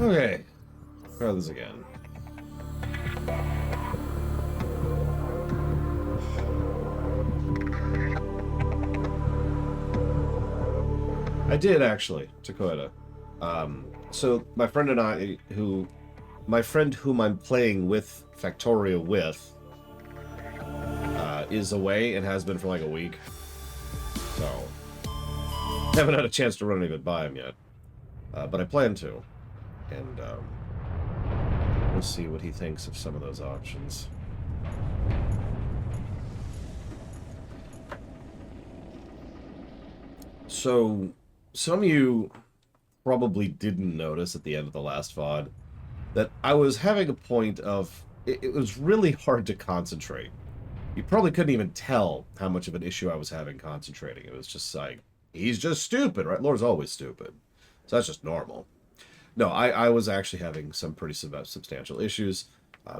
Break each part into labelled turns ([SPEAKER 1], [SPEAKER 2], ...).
[SPEAKER 1] Okay. Try this again. I did actually, Dakota. So my friend and I, my friend whom I'm playing with Factorio with, is away and has been for like a week. So haven't had a chance to run anything by him yet, but I plan to, and we'll see what he thinks of some of those options. So, some of you probably didn't notice at the end of the last VOD that I was having a point of... It was really hard to concentrate. You probably couldn't even tell how much of an issue I was having concentrating. It was just like, he's just stupid, right? Lord's always stupid. So that's just normal. No, I was actually having some pretty substantial issues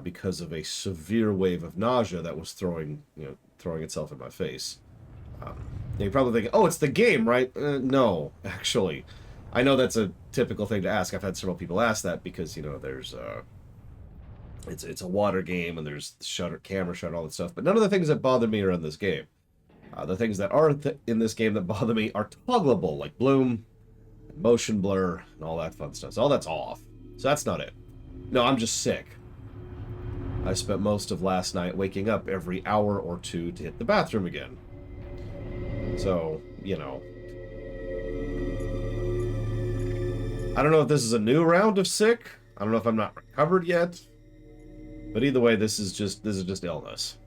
[SPEAKER 1] because of a severe wave of nausea that was throwing itself in my face. You're probably thinking, oh, it's the game, right? No, actually. I know that's a typical thing to ask. I've had several people ask that because, you know, there's... It's a water game, and there's camera shutter, all that stuff. But none of the things that bother me are in this game. The things that are in this game that bother me are toggleable, like bloom, motion blur, and all that fun stuff. So all that's off. So that's not it. No, I'm just sick. I spent most of last night waking up every hour or two to hit the bathroom again. So, you know. I don't know if this is a new round of sick. I don't know if I'm not recovered yet. But either way, this is just illness.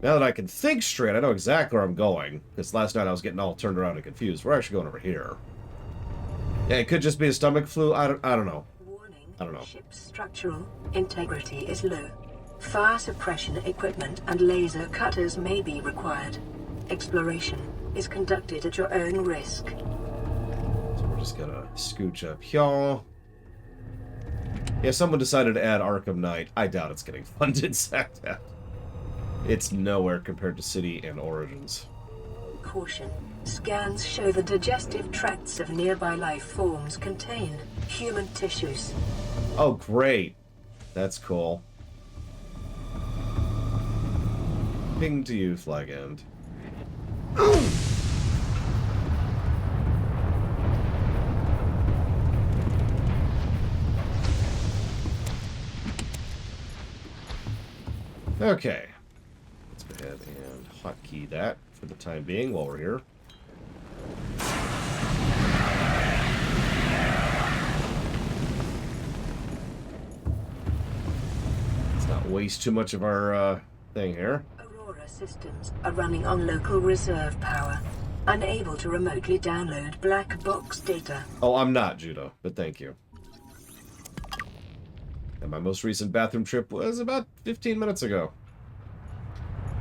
[SPEAKER 1] Now that I can think straight, I know exactly where I'm going. Because last night I was getting all turned around and confused. We're actually going over here. Yeah, it could just be a stomach flu. I don't know.
[SPEAKER 2] Warning,
[SPEAKER 1] I don't know.
[SPEAKER 2] Ship's structural integrity is low. Fire suppression equipment and laser cutters may be required. Exploration is conducted at your own risk.
[SPEAKER 1] So we're just gonna scooch up here. Yeah, someone decided to add Arkham Knight. I doubt it's getting funded, Zactat. It's nowhere compared to City and Origins.
[SPEAKER 2] Caution. Scans show the digestive tracts of nearby life forms contain human tissues.
[SPEAKER 1] Oh, great. That's cool. Ping to you, Flag End. Okay, let's go ahead and hotkey that for the time being while we're here. Let's not waste too much of our thing here.
[SPEAKER 2] Aurora systems are running on local reserve power, unable to remotely download black box data.
[SPEAKER 1] Oh, I'm not, Judo, but thank you. And my most recent bathroom trip was about 15 minutes ago.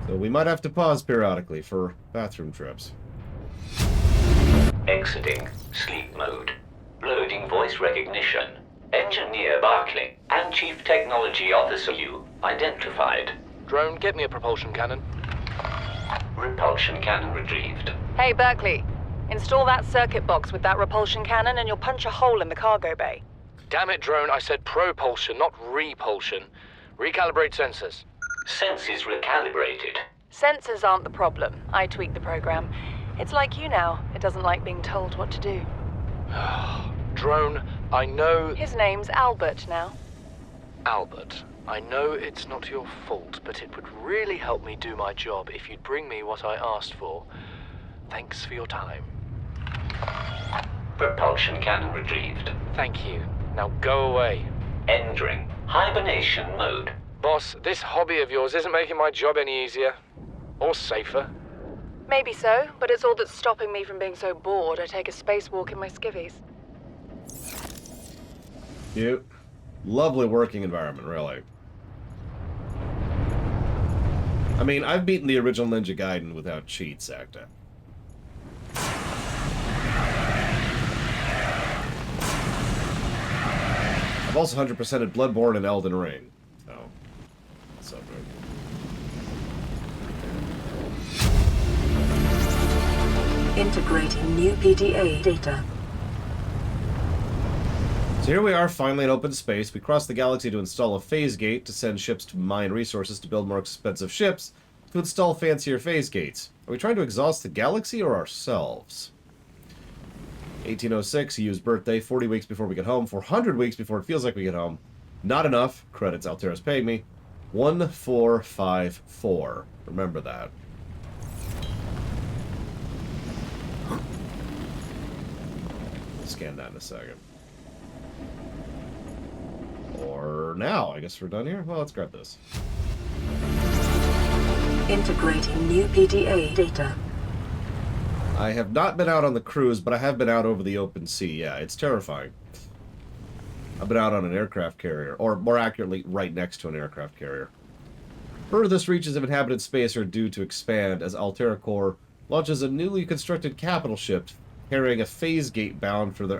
[SPEAKER 1] So we might have to pause periodically for bathroom trips.
[SPEAKER 3] Exiting sleep mode. Loading voice recognition. Engineer Barclay and Chief Technology Officer you identified.
[SPEAKER 4] Drone, get me a propulsion cannon.
[SPEAKER 3] Repulsion cannon retrieved.
[SPEAKER 5] Hey, Berkeley. Install that circuit box with that repulsion cannon and you'll punch a hole in the cargo bay.
[SPEAKER 4] Damn it, Drone, I said propulsion, not repulsion. Recalibrate sensors.
[SPEAKER 3] Senses recalibrated.
[SPEAKER 5] Sensors aren't the problem. I tweak the program. It's like you now. It doesn't like being told what to do.
[SPEAKER 4] Drone, I know...
[SPEAKER 5] His name's Albert now.
[SPEAKER 4] Albert, I know it's not your fault, but it would really help me do my job if you'd bring me what I asked for. Thanks for your time.
[SPEAKER 3] Propulsion cannon retrieved.
[SPEAKER 4] Thank you. Now go away.
[SPEAKER 3] Entering hibernation mode.
[SPEAKER 4] Boss, this hobby of yours isn't making my job any easier. Or safer.
[SPEAKER 5] Maybe so, but it's all that's stopping me from being so bored I take a spacewalk in my skivvies.
[SPEAKER 1] Cute. Lovely working environment, really. I mean, I've beaten the original Ninja Gaiden without cheats, Acta. I've also 100%ed Bloodborne and Elden Ring. So, what's up, man?
[SPEAKER 2] Integrating new PDA data.
[SPEAKER 1] So here we are, finally in open space. We crossed the galaxy to install a phase gate, to send ships to mine resources, to build more expensive ships, to install fancier phase gates. Are we trying to exhaust the galaxy or ourselves? 1806, Yu's birthday, 40 weeks before we get home, 400 weeks before it feels like we get home. Not enough. Credits Altera's paying me. 1454. Remember that. Scan that in a second. Or now. I guess we're done here. Well, let's grab this.
[SPEAKER 2] Integrating new PDA data.
[SPEAKER 1] I have not been out on the cruise, but I have been out over the open sea. Yeah, it's terrifying. I've been out on an aircraft carrier, or more accurately, right next to an aircraft carrier. Furthest reaches of inhabited space are due to expand as Altera Corps launches a newly constructed capital ship carrying a phase gate bound for the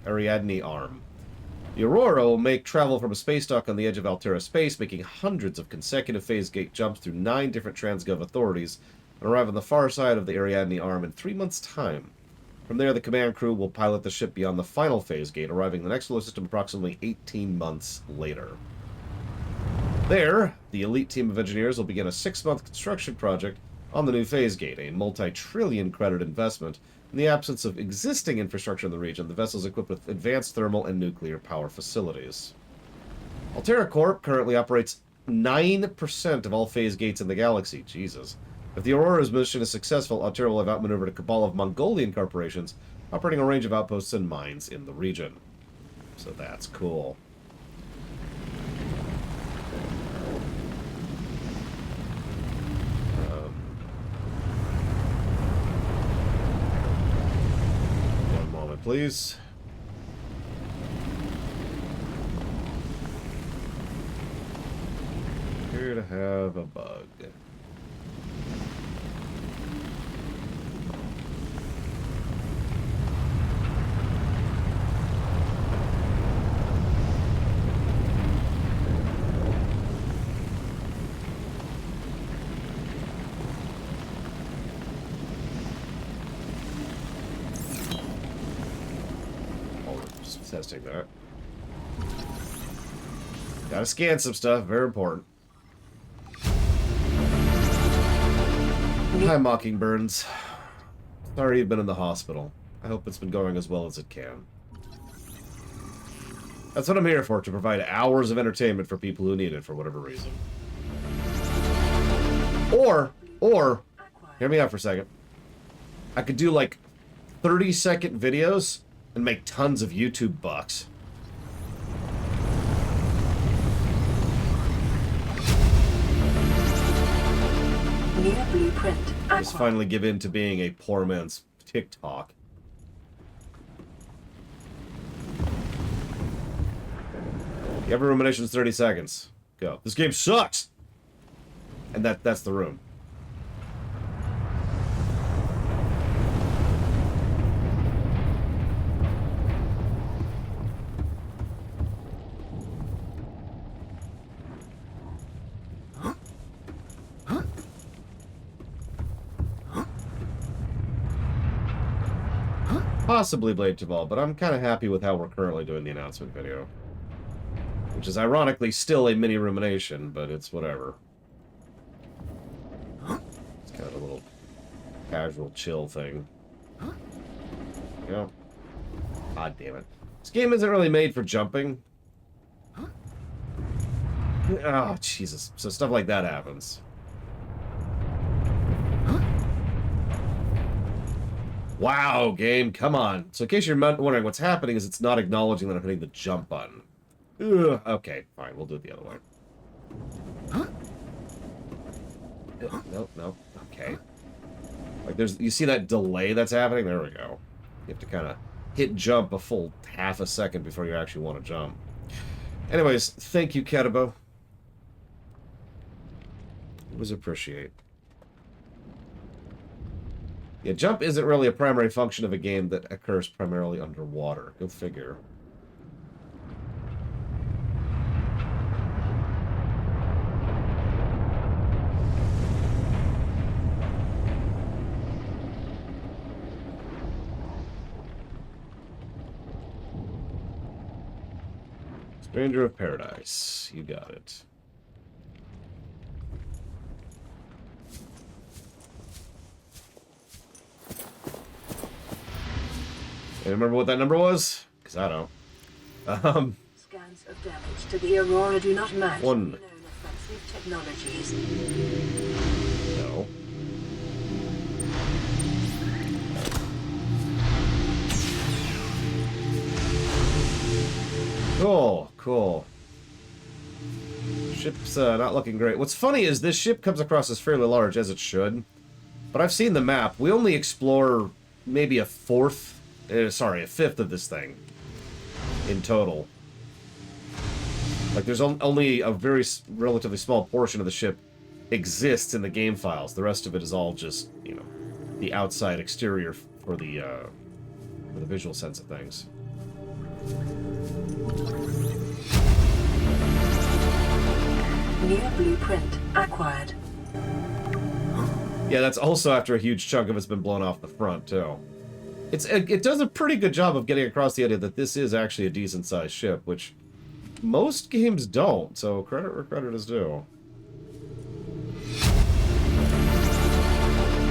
[SPEAKER 1] Ariadne arm. The Aurora will make travel from a space dock on the edge of Altera space, making hundreds of consecutive phase gate jumps through 9 different Transgov authorities, and arrive on the far side of the Ariadne arm in 3 months' time. From there, the command crew will pilot the ship beyond the final phase gate, arriving in the next solar system approximately 18 months later. There, the elite team of engineers will begin a 6-month construction project on the new phase gate, a multi-trillion credit investment. In the absence of existing infrastructure in the region, the vessel is equipped with advanced thermal and nuclear power facilities. Altera Corp currently operates 9% of all phase gates in the galaxy. Jesus. If the Aurora's mission is successful, Altera will have outmaneuvered a cabal of Mongolian corporations operating a range of outposts and mines in the region. So that's cool. One moment, please. Here to have a bug. Just testing that. Gotta scan some stuff, very important. Hi, Mockingbirds. Sorry you've been in the hospital. I hope it's been going as well as it can. That's what I'm here for, to provide hours of entertainment for people who need it for whatever reason. Or, hear me out for a second. I could do like 30-second videos and make tons of YouTube bucks.
[SPEAKER 2] New blueprint.
[SPEAKER 1] Just finally give in to being a poor man's TikTok. Every rumination's 30 seconds. Go. This game sucks! And that's the room. Possibly Blade Cabal, but I'm kind of happy with how we're currently doing the announcement video. Which is ironically still a mini rumination, but it's whatever. It's kind of a little casual chill thing. Yeah. God damn it. This game isn't really made for jumping. Oh, Jesus. So stuff like that happens. Wow, game, come on. So in case you're wondering what's happening is it's not acknowledging that I'm hitting the jump button. Ugh, okay, fine, we'll do it the other way. Nope, okay. Like you see that delay that's happening? There we go. You have to kind of hit jump a full half a second before you actually want to jump. Anyways, thank you, Ketabo. It was appreciate. Yeah, jump isn't really a primary function of a game that occurs primarily underwater. Go figure. Stranger of Paradise. You got it. You remember what that number was? Because I don't.
[SPEAKER 2] Scans of damage to the Aurora do not match
[SPEAKER 1] One.
[SPEAKER 2] known offensive technologies.
[SPEAKER 1] No. Cool, cool. Ship's not looking great. What's funny is this ship comes across as fairly large, as it should. But I've seen the map. We only explore maybe a fifth of this thing in total. Like, there's only a very relatively small portion of the ship exists in the game files. The rest of it is all just, you know, the outside exterior for the visual sense of things.
[SPEAKER 2] New blueprint acquired.
[SPEAKER 1] Yeah, that's also after a huge chunk of it's been blown off the front, too. It does a pretty good job of getting across the idea that this is actually a decent-sized ship, which most games don't, so credit where credit is due.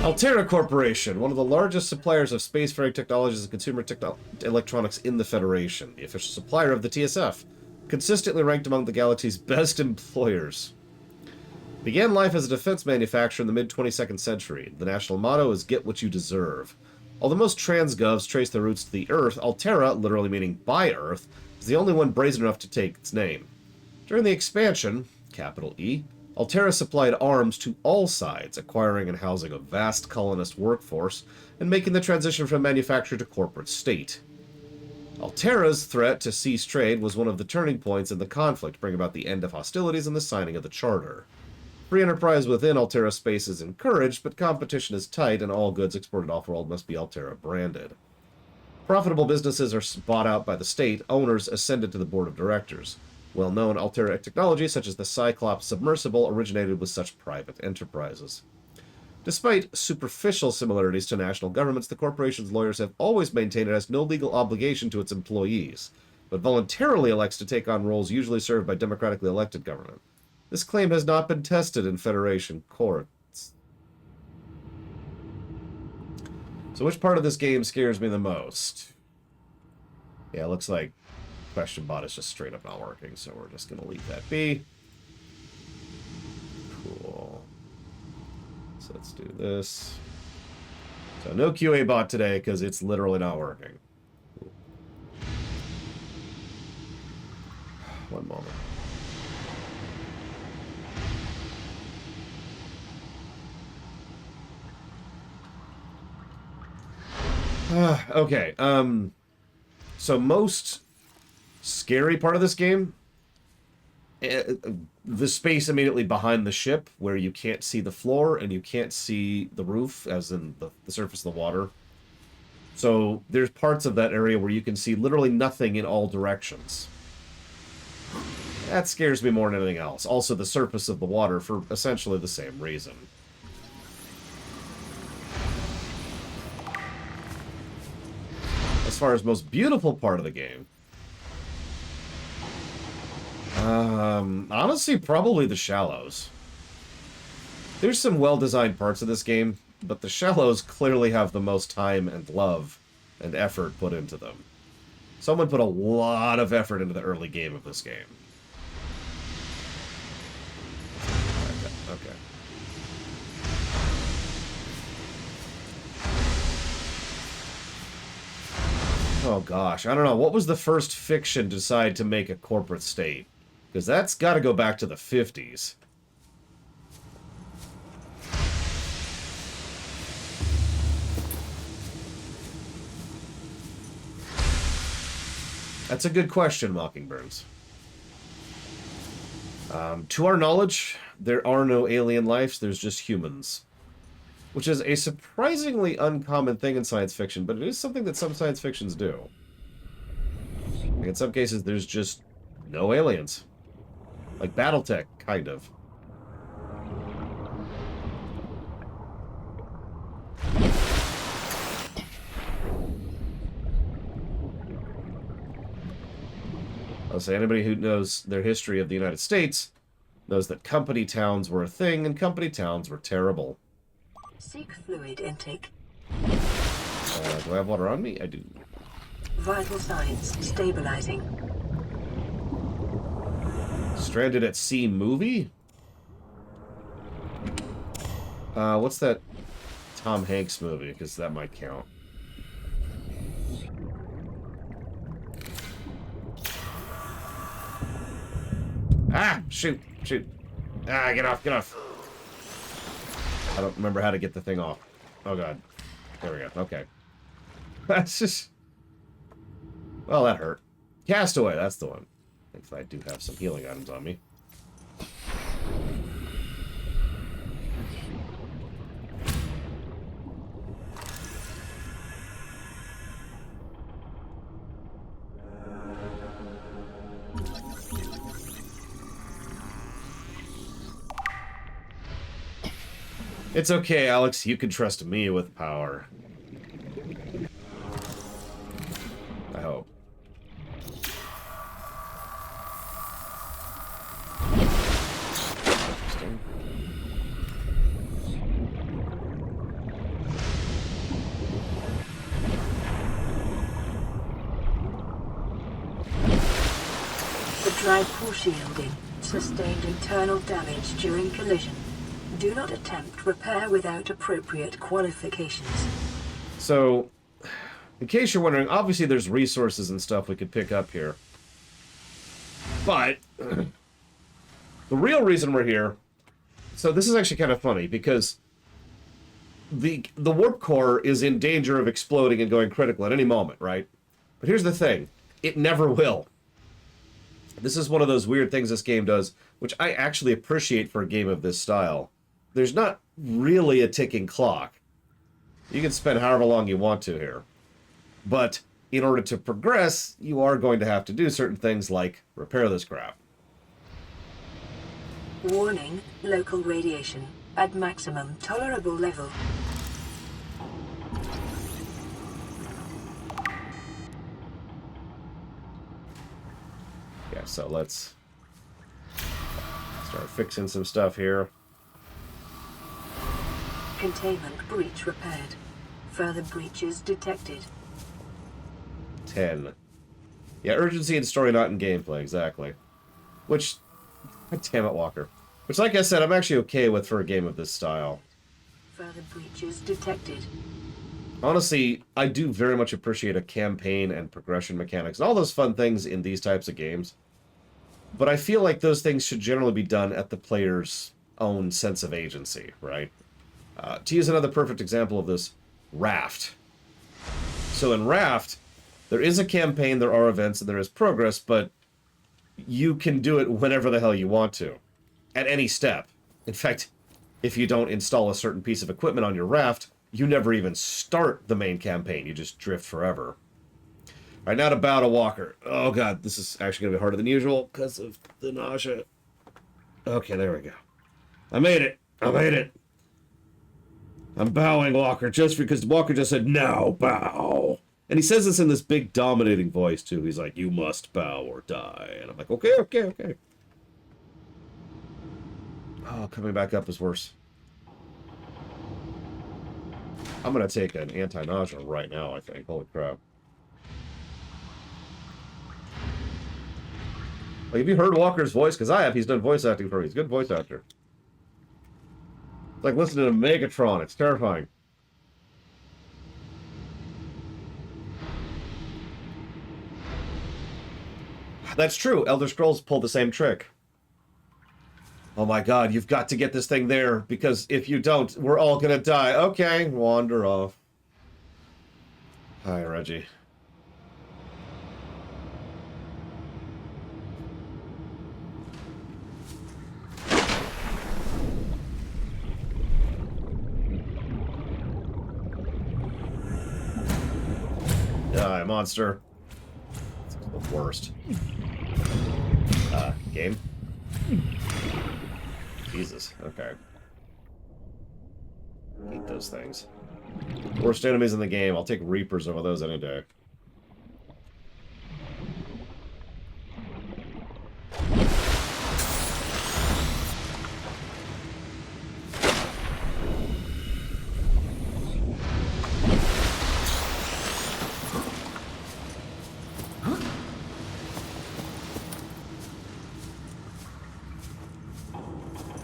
[SPEAKER 1] Altera Corporation, one of the largest suppliers of spacefaring technologies and consumer electronics in the Federation, the official supplier of the TSF, consistently ranked among the galaxy's best employers. Began life as a defense manufacturer in the mid-22nd century. The national motto is "Get what you deserve." Although most transgovs trace their roots to the Earth, Altera, literally meaning by Earth, is the only one brazen enough to take its name. During the expansion, capital E, Altera supplied arms to all sides, acquiring and housing a vast colonist workforce, and making the transition from manufacturer to corporate state. Altera's threat to cease trade was one of the turning points in the conflict, bringing about the end of hostilities and the signing of the Charter. Free enterprise within Altera space is encouraged, but competition is tight, and all goods exported off-world must be Altera branded. Profitable businesses are bought out by the state, owners ascended to the board of directors. Well-known Altera technology, such as the Cyclops submersible, originated with such private enterprises. Despite superficial similarities to national governments, the corporation's lawyers have always maintained it has no legal obligation to its employees, but voluntarily elects to take on roles usually served by democratically elected government. This claim has not been tested in Federation courts. So which part of this game scares me the most? Yeah, it looks like Question Bot is just straight up not working, so we're just going to leave that be. Cool. So let's do this. So no QA bot today because it's literally not working. One moment. Okay, so most scary part of this game, the space immediately behind the ship, where you can't see the floor and you can't see the roof, as in the surface of the water. So there's parts of that area where you can see literally nothing in all directions. That scares me more than anything else. Also the surface of the water for essentially the same reason. As far as most beautiful part of the game, honestly, probably the shallows. There's some well-designed parts of this game, but the shallows clearly have the most time and love and effort put into them. Someone put a lot of effort into the early game of this game. Okay. Oh gosh, I don't know. What was the first fiction to decide to make a corporate state? Because that's got to go back to the 50s. That's a good question, Mockingbirds. To our knowledge, there are no alien lives, there's just humans. Which is a surprisingly uncommon thing in science fiction, but it is something that some science fictions do. Like in some cases, there's just no aliens. Like Battletech, kind of. I'll say anybody who knows their history of the United States knows that company towns were a thing, and company towns were terrible.
[SPEAKER 2] Seek fluid intake.
[SPEAKER 1] Do I have water on me? I do.
[SPEAKER 2] Vital signs stabilizing.
[SPEAKER 1] Stranded at Sea movie? What's that Tom Hanks movie? Because that might count. Ah! Shoot! Shoot! Ah, get off! Get off! I don't remember how to get the thing off. Oh god. There we go. Okay. That's just... Well, that hurt. Castaway, that's the one. Thankfully, I do have some healing items on me. It's okay, Alex. You can trust me with power. I hope. Interesting.
[SPEAKER 2] The dry pool shielding sustained internal damage during collision. Do not attempt repair without appropriate qualifications.
[SPEAKER 1] So, in case you're wondering, obviously there's resources and stuff we could pick up here. But, the real reason we're here... So this is actually kind of funny, because the warp core is in danger of exploding and going critical at any moment, right? But here's the thing. It never will. This is one of those weird things this game does, which I actually appreciate for a game of this style. There's not really a ticking clock. You can spend however long you want to here. But in order to progress, you are going to have to do certain things like repair this crap.
[SPEAKER 2] Warning, local radiation at maximum tolerable level.
[SPEAKER 1] Yeah, so let's start fixing some stuff here.
[SPEAKER 2] Containment breach repaired. Further breaches detected.
[SPEAKER 1] 10. Yeah, urgency and story not in gameplay, exactly. Which, god damn it, Walker. Which, like I said, I'm actually okay with for a game of this style.
[SPEAKER 2] Further breaches detected.
[SPEAKER 1] Honestly, I do very much appreciate a campaign and progression mechanics and all those fun things in these types of games. But I feel like those things should generally be done at the player's own sense of agency, right? To use another perfect example of this, Raft. So in Raft, there is a campaign, there are events, and there is progress, but you can do it whenever the hell you want to. At any step. In fact, if you don't install a certain piece of equipment on your raft, you never even start the main campaign. You just drift forever. Alright, now to bow to Walker. Oh god, this is actually going to be harder than usual because of the nausea. Okay, there we go. I made it. I made it. I'm bowing, Walker, just because Walker just said, "Now bow." And he says this in this big dominating voice, too. He's like, "You must bow or die." And I'm like, okay, okay, okay. Oh, coming back up is worse. I'm going to take an anti-nausea right now, I think. Holy crap. Like, have you heard Walker's voice? Because I have. He's done voice acting for me. He's a good voice actor. It's like listening to Megatron. It's terrifying. That's true. Elder Scrolls pulled the same trick. Oh my god, you've got to get this thing there, because if you don't, we're all gonna die. Okay, wander off. Hi, Reggie. Die, monster. It's the worst. Game? Jesus, okay. Hate those things. Worst enemies in the game. I'll take Reapers over those any day.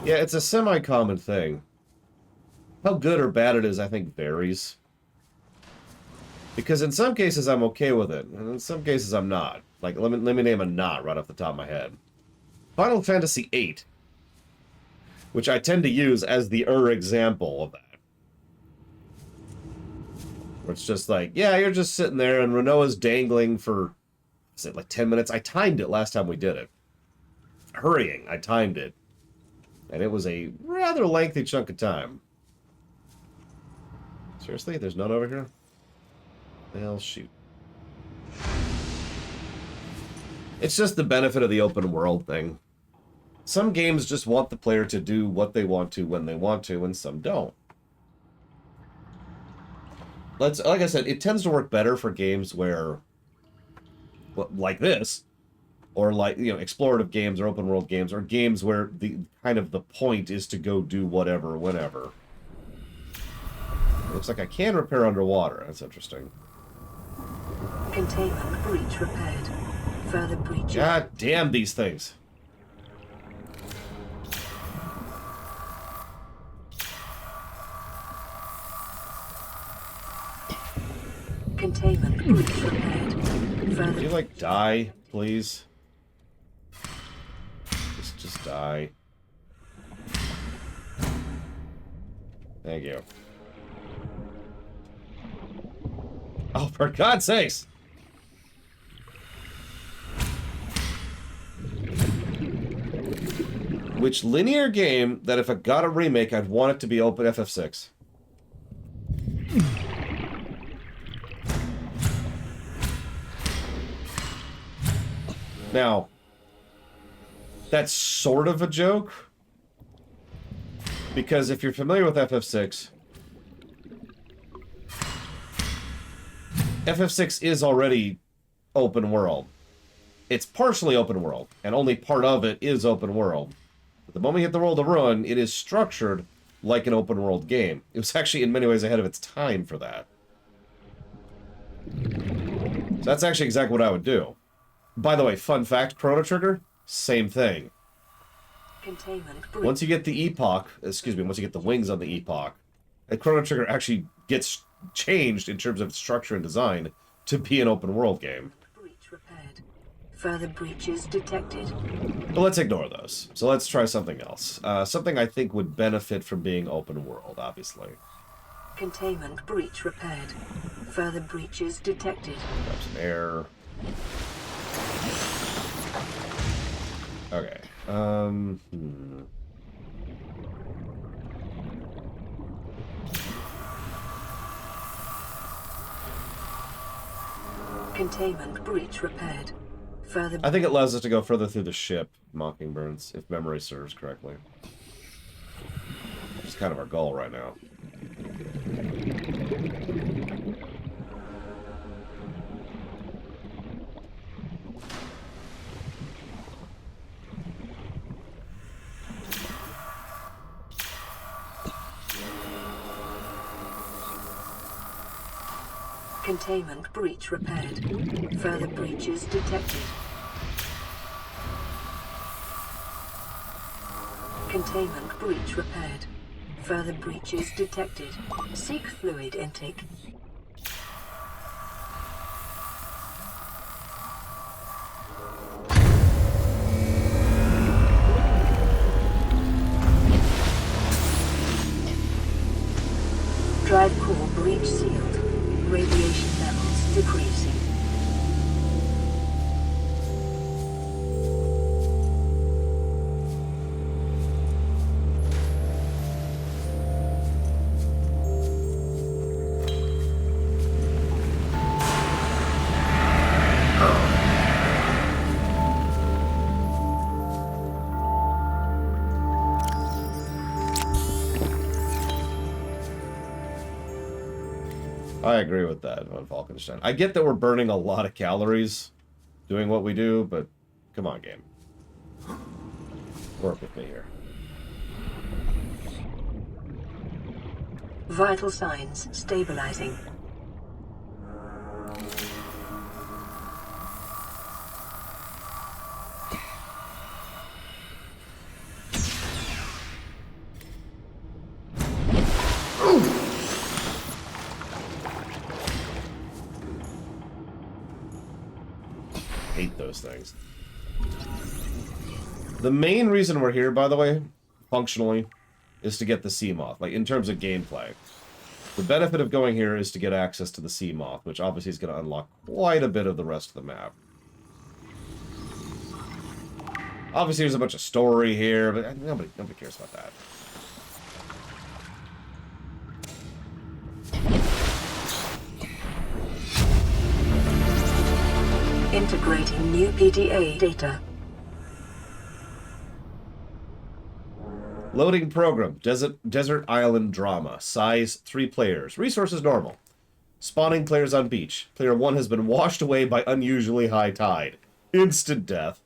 [SPEAKER 1] Yeah, it's a semi-common thing. How good or bad it is, I think, varies. Because in some cases I'm okay with it, and in some cases I'm not. Like, let me name a not right off the top of my head. Final Fantasy VIII, which I tend to use as the example of that. Where it's just like, yeah, you're just sitting there and Renoa's dangling for, is it like 10 minutes? I timed it last time we did it. Hurrying, I timed it. And it was a rather lengthy chunk of time. Seriously? There's none over here? Well, shoot. It's just the benefit of the open world thing. Some games just want the player to do what they want to when they want to, and some don't. Like I said, it tends to work better for games where, well, like this, or like, you know, explorative games or open world games, or games where the kind of the point is to go do whatever, whenever. It looks like I can repair underwater. That's interesting.
[SPEAKER 2] Containment breach repaired. Further breach.
[SPEAKER 1] God damn these things.
[SPEAKER 2] Containment breach repaired. Further.
[SPEAKER 1] Can you, like, die, please? Just die. Thank you. Oh, for God's sakes! Which linear game that if it got a remake, I'd want it to be open FF6? Now, that's sort of a joke, because if you're familiar with FF6, FF6 is already open world. It's partially open world, and only part of it is open world. But the moment you hit the World of Ruin, it is structured like an open world game. It was actually in many ways ahead of its time for that. So that's actually exactly what I would do. By the way, fun fact, Chrono Trigger, same thing.
[SPEAKER 2] Containment breach.
[SPEAKER 1] Once you get the Epoch, excuse me, once you get the wings on the Epoch, Chrono Trigger actually gets changed in terms of structure and design to be an open world game.
[SPEAKER 2] Breach repaired. Further breaches detected.
[SPEAKER 1] But let's ignore those. So let's try something else. Something I think would benefit from being open world, obviously.
[SPEAKER 2] Containment breach repaired. Further breaches detected.
[SPEAKER 1] Grab some air. Okay.
[SPEAKER 2] Containment breach repaired. Further.
[SPEAKER 1] I think it allows us to go further through the ship, Mockingbirds, if memory serves correctly. Which is kind of our goal right now.
[SPEAKER 2] Containment breach repaired. Further breaches detected. Containment breach repaired. Further breaches detected. Seek fluid intake. Drive core breach sealed. Radiation levels decreasing.
[SPEAKER 1] I agree with that on Falkenstein. I get that we're burning a lot of calories doing what we do, but come on, game. Work with me here.
[SPEAKER 2] Vital signs stabilizing.
[SPEAKER 1] hate those things. The main reason we're here, by the way, functionally, is to get the sea moth. Like, in terms of gameplay. The benefit of going here is to get access to the sea moth, which obviously is going to unlock quite a bit of the rest of the map. Obviously, there's a bunch of story here, but nobody cares about that.
[SPEAKER 2] Integrating new PDA data.
[SPEAKER 1] Loading program. Desert Island Drama. Size 3 players. Resources normal. Spawning players on beach. Player 1 has been washed away by unusually high tide. Instant death.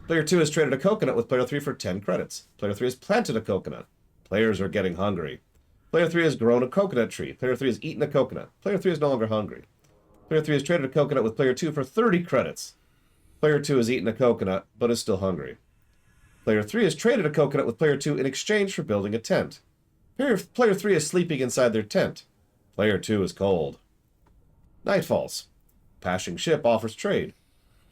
[SPEAKER 1] Player 2 has traded a coconut with Player 3 for 10 credits. Player 3 has planted a coconut. Players are getting hungry. Player 3 has grown a coconut tree. Player 3 has eaten a coconut. Player 3 is no longer hungry. Player 3 has traded a coconut with Player 2 for 30 credits. Player 2 has eaten a coconut, but is still hungry. Player 3 has traded a coconut with Player 2 in exchange for building a tent. Player 3 is sleeping inside their tent. Player 2 is cold. Night falls. Passing ship offers trade.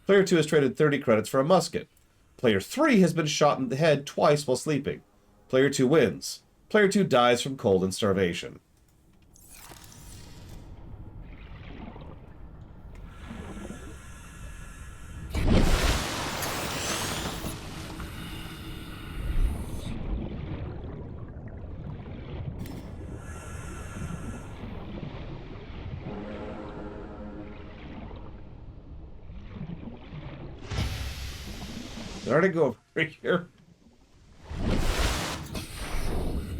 [SPEAKER 1] Player 2 has traded 30 credits for a musket. Player 3 has been shot in the head twice while sleeping. Player 2 wins. Player 2 dies from cold and starvation. Did I already go over here?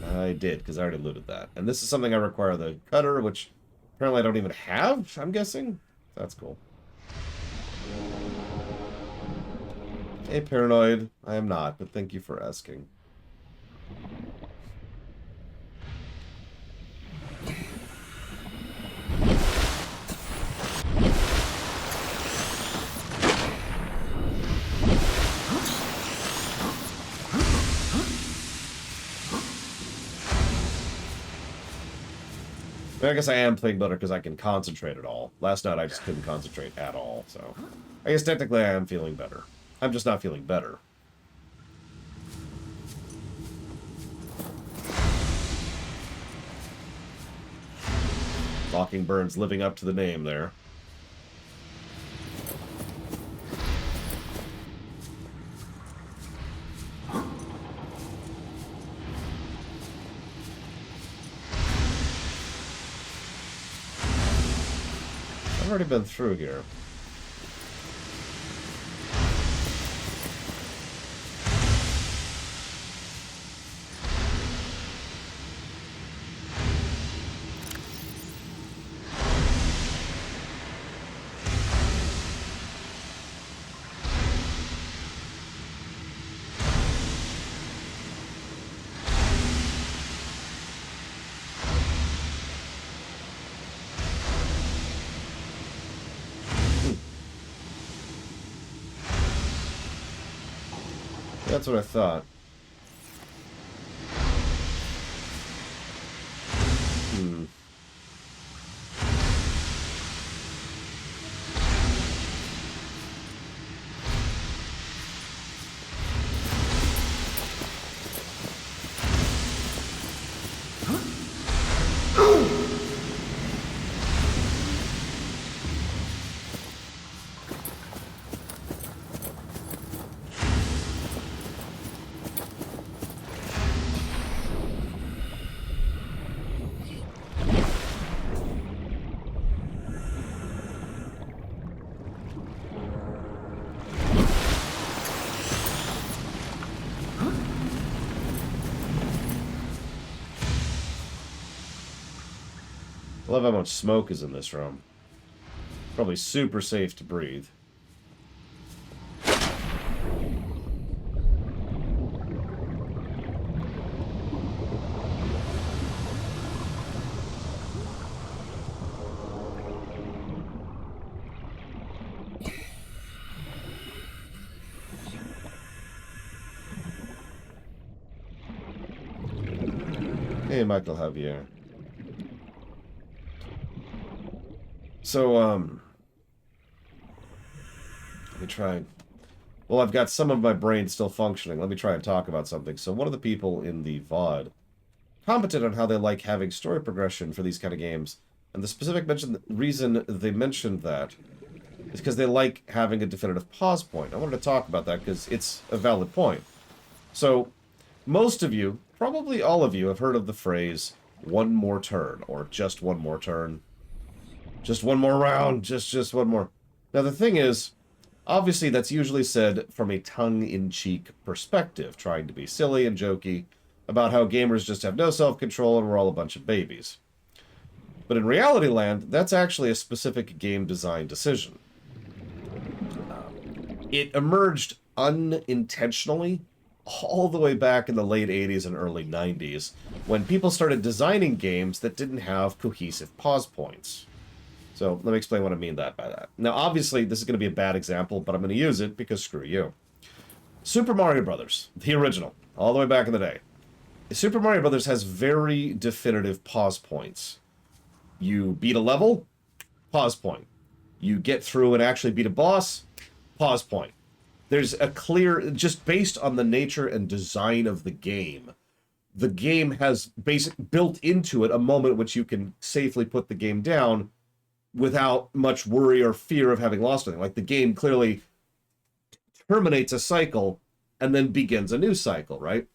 [SPEAKER 1] I did, because I already looted that. And this is something I require the cutter, which apparently I don't even have, I'm guessing? That's cool. Hey, Paranoid. I am not, but thank you for asking. I guess I am playing better because I can concentrate at all. Last night I just couldn't concentrate at all, so... I guess technically I am feeling better. I'm just not feeling better. Mockingbird's living up to the name there. I've already been through here. That's what I thought. I love how much smoke is in this room. Probably super safe to breathe. Hey, Michael Javier. So, Let me try. Well, I've got some of my brain still functioning. Let me try and talk about something. So one of the people in the VOD commented on how they like having story progression for these kind of games. And the specific reason they mentioned that is because they like having a definitive pause point. I wanted to talk about that because it's a valid point. So, most of you, probably all of you, have heard of the phrase, one more turn, or just one more turn. Just one more round, just one more. Now, the thing is, obviously that's usually said from a tongue-in-cheek perspective, trying to be silly and jokey about how gamers just have no self-control and we're all a bunch of babies. But in reality land, that's actually a specific game design decision. It emerged unintentionally all the way back in the late 80s and early 90s when people started designing games that didn't have cohesive pause points. So let me explain what I mean by that. Now, obviously, this is going to be a bad example, but I'm going to use it because screw you. Super Mario Brothers, the original, all the way back in the day. Super Mario Brothers has very definitive pause points. You beat a level, pause point. You get through and actually beat a boss, pause point. There's a clear, just based on the nature and design of the game has built into it a moment in which you can safely put the game down without much worry or fear of having lost anything. Like, the game clearly terminates a cycle and then begins a new cycle, right?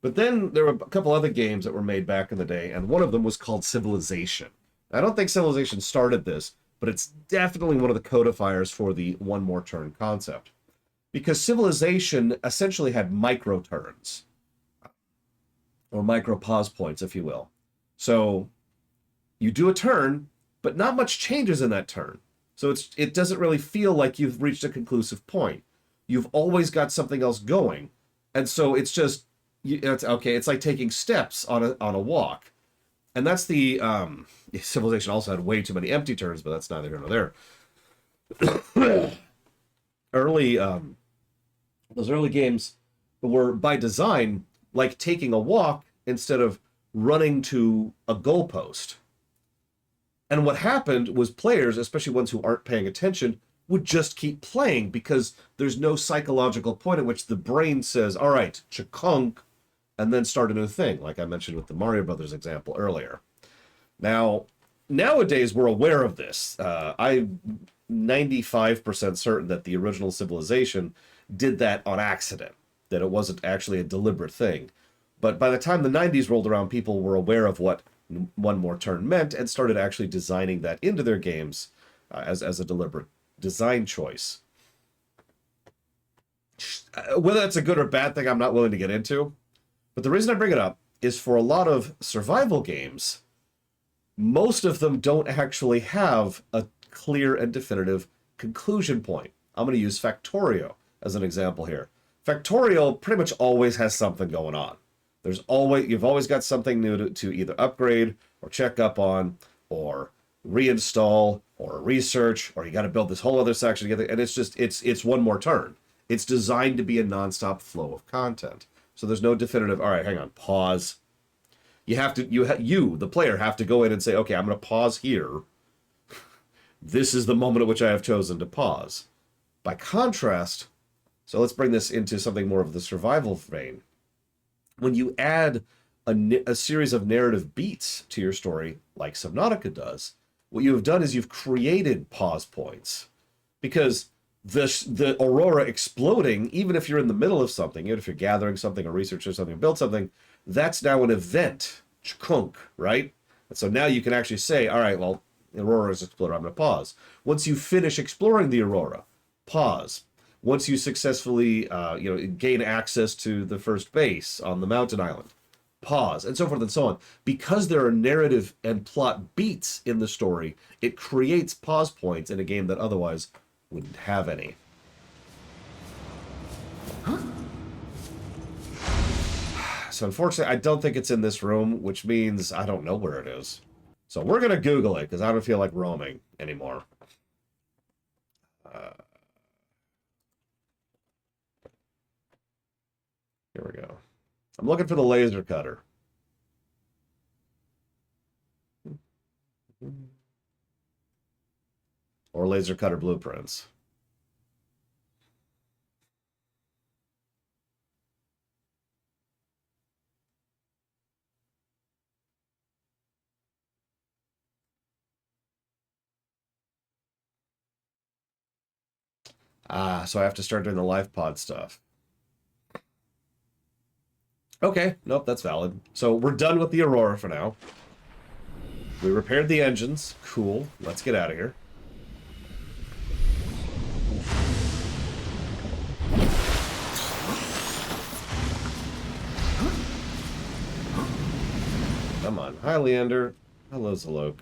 [SPEAKER 1] But then there were a couple other games that were made back in the day, and one of them was called Civilization. I don't think Civilization started this, but it's definitely one of the codifiers for the one more turn concept. Because Civilization essentially had micro turns, or micro pause points, if you will. So you do a turn, but not much changes in that turn. So it doesn't really feel like you've reached a conclusive point. You've always got something else going. And so it's just, it's like taking steps on a walk. And that's the, Civilization also had way too many empty turns, but that's neither here nor there. Those early games were by design like taking a walk instead of running to a goalpost. And what happened was players, especially ones who aren't paying attention, would just keep playing because there's no psychological point at which the brain says, all right, chakunk, and then start a new thing, like I mentioned with the Mario Brothers example earlier. Now, nowadays we're aware of this. I'm 95% certain that the original Civilization did that on accident, that it wasn't actually a deliberate thing. But by the time the 90s rolled around, people were aware of what one more turn meant and started actually designing that into their games as a deliberate design choice. Whether that's a good or bad thing, I'm not willing to get into. But the reason I bring it up is for a lot of survival games, most of them don't actually have a clear and definitive conclusion point. I'm going to use Factorio as an example here. Factorio pretty much always has something going on. You've always got something new to either upgrade or check up on or reinstall or research, or you got to build this whole other section together. And it's one more turn. It's designed to be a nonstop flow of content. So there's no definitive, all right, hang on, pause. You, the player, have to go in and say, okay, I'm going to pause here. This is the moment at which I have chosen to pause. By contrast, so let's bring this into something more of the survival vein. When you add a series of narrative beats to your story, like Subnautica does, what you have done is you've created pause points. Because the aurora exploding, even if you're in the middle of something, even if you're gathering something or researching something or build something, that's now an event, chkunk, right? And so now you can actually say, all right, well, the aurora is exploded, I'm going to pause. Once you finish exploring the aurora, pause. Once you successfully gain access to the first base on the mountain island, pause, and so forth and so on. Because there are narrative and plot beats in the story, it creates pause points in a game that otherwise wouldn't have any. Huh? So unfortunately, I don't think it's in this room, which means I don't know where it is. So we're going to Google it, because I don't feel like roaming anymore. Here we go. I'm looking for the laser cutter. Or laser cutter blueprints. Ah, so I have to start doing the life pod stuff. Okay, nope, that's valid. So we're done with the Aurora for now. We repaired the engines. Cool. Let's get out of here. Come on. Hi, Leander. Hello, Zalok.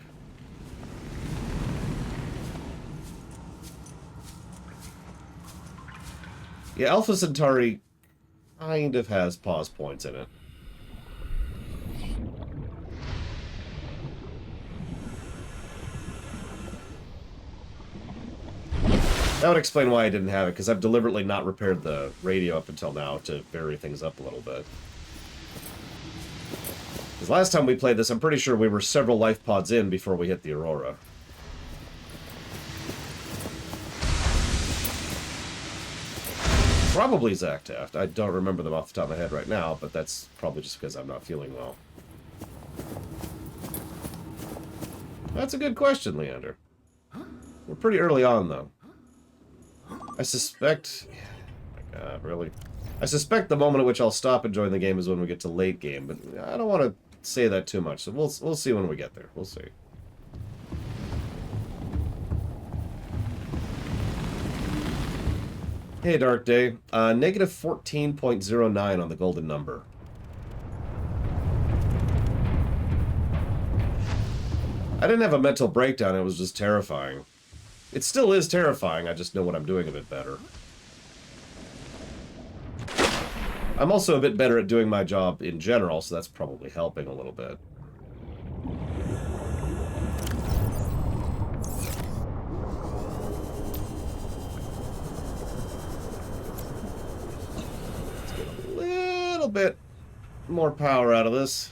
[SPEAKER 1] Yeah, Alpha Centauri kind of has pause points in it. That would explain why I didn't have it, because I've deliberately not repaired the radio up until now to vary things up a little bit. Because last time we played this, I'm pretty sure we were several life pods in before we hit the Aurora. Probably Zach Taft. I don't remember them off the top of my head right now, but that's probably just because I'm not feeling well. That's a good question, Leander. We're pretty early on, though. I suspect... Oh my god, really? I suspect the moment at which I'll stop enjoying the game is when we get to late game, but I don't want to say that too much, so we'll see when we get there. We'll see. Hey, Dark Day. Negative 14.09 on the golden number. I didn't have a mental breakdown, it was just terrifying. It still is terrifying, I just know what I'm doing a bit better. I'm also a bit better at doing my job in general, so that's probably helping a little bit. Let's get a little bit more power out of this.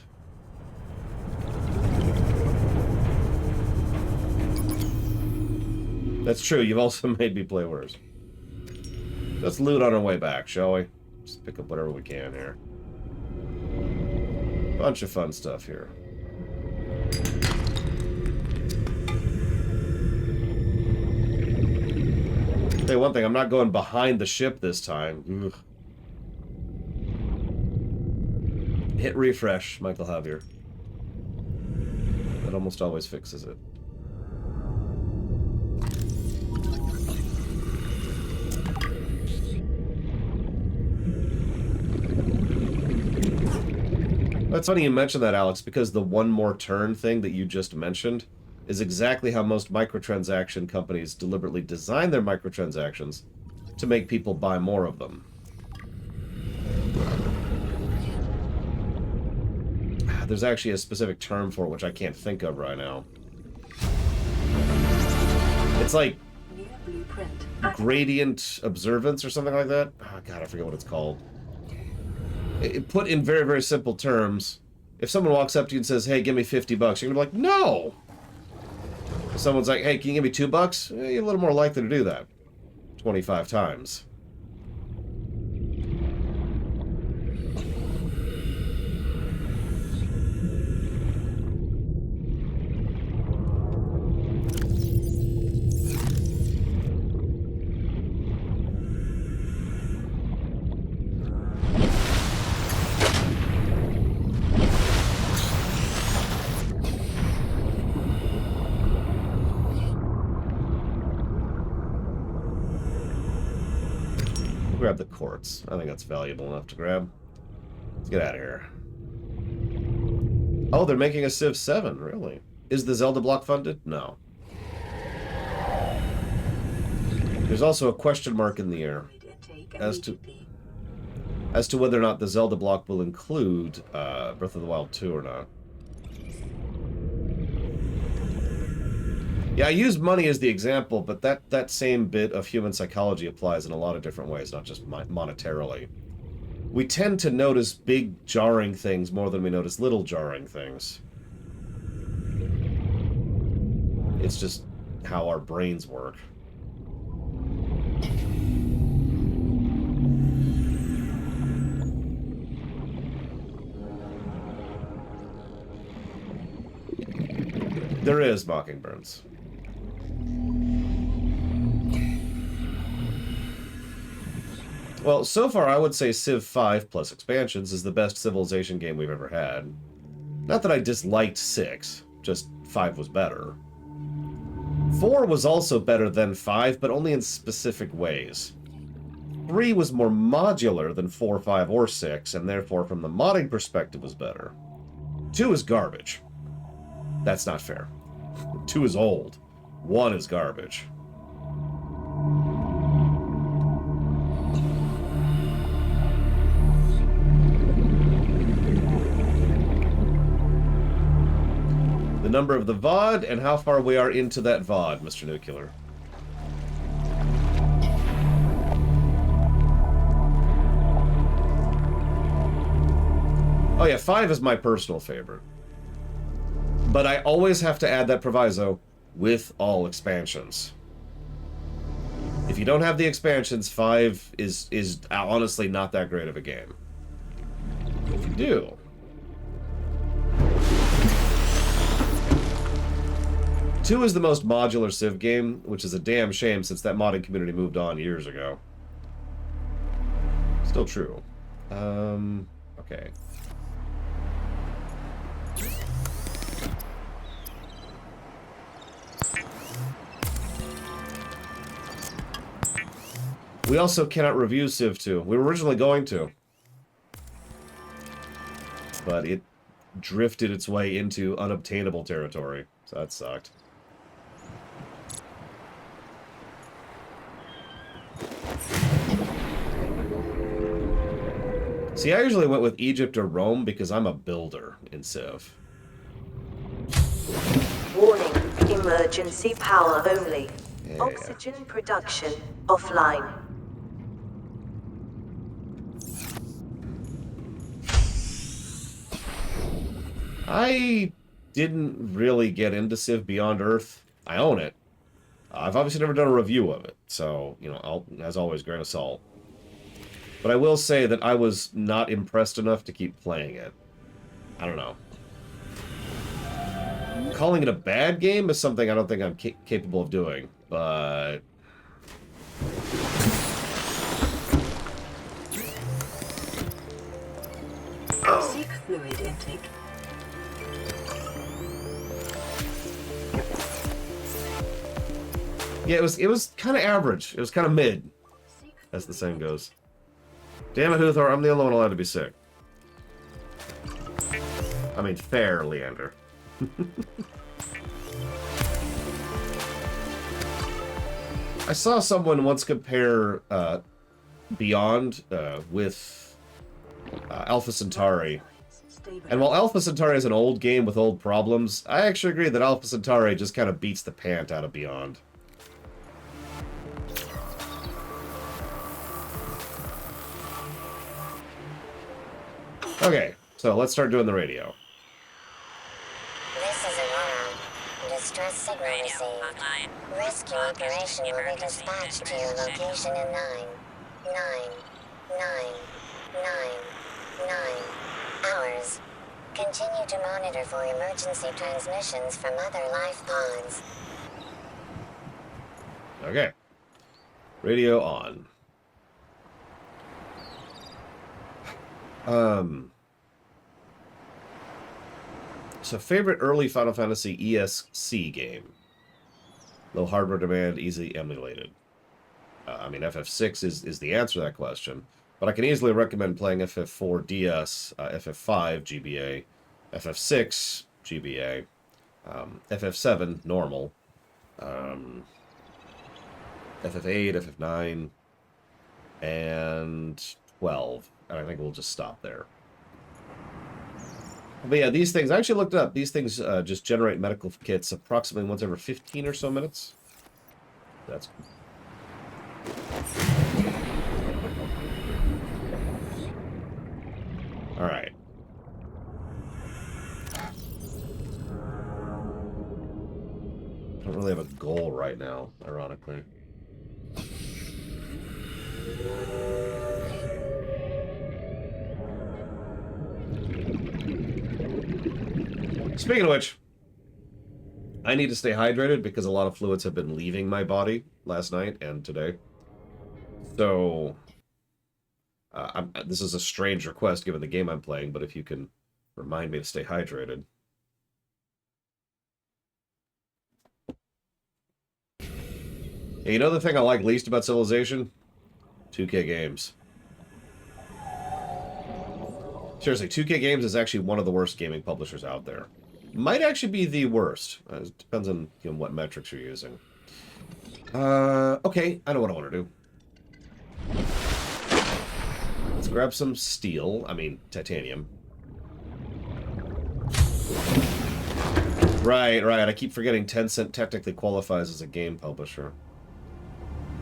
[SPEAKER 1] That's true, you've also made me play worse. Let's loot on our way back, shall we? Just pick up whatever we can here. Bunch of fun stuff here. Hey, one thing, I'm not going behind the ship this time. Ugh. Hit refresh, Michael Javier. That almost always fixes it. That's funny you mentioned that, Alex, because the one more turn thing that you just mentioned is exactly how most microtransaction companies deliberately design their microtransactions to make people buy more of them. There's actually a specific term for it, which I can't think of right now. It's like gradient observance or something like that. Oh, God, I forget what it's called. Put in very, very simple terms, if someone walks up to you and says, hey, give me 50 bucks, you're going to be like, no! If someone's like, hey, can you give me $2? You're a little more likely to do that. 25 times. Grab the quartz. I think that's valuable enough to grab. Let's get out of here. Oh, they're making a Civ 7, really? Is the Zelda block funded? No. There's also a question mark in the air as to whether or not the Zelda block will include Breath of the Wild 2 or not. Yeah, I use money as the example, but that same bit of human psychology applies in a lot of different ways, not just monetarily. We tend to notice big, jarring things more than we notice little, jarring things. It's just how our brains work. There is Mockingbirds. Well, so far I would say Civ 5 plus expansions is the best Civilization game we've ever had. Not that I disliked 6, just 5 was better. 4 was also better than 5, but only in specific ways. 3 was more modular than 4, 5, or 6, and therefore from the modding perspective was better. 2 is garbage. That's not fair. 2 is old. 1 is garbage. The number of the VOD and how far we are into that VOD, Mr. Nuclear. Oh yeah, 5 is my personal favorite. But I always have to add that proviso with all expansions. If you don't have the expansions, 5 is honestly not that great of a game. If you do... 2 is the most modular Civ game, which is a damn shame since that modding community moved on years ago. Still true. Okay. We also cannot review Civ 2. We were originally going to. But it drifted its way into unobtainable territory. So that sucked. See, I usually went with Egypt or Rome because I'm a builder in Civ.
[SPEAKER 6] Warning, emergency power only.
[SPEAKER 1] Yeah.
[SPEAKER 6] Oxygen production offline.
[SPEAKER 1] I didn't really get into Civ Beyond Earth. I own it. I've obviously never done a review of it, so, you know, as always, grain of salt. But I will say that I was not impressed enough to keep playing it. I don't know. Calling it a bad game is something I don't think I'm capable of doing, but...
[SPEAKER 2] Seek fluid intake.
[SPEAKER 1] Yeah, it was kind of average. It was kind of mid, as the saying goes. Damn it, Huthor, I'm the only one allowed to be sick. I mean, fair, Leander. I saw someone once compare Beyond with Alpha Centauri. And while Alpha Centauri is an old game with old problems, I actually agree that Alpha Centauri just kind of beats the pant out of Beyond. Okay, so let's start doing the radio.
[SPEAKER 7] This is Aurora. Distress signal received. Rescue operation will be dispatched to your location in 9 hours. Continue to monitor for emergency transmissions from other life pods.
[SPEAKER 1] Okay. Radio on. So favorite early Final Fantasy ESC game? Low hardware demand, easily emulated. I mean, FF6 is the answer to that question, but I can easily recommend playing FF4 DS, FF5 GBA, FF6 GBA, FF7 normal, FF8, FF9, and 12. And I think we'll just stop there. But yeah, these things, I actually looked it up. These things just generate medical kits approximately once every 15 or so minutes. That's all right. I don't really have a goal right now, ironically. Speaking of which, I need to stay hydrated because a lot of fluids have been leaving my body last night and today. So, This is a strange request given the game I'm playing, but if you can remind me to stay hydrated. Hey, you know the thing I like least about Civilization? 2K Games. Seriously, 2K Games is actually one of the worst gaming publishers out there. Might actually be the worst. It depends on what metrics you're using. Okay, I know what I want to do. Let's grab some steel. I mean, titanium. Right. I keep forgetting Tencent technically qualifies as a game publisher.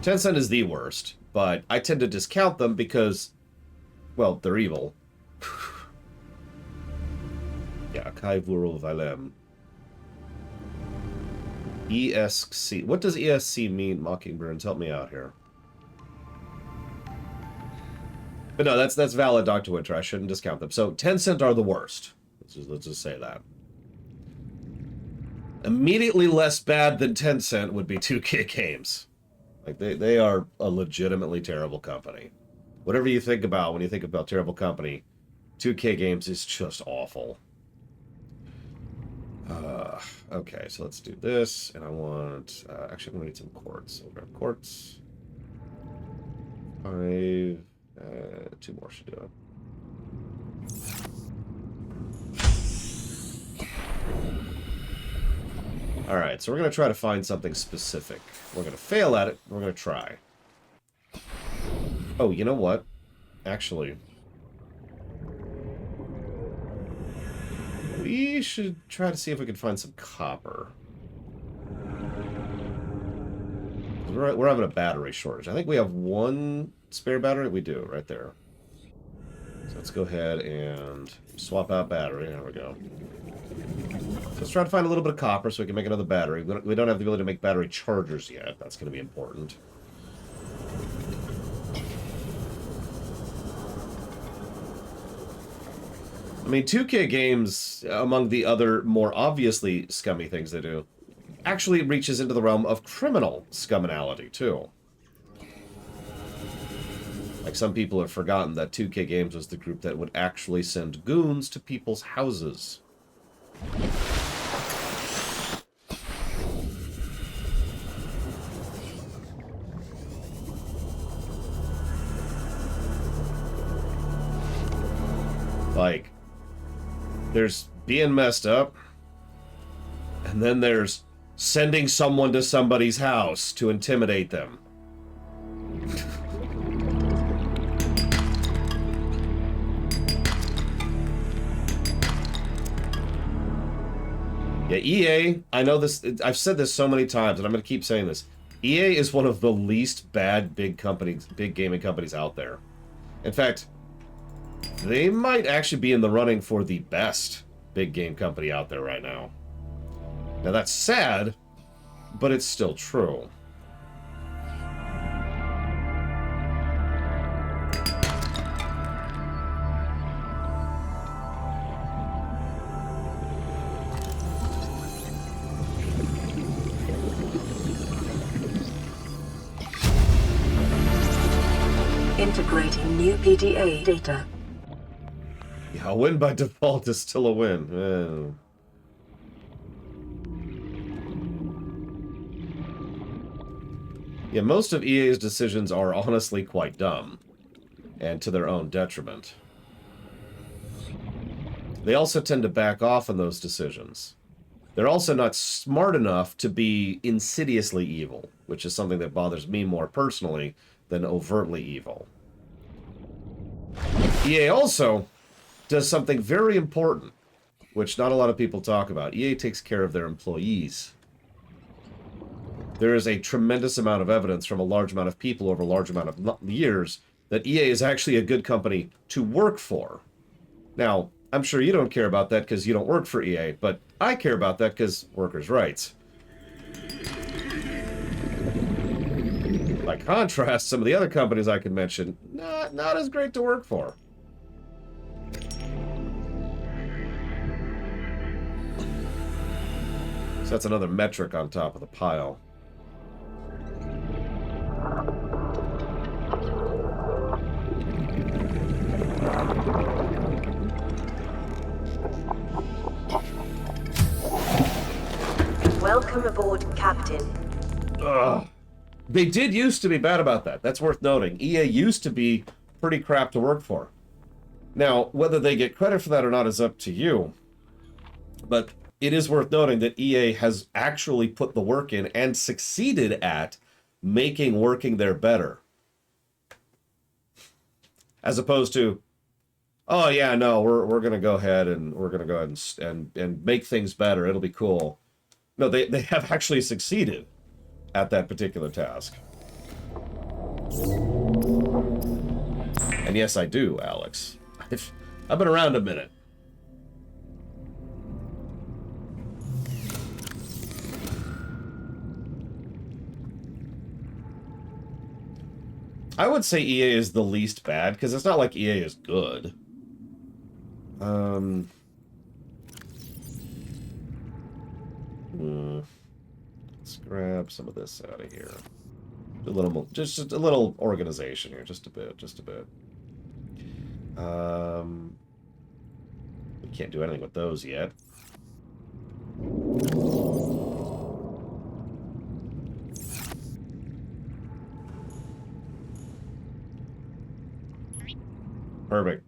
[SPEAKER 1] Tencent is the worst, but I tend to discount them because, well, they're evil. Yeah, Kai Vuro Valem. ESC. What does ESC mean, Mockingbirds? Help me out here. But no, that's valid, Dr. Winter. I shouldn't discount them. So Tencent are the worst. Let's just say that. Immediately less bad than Tencent would be 2K Games. Like they are a legitimately terrible company. Whatever you think about when you think about terrible company, 2K Games is just awful. Okay, so let's do this, and I want... actually, I'm going to need some quartz. So we'll grab quartz. 5... 2 more should do it. Alright, so we're going to try to find something specific. We're going to fail at it, we're going to try. Oh, you know what? Actually... we should try to see if we can find some copper. We're having a battery shortage. I think we have 1 spare battery. We do, right there. So let's go ahead and swap out battery. There we go. So let's try to find a little bit of copper so we can make another battery. We don't have the ability to make battery chargers yet. That's going to be important. I mean, 2K Games, among the other more obviously scummy things they do, actually reaches into the realm of criminal scumminality, too. Like, some people have forgotten that 2K Games was the group that would actually send goons to people's houses. Like... there's being messed up, and then there's sending someone to somebody's house to intimidate them. Yeah, EA, I know this, I've said this so many times, and I'm going to keep saying this. EA is one of the least bad big gaming companies out there. In fact, they might actually be in the running for the best big game company out there right now. Now that's sad, but it's still true.
[SPEAKER 2] Integrating new PDA data.
[SPEAKER 1] Yeah, a win by default is still a win. Yeah, most of EA's decisions are honestly quite dumb, and to their own detriment. They also tend to back off on those decisions. They're also not smart enough to be insidiously evil, which is something that bothers me more personally than overtly evil. EA also does something very important, which not a lot of people talk about. EA takes care of their employees. There is a tremendous amount of evidence from a large amount of people over a large amount of years that EA is actually a good company to work for. Now, I'm sure you don't care about that because you don't work for EA, but I care about that because workers' rights. By contrast, some of the other companies I could mention, not as great to work for. So that's another metric on top of the pile.
[SPEAKER 6] aboard, Captain.
[SPEAKER 1] Ugh. They did used to be bad about that. That's worth noting. EA used to be pretty crap to work for. Now, whether they get credit for that or not is up to you. But it is worth noting that EA has actually put the work in and succeeded at making working there better. As opposed to, oh yeah, no, we're gonna go ahead and and make things better. It'll be cool. No, they have actually succeeded at that particular task. And yes, I do, Alex. I've been around a minute. I would say EA is the least bad, because it's not like EA is good. Let's grab some of this out of here. A little, just a little organization here, just a bit. We can't do anything with those yet. Perfect.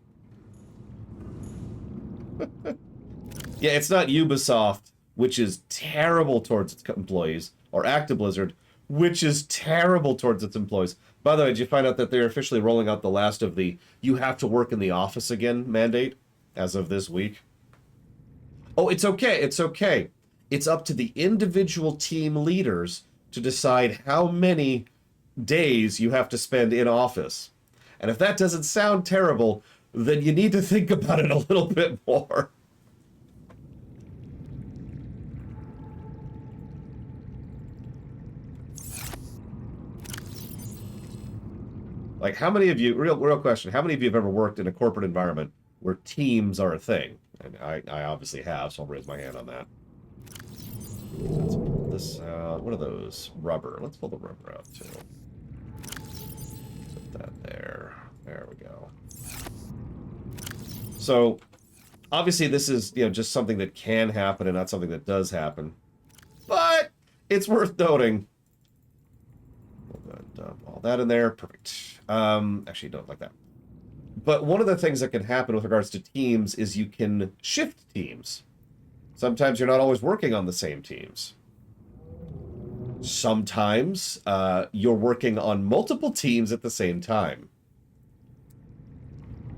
[SPEAKER 1] Yeah, it's not Ubisoft, which is terrible towards its employees, or Actiblizzard, which is terrible towards its employees. By the way, did you find out that they're officially rolling out the last of the "you have to work in the office again" mandate as of this week? Oh, it's okay. It's okay. It's up to the individual team leaders to decide how many days you have to spend in office. And if that doesn't sound terrible, then you need to think about it a little bit more. Like, how many of you, real question, how many of you have ever worked in a corporate environment where teams are a thing? And I obviously have, so I'll raise my hand on that. Let's pull this out. What are those? Rubber. Let's pull the rubber out, too. Put that there. There we go. So, obviously this is, just something that can happen and not something that does happen. But it's worth noting. Dump all that in there. Perfect. Actually, don't like that. But one of the things that can happen with regards to teams is you can shift teams. Sometimes you're not always working on the same teams. Sometimes you're working on multiple teams at the same time.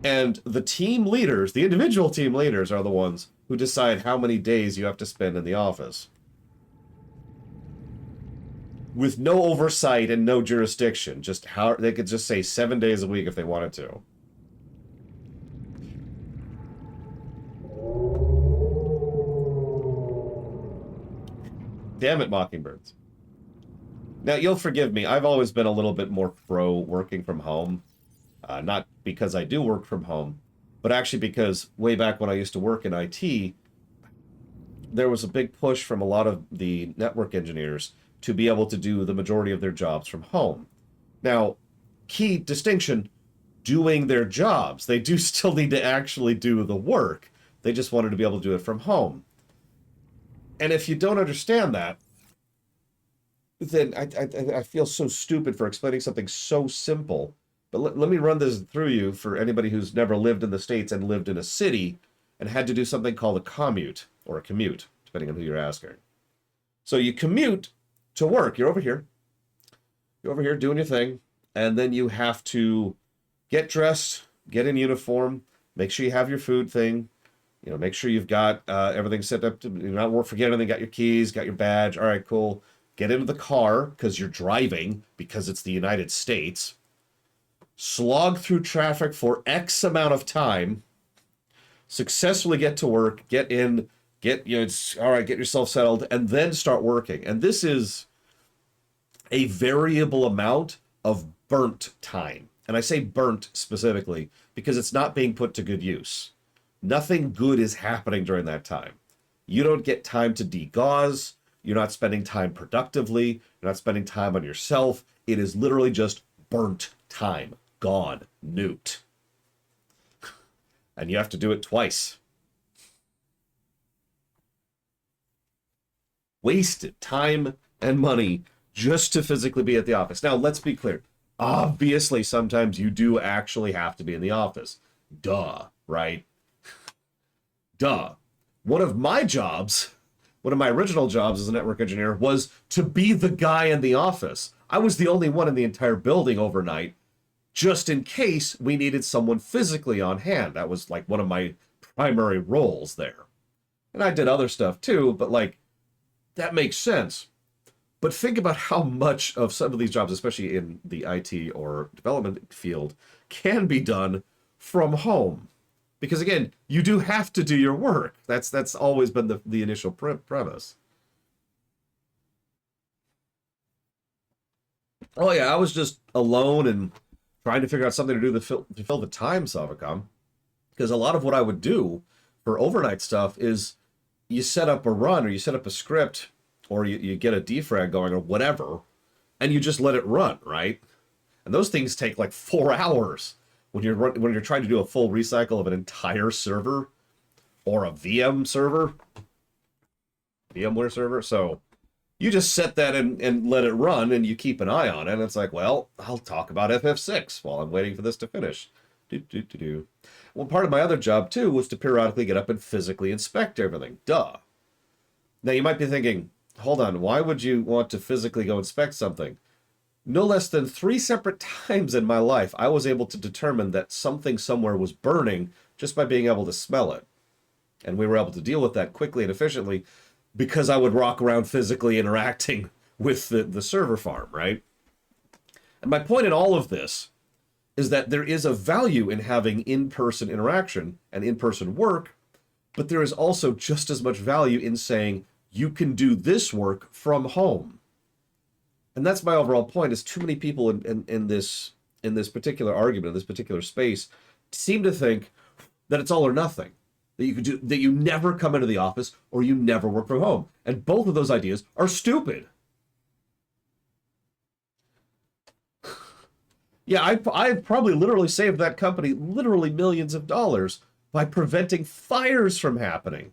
[SPEAKER 1] And the team leaders, the individual team leaders, are the ones who decide how many days you have to spend in the office. With no oversight and no jurisdiction. Just how they could just say 7 days a week if they wanted to. Damn it, Mockingbirds. Now, you'll forgive me. I've always been a little bit more pro working from home. Not because I do work from home, but actually because way back when I used to work in IT, there was a big push from a lot of the network engineers to be able to do the majority of their jobs from home. Now, key distinction, doing their jobs. They do still need to actually do the work. They just wanted to be able to do it from home. And if you don't understand that, then I feel so stupid for explaining something so simple. But let me run this through you for anybody who's never lived in the States and lived in a city and had to do something called a commute, or a commute, depending on who you're asking. So you commute to work. You're over here. You're over here doing your thing. And then you have to get dressed, get in uniform, make sure you have your food thing, make sure you've got everything set up to not forget anything, got your keys, got your badge. All right, cool. Get into the car because you're driving because it's the United States. Slog through traffic for X amount of time. Successfully get to work, get in, get yourself settled, and then start working. And this is a variable amount of burnt time. And I say burnt specifically because it's not being put to good use. Nothing good is happening during that time. You don't get time to degauze. You're not spending time productively. You're not spending time on yourself. It is literally just burnt time. Gone. Nuked. And you have to do it twice. wasted time and money just to physically be at the office. Now, let's be clear. Obviously, sometimes you do actually have to be in the office. Duh, right? Duh. One of my original jobs as a network engineer was to be the guy in the office. I was the only one in the entire building overnight, just in case we needed someone physically on hand. That was like one of my primary roles there. And I did other stuff too, but like, that makes sense. But think about how much of some of these jobs, especially in the IT or development field, can be done from home. Because again, you do have to do your work. That's always been the initial premise. Oh yeah, I was just alone and trying to figure out something to do to fill the time, Savicom. Because a lot of what I would do for overnight stuff is you set up a run or you set up a script or you get a defrag going or whatever, and you just let it run, right? And those things take like 4 hours when you're trying to do a full recycle of an entire server or a VMware server. So you just set that and let it run, and you keep an eye on it. And it's like, well, I'll talk about FF6 while I'm waiting for this to finish. Well, part of my other job too was to periodically get up and physically inspect everything. Duh. Now you might be thinking, hold on, why would you want to physically go inspect something? No less than 3 separate times in my life, I was able to determine that something somewhere was burning just by being able to smell it. And we were able to deal with that quickly and efficiently because I would walk around physically interacting with the server farm, right? And my point in all of this is that there is a value in having in-person interaction and in-person work, but there is also just as much value in saying, you can do this work from home. And that's my overall point, is too many people in this particular argument, in this particular space, seem to think that it's all or nothing. That you could do, that you never come into the office or you never work from home. And both of those ideas are stupid. Yeah, I probably literally saved that company literally millions of dollars by preventing fires from happening.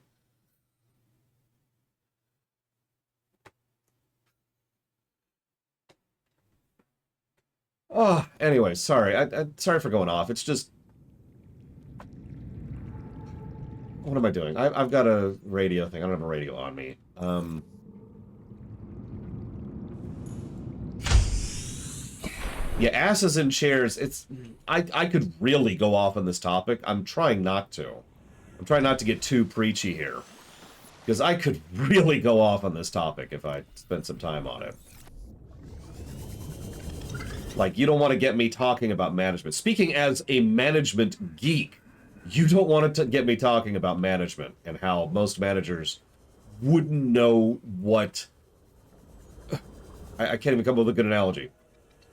[SPEAKER 1] Oh, anyway, sorry. Sorry for going off. It's just... What am I doing? I've got a radio thing. I don't have a radio on me. Yeah, asses in chairs. It's... I could really go off on this topic. I'm trying not to. I'm trying not to get too preachy here. Because I could really go off on this topic if I spent some time on it. Like, you don't want to get me talking about management. Speaking as a management geek, you don't want to get me talking about management and how most managers wouldn't know what... I can't even come up with a good analogy.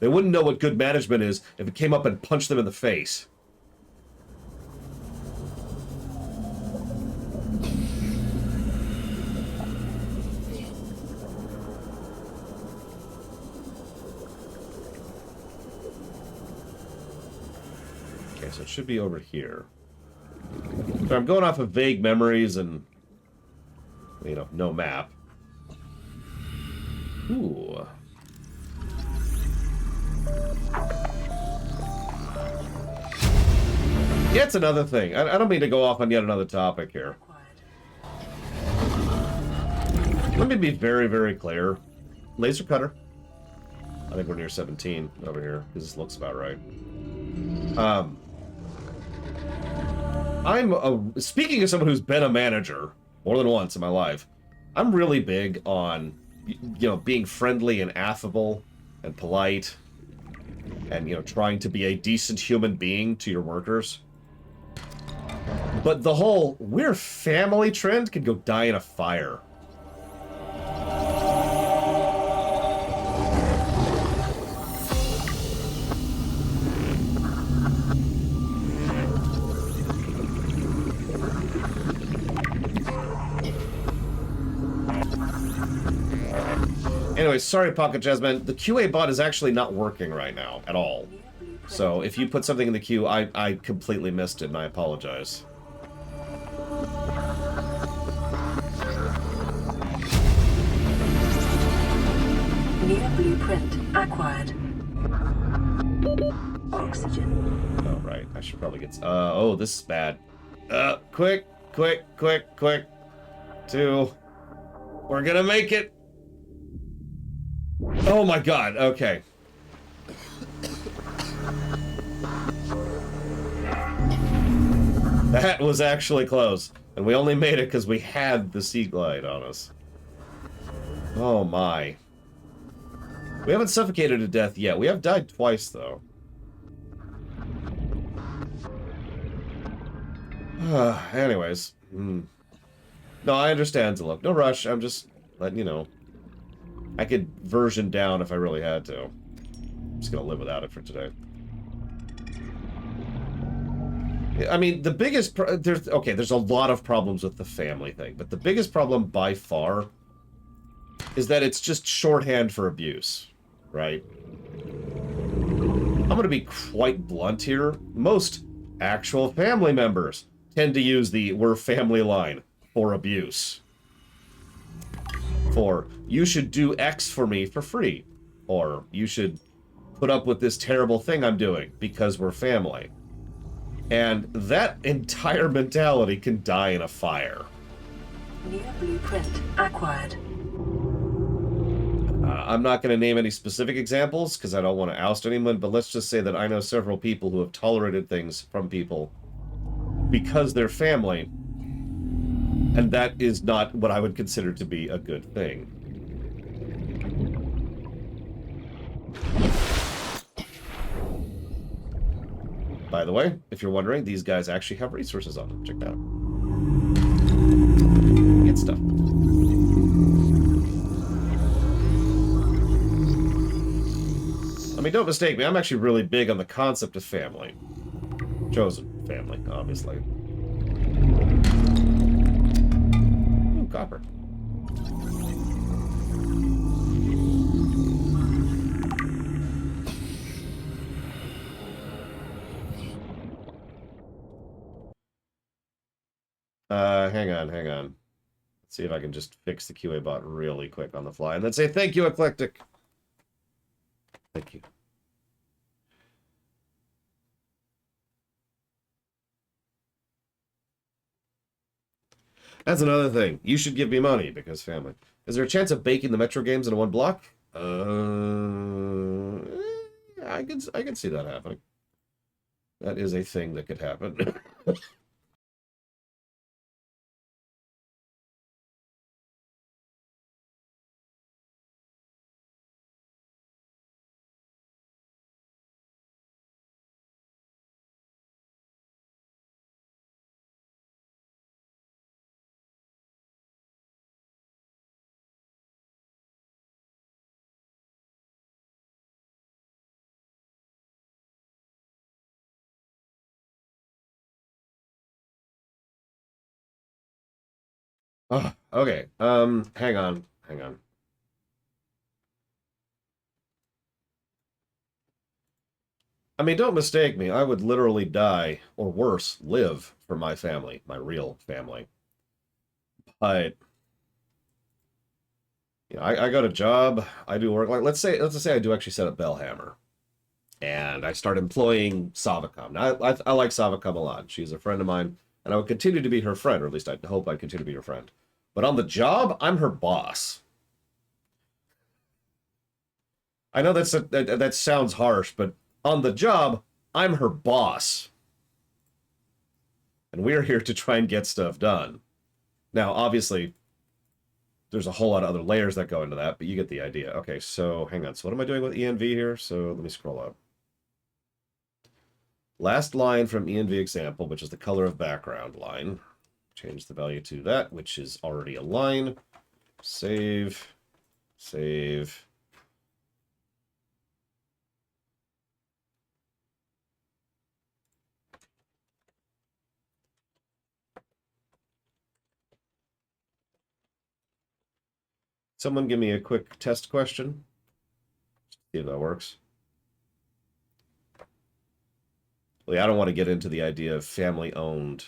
[SPEAKER 1] They wouldn't know what good management is if it came up and punched them in the face. Okay, so it should be over here. So I'm going off of vague memories and, you know, no map. Ooh. Yeah, it's another thing. I don't mean to go off on yet another topic here. Let me be very, very clear. Laser cutter. I think we're near 17 over here, because this looks about right. Speaking as someone who's been a manager more than once in my life, I'm really big on, you know, being friendly and affable and polite and, you know, trying to be a decent human being to your workers. But the whole "we're family" trend can go die in a fire. Anyway, sorry, Pocket Jasmine. The QA bot is actually not working right now at all. So if you put something in the queue, I completely missed it, and I apologize.
[SPEAKER 2] Near blueprint acquired. Oxygen.
[SPEAKER 1] Oh, right. I should probably get... oh, this is bad. Quick. 2. We're gonna make it. Oh my god, okay. That was actually close. And we only made it because we had the sea glide on us. Oh my. We haven't suffocated to death yet. We have died twice, though. Anyways. No, I understand, Ziluk. No rush. I'm just letting you know. I could version down if I really had to. I'm just gonna live without it for today. I mean, the biggest... there's a lot of problems with the family thing, but the biggest problem by far is that it's just shorthand for abuse, right? I'm gonna be quite blunt here. Most actual family members tend to use the "we're family" line for abuse. For, you should do X for me for free. Or, you should put up with this terrible thing I'm doing because we're family. And that entire mentality can die in a fire.
[SPEAKER 2] Near blueprint acquired.
[SPEAKER 1] I'm not going to name any specific examples because I don't want to oust anyone, but let's just say that I know several people who have tolerated things from people because they're family, and that is not what I would consider to be a good thing. By the way, if you're wondering, these guys actually have resources on them. Check that out. Get stuff. I mean, don't mistake me, I'm actually really big on the concept of family. Chosen family, obviously. Ooh, copper. Hang on. Let's see if I can just fix the QA bot really quick on the fly and then say thank you, Eclectic. Thank you. That's another thing. You should give me money because family. Is there a chance of baking the Metro games into one block? I could see that happening. That is a thing that could happen. Oh, okay. Hang on. I mean, don't mistake me. I would literally die, or worse, live for my family, my real family. But you know, I got a job. I do work. Like let's just say I do actually set up Bellhammer, and I start employing Savicom. Now, I like Savicom a lot. She's a friend of mine, and I would continue to be her friend, or at least I hope I continue to be her friend. But on the job, I'm her boss. I know that sounds harsh, but on the job, I'm her boss. And we're here to try and get stuff done. Now, obviously, there's a whole lot of other layers that go into that, but you get the idea. Okay, so hang on. So what am I doing with ENV here? So let me scroll up. Last line from ENV example, which is the color of background line. Change the value to that, which is already a line. Save. Someone give me a quick test question. See if that works. Well, yeah, I don't want to get into the idea of family-owned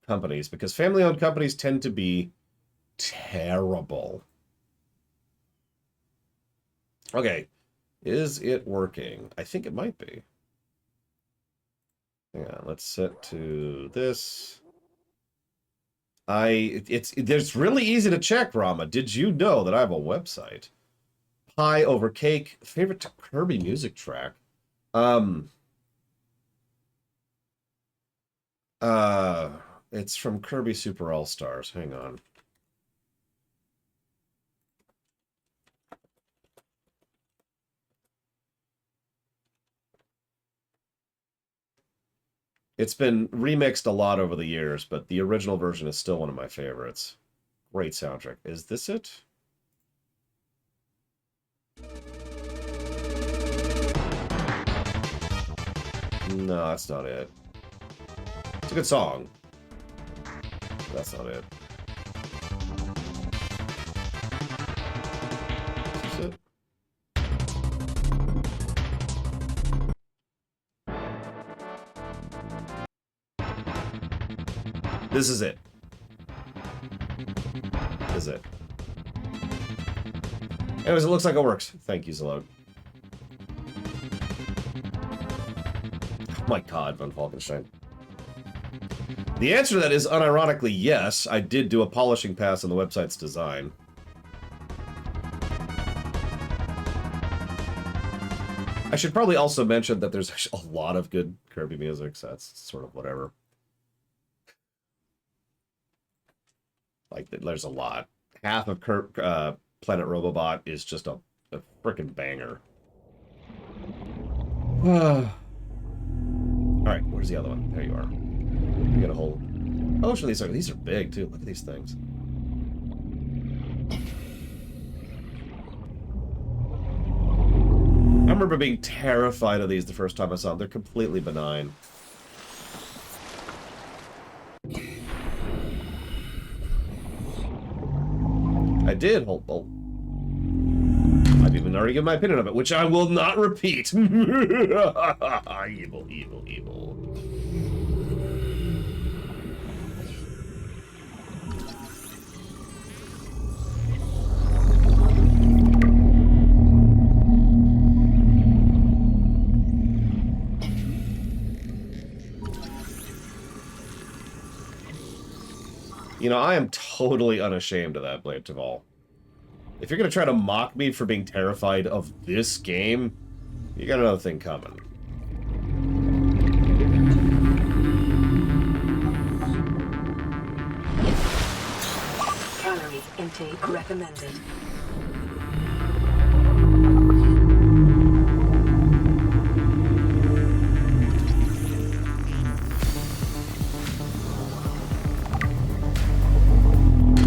[SPEAKER 1] companies, because family-owned companies tend to be terrible. Okay. Is it working? I think it might be. Yeah, let's set to this. It's really easy to check, Rama. Did you know that I have a website? Pie over cake, favorite Kirby music track. It's from Kirby Super All Stars. Hang on. It's been remixed a lot over the years, but the original version is still one of my favorites. Great soundtrack. Is this it? No, that's not it. It's a good song. But that's not it. Is this it? This is it. This is it. Anyways, it looks like it works. Thank you, Zalog. Oh my god, Von Falkenstein. The answer to that is unironically yes. I did do a polishing pass on the website's design. I should probably also mention that there's a lot of good Kirby music, so that's sort of whatever. Like, there's a lot. Half of Planet Robobot is just a frickin' banger. Alright, where's the other one? There you are. You got a whole ocean of these are big, too. Look at these things. I remember being terrified of these the first time I saw them. They're completely benign. I did hold bolt. I've even already given my opinion of it, which I will not repeat. Evil, evil, evil. You know, I am totally unashamed of that, Blade Taval. If you're gonna try to mock me for being terrified of this game, you got another thing coming.
[SPEAKER 2] Calorie intake recommended.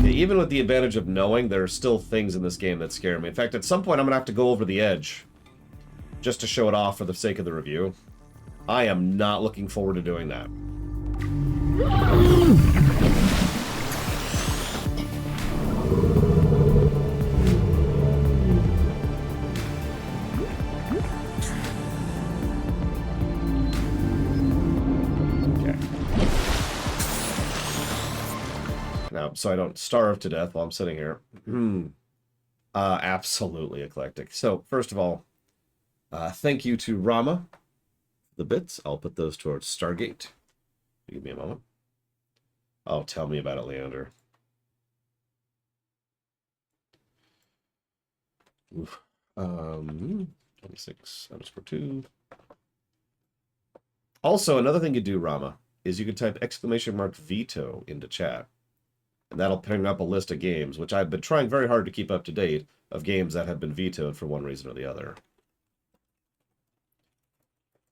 [SPEAKER 1] Even with the advantage of knowing, there are still things in this game that scare me. In fact, at some point, I'm going to have to go over the edge just to show it off for the sake of the review. I am not looking forward to doing that. So I don't starve to death while I'm sitting here. Absolutely eclectic. So, first of all, thank you to Rama for the bits. I'll put those towards Stargate. Give me a moment. Oh, tell me about it, Leander. Oof. 26_2. Also, another thing you do, Rama, is you can type !veto into chat. And that'll bring up a list of games, which I've been trying very hard to keep up to date, of games that have been vetoed for one reason or the other.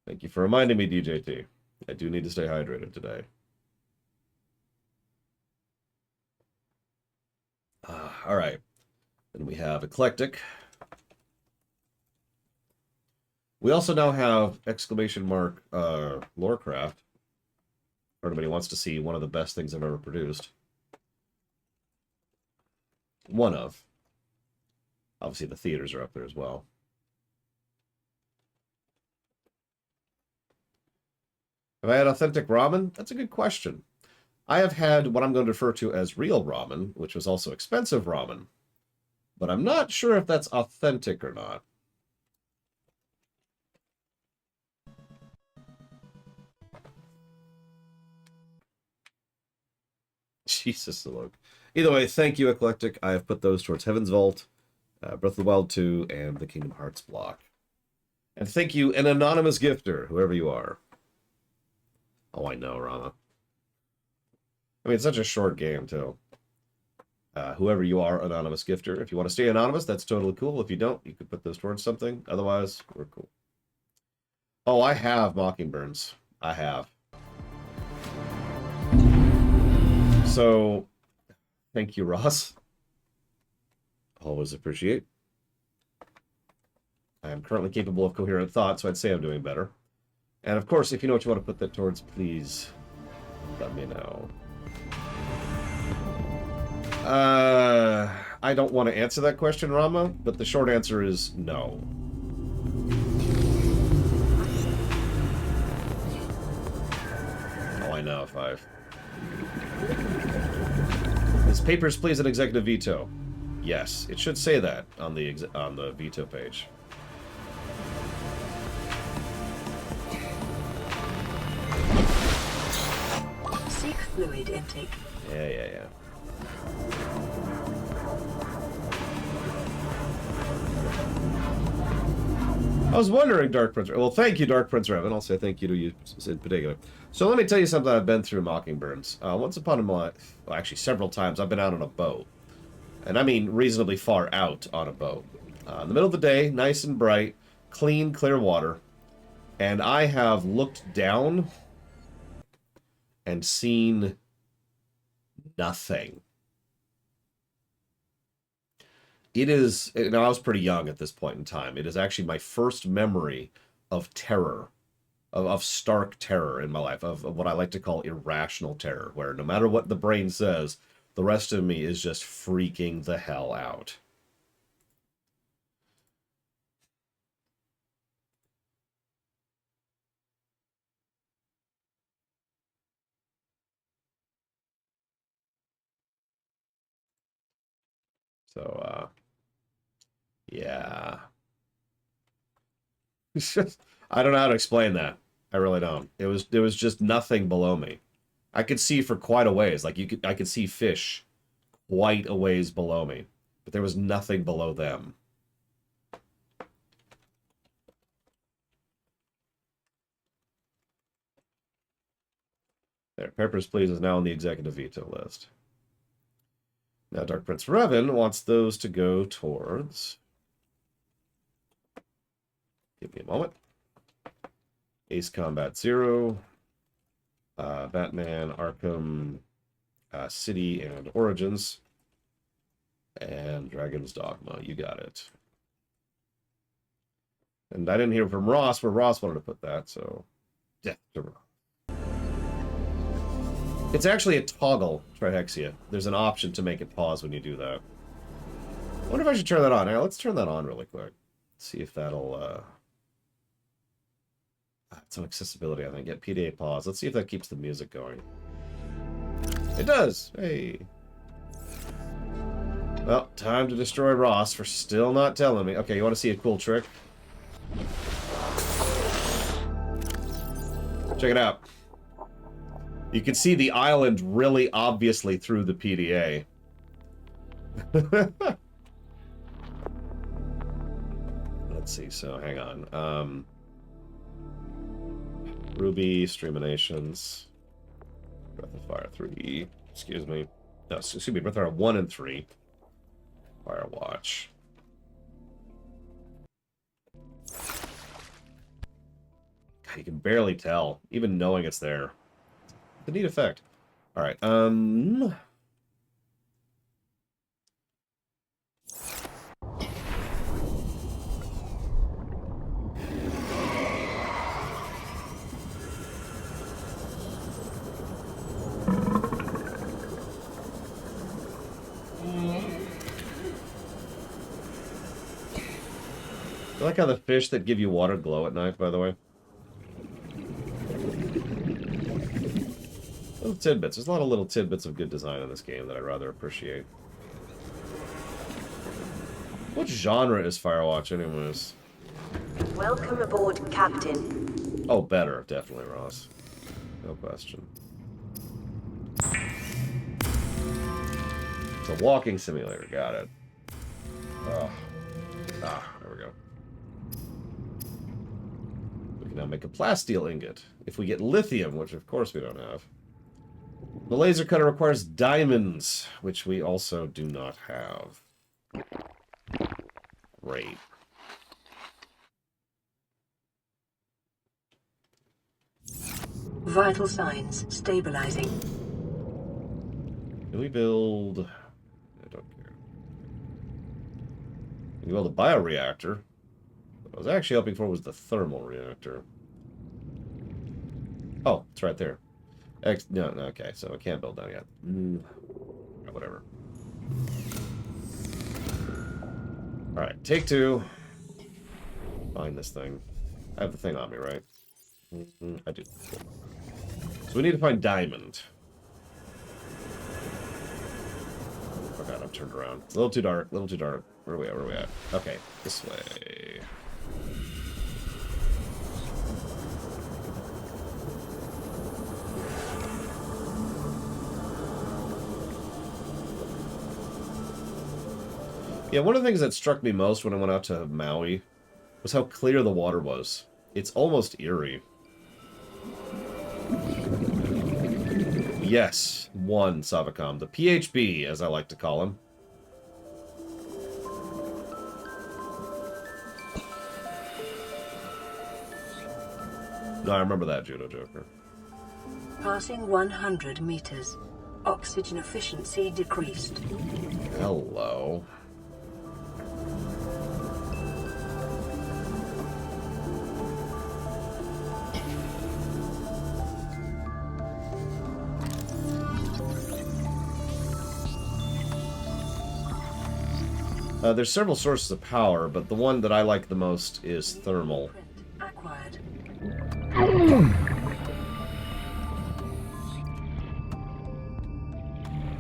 [SPEAKER 1] Thank you for reminding me, DJT. I do need to stay hydrated today. All right. Then we have Eclectic. We also now have !Lorecraft. If anybody wants to see one of the best things I've ever produced. One of. Obviously, the theaters are up there as well. Have I had authentic ramen? That's a good question. I have had what I'm going to refer to as real ramen, which was also expensive ramen. But I'm not sure if that's authentic or not. Jesus, look. Either way, thank you, Eclectic. I have put those towards Heaven's Vault, Breath of the Wild 2, and the Kingdom Hearts block. And thank you, an anonymous gifter, whoever you are. Oh, I know, Rama. I mean, it's such a short game, too. Whoever you are, anonymous gifter. If you want to stay anonymous, that's totally cool. If you don't, you could put those towards something. Otherwise, we're cool. Oh, I have Mockingburns. I have. So, thank you, Ross. Always appreciate. I am currently capable of coherent thought, so I'd say I'm doing better. And of course, if you know what you want to put that towards, please let me know. I don't want to answer that question, Rama, but the short answer is no. Oh, I know, 5. Is papers, please, an executive veto? Yes, it should say that on the veto page.
[SPEAKER 2] Seek fluid intake.
[SPEAKER 1] Yeah. I was wondering, Dark Prince. Well, thank you, Dark Prince Revan. I'll say thank you to you in particular. So let me tell you something I've been through Mockingburns. Once upon a life, well, actually several times, I've been out on a boat. And I mean reasonably far out on a boat. In the middle of the day, nice and bright, clean, clear water. And I have looked down and seen nothing. It is, and I was pretty young at this point in time. It is actually my first memory of terror, of stark terror in my life, of what I like to call irrational terror, where no matter what the brain says, the rest of me is just freaking the hell out. So, yeah. I don't know how to explain that. I really don't. There was just nothing below me. I could see for quite a ways. Like I could see fish quite a ways below me, but there was nothing below them. There, Peppers Please is now on the executive veto list. Now Dark Prince Revan wants those to go towards... Give me a moment. Ace Combat 0, Batman, Arkham City and Origins, and Dragon's Dogma. You got it. And I didn't hear from Ross where Ross wanted to put that, so yeah, to Ross. It's actually a toggle, Trihexia. There's an option to make it pause when you do that. I wonder if I should turn that on. Now, let's turn that on really quick. See if that'll... It's on accessibility, I think. Get PDA pause. Let's see if that keeps the music going. It does! Hey! Well, time to destroy Ross for still not telling me. Okay, you want to see a cool trick? Check it out. You can see the island really obviously through the PDA. Let's see, so hang on. Ruby, Streaminations, Breath of Fire 3, excuse me. No, excuse me, Breath of Fire 1 and 3. Firewatch. God, you can barely tell, even knowing it's there. It's a neat effect. Alright, I like how the fish that give you water glow at night, by the way. Little tidbits. There's a lot of little tidbits of good design in this game that I rather appreciate. What genre is Firewatch, anyways?
[SPEAKER 6] Welcome aboard, Captain.
[SPEAKER 1] Oh, better. Definitely, Ross. No question. It's a walking simulator. Got it. Oh. Ah, there we go. We can now make a plasteel ingot. If we get lithium, which of course we don't have. The laser cutter requires diamonds, which we also do not have. Great.
[SPEAKER 2] Vital signs stabilizing.
[SPEAKER 1] Can we build... I don't care. We can build a bioreactor. What I was actually hoping for was the thermal reactor. Oh, it's right there. No, okay, so I can't build that yet. Whatever. Alright, take two. Find this thing. I have the thing on me, right? I do. Cool. So we need to find diamond. Oh god, I'm turned around. It's a little too dark, a little too dark. Where are we at? Where are we at? Okay, this way. Yeah, one of the things that struck me most when I went out to Maui was how clear the water was. It's almost eerie. Yes, one Savacom. The PHB, as I like to call him. No, I remember that, Judo Joker.
[SPEAKER 2] Passing 100 meters. Oxygen efficiency decreased.
[SPEAKER 1] Hello. There's several sources of power, but the one that I like the most is thermal.
[SPEAKER 2] Acquired.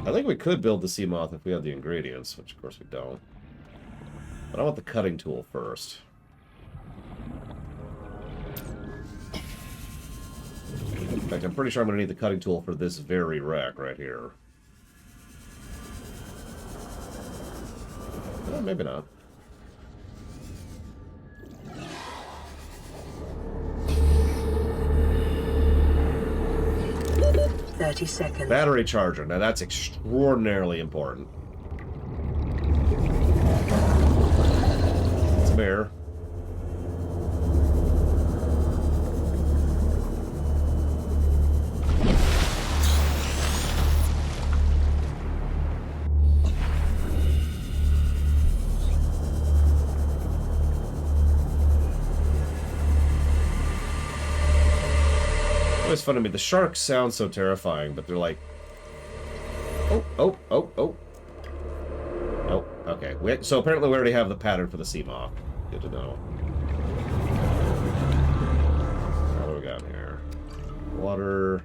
[SPEAKER 1] I think we could build the Seamoth if we had the ingredients, which of course we don't. But I want the cutting tool first. In fact, I'm pretty sure I'm going to need the cutting tool for this very rack right here. Well, maybe not.
[SPEAKER 2] Seconds.
[SPEAKER 1] Battery charger. Now that's extraordinarily important. It's a bear. It's fun to me. The sharks sound so terrifying, but they're like, oh, oh, oh, oh. Oh, okay. So apparently we already have the pattern for the Seamoth. Good to know. What do we got here? Water.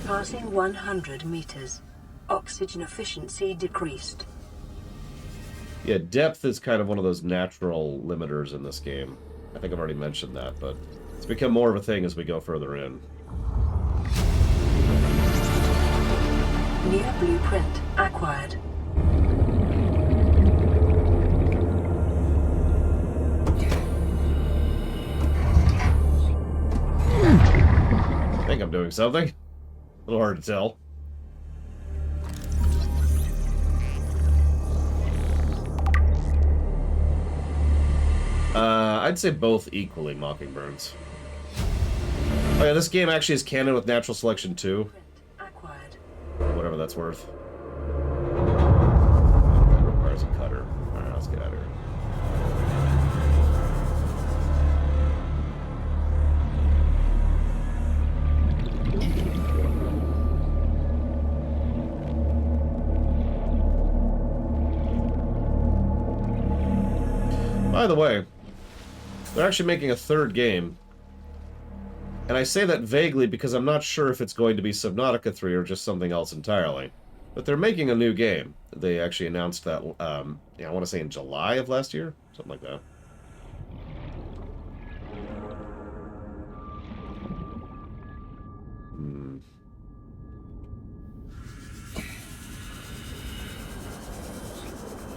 [SPEAKER 2] Passing 100 meters. Oxygen efficiency decreased.
[SPEAKER 1] Yeah, depth is kind of one of those natural limiters in this game. I think I've already mentioned that, but it's become more of a thing as we go further in.
[SPEAKER 2] New blueprint acquired.
[SPEAKER 1] I think I'm doing something. A little hard to tell. I'd say both equally Mockingbirds. Oh yeah, this game actually is canon with natural selection too.
[SPEAKER 2] Acquired.
[SPEAKER 1] Whatever that's worth. That requires a cutter. Alright, let's get out of here. by the way, they're actually making a third game. And I say that vaguely because I'm not sure if it's going to be Subnautica 3 or just something else entirely. But they're making a new game. They actually announced that, yeah, I want to say in July of last year? Something like that.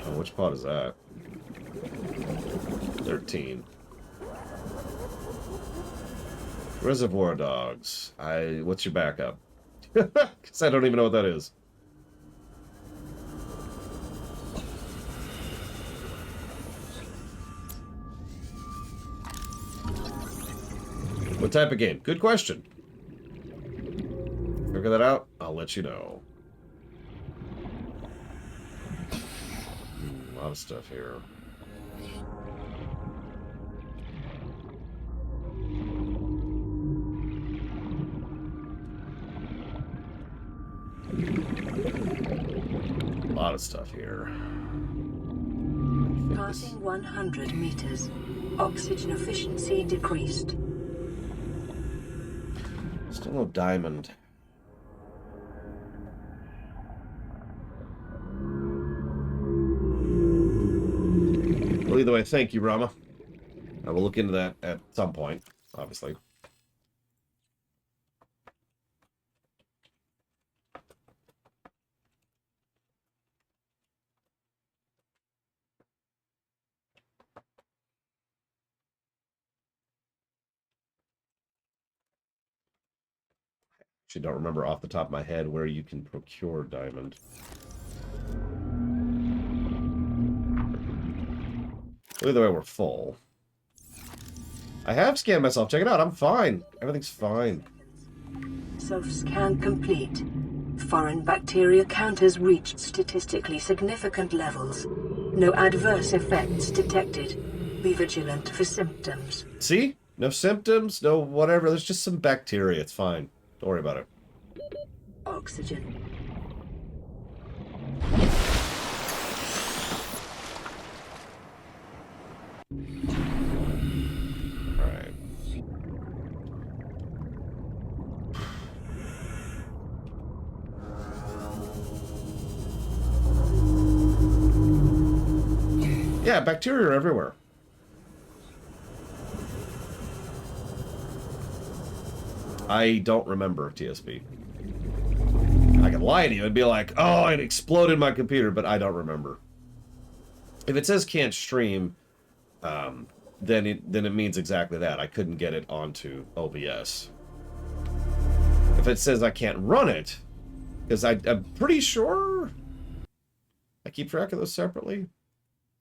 [SPEAKER 1] Oh, which pod is that? 13. Reservoir Dogs. What's your backup? Because I don't even know what that is. What type of game? Good question. Figure that out, I'll let you know. A lot of stuff here. A lot of stuff here.
[SPEAKER 2] Passing 100 meters. Oxygen efficiency decreased.
[SPEAKER 1] Still no diamond. Well, either way, thank you, Rama. I will look into that at some point, obviously. Actually, don't remember off the top of my head where you can procure diamond. Well, either way, we're full. I have scanned myself. Check it out. I'm fine. Everything's fine.
[SPEAKER 2] Self-scan complete. Foreign bacteria counters reached statistically significant levels. No adverse effects detected. Be vigilant for symptoms.
[SPEAKER 1] See? No symptoms, no whatever. There's just some bacteria. It's fine. Don't worry about it.
[SPEAKER 2] Oxygen.
[SPEAKER 1] Alright. Yeah, bacteria are everywhere. I don't remember TSP. I can lie to you and be like, oh, it exploded my computer, but I don't remember. If it says can't stream, then it means exactly that. I couldn't get it onto OBS. If it says I can't run it, because I'm pretty sure I keep track of those separately.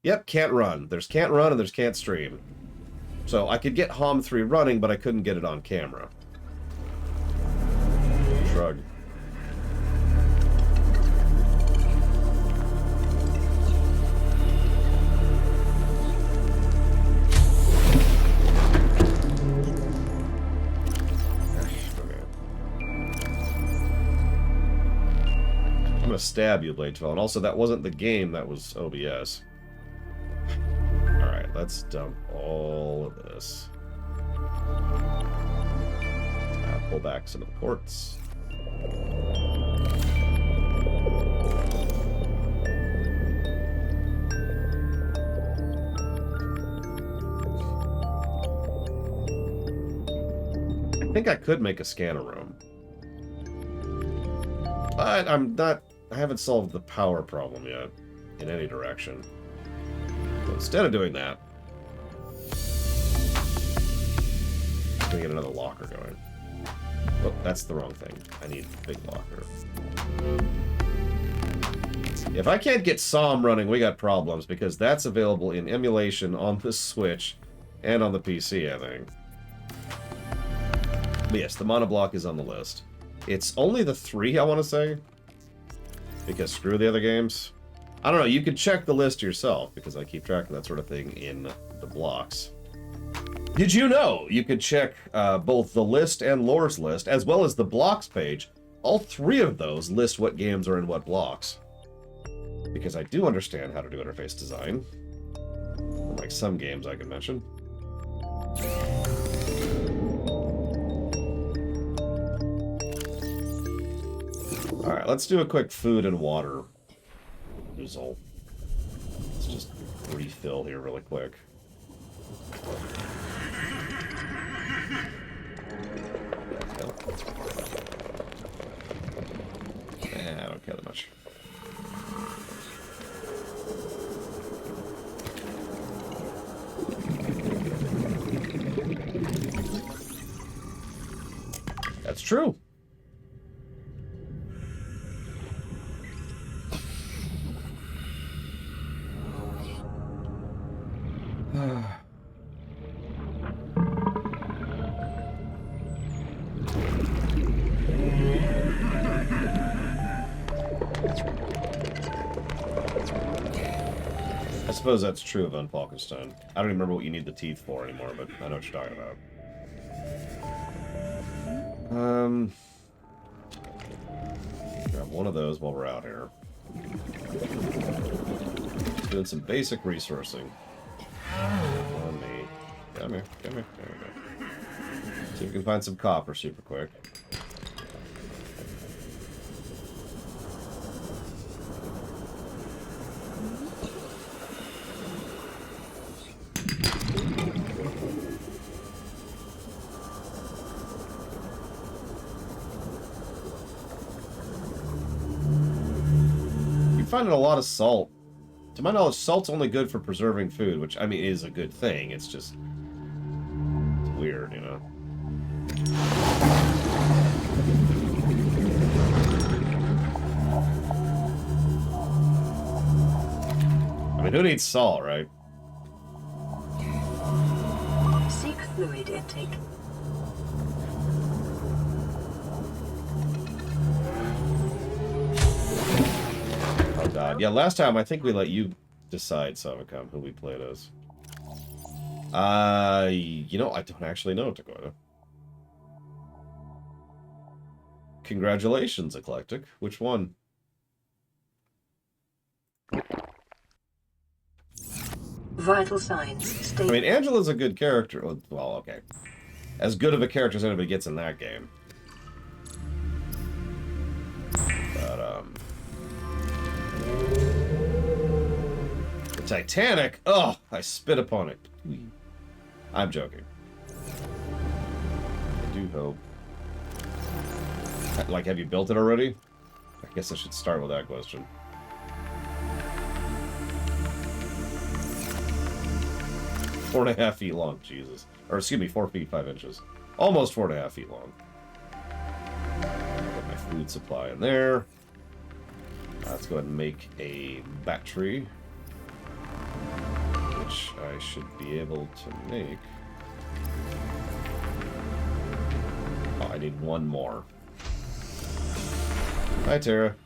[SPEAKER 1] Yep, can't run. There's can't run and there's can't stream. So I could get HOM 3 running, but I couldn't get it on camera. Shrug. I'm gonna stab you, Bladefell. And also, that wasn't the game, that was OBS. Alright, let's dump all of this. Pull back some of the quartz. I think I could make a scanner room. But I haven't solved the power problem yet, in any direction. So instead of doing that, I'm gonna get another locker going. Oh, that's the wrong thing. I need a big locker. If I can't get SOM running, we got problems, because that's available in emulation on the Switch and on the PC, I think. But yes, the monoblock is on the list. It's only the 3, I want to say, because screw the other games. I don't know, you can check the list yourself, because I keep track of that sort of thing in the blocks. Did you know you could check both the list and lore's list, as well as the blocks page? All 3 of those list what games are in what blocks. Because I do understand how to do interface design. Oh my Like some games I can mention. Alright, let's do a quick food and water result. Let's just refill here really quick. I don't care that much. That's true. I suppose that's true of Unfalkenstein. I don't even remember what you need the teeth for anymore, but I know what you're talking about. Grab one of those while we're out here. Doing some basic resourcing. On me. Come here, come here. There we go. See if we can find some copper super quick. Finding a lot of salt. To my knowledge, salt's only good for preserving food, which, I mean, is a good thing. It's just... it's weird, you know? I mean, who needs salt, right?
[SPEAKER 2] Seek fluid intake.
[SPEAKER 1] God. Yeah, last time I think we let you decide, Savicom, who we played as. You know, I don't actually know, Dakota. Congratulations, Eclectic. Which one?
[SPEAKER 2] Vital signs. Stable.
[SPEAKER 1] I mean, Angela's a good character. Well, okay. As good of a character as anybody gets in that game. But, the Titanic? Oh, I spit upon it. I'm joking. I do hope. Like, have you built it already? I guess I should start with that question. Four and a half feet long, Jesus. Or, excuse me, 4 feet 5 inches. Almost 4.5 feet long. Put my food supply in there. Let's go ahead and make a battery. Which I should be able to make. Oh, I need one more. Hi, Tara.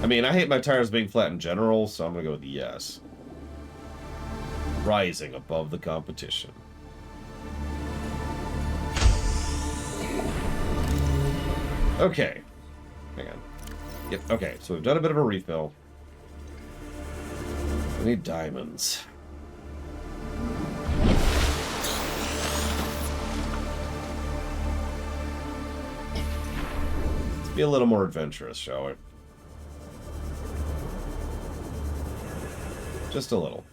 [SPEAKER 1] I mean, I hate my tires being flat in general, so I'm gonna go with yes. Rising above the competition. Okay. Hang on. Yep, okay, so we've done a bit of a refill. We need diamonds. Let's be a little more adventurous, shall we? Just a little.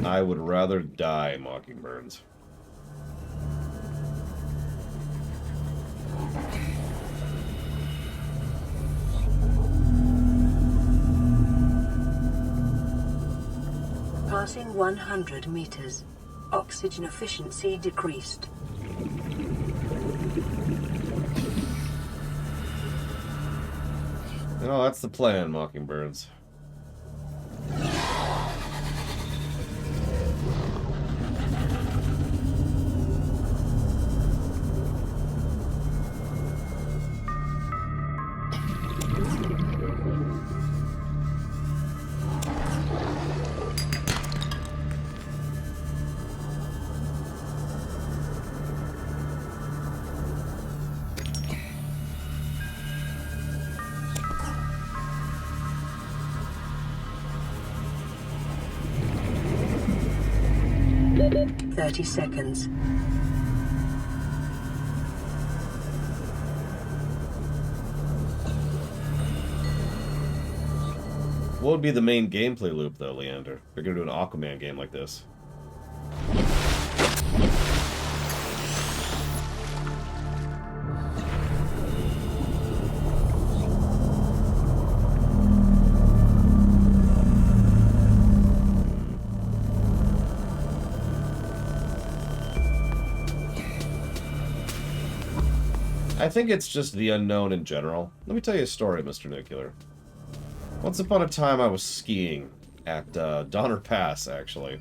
[SPEAKER 1] I would rather die, Mockingbirds.
[SPEAKER 2] Passing 100 meters. Oxygen efficiency decreased.
[SPEAKER 1] No, that's the plan, Mockingbirds.
[SPEAKER 2] 30 seconds.
[SPEAKER 1] What would be the main gameplay loop, though, Leander? If you're gonna do an Aquaman game like this. I think it's just the unknown in general. Let me tell you a story, Mr. Nuclear. Once upon a time, I was skiing at Donner Pass, actually.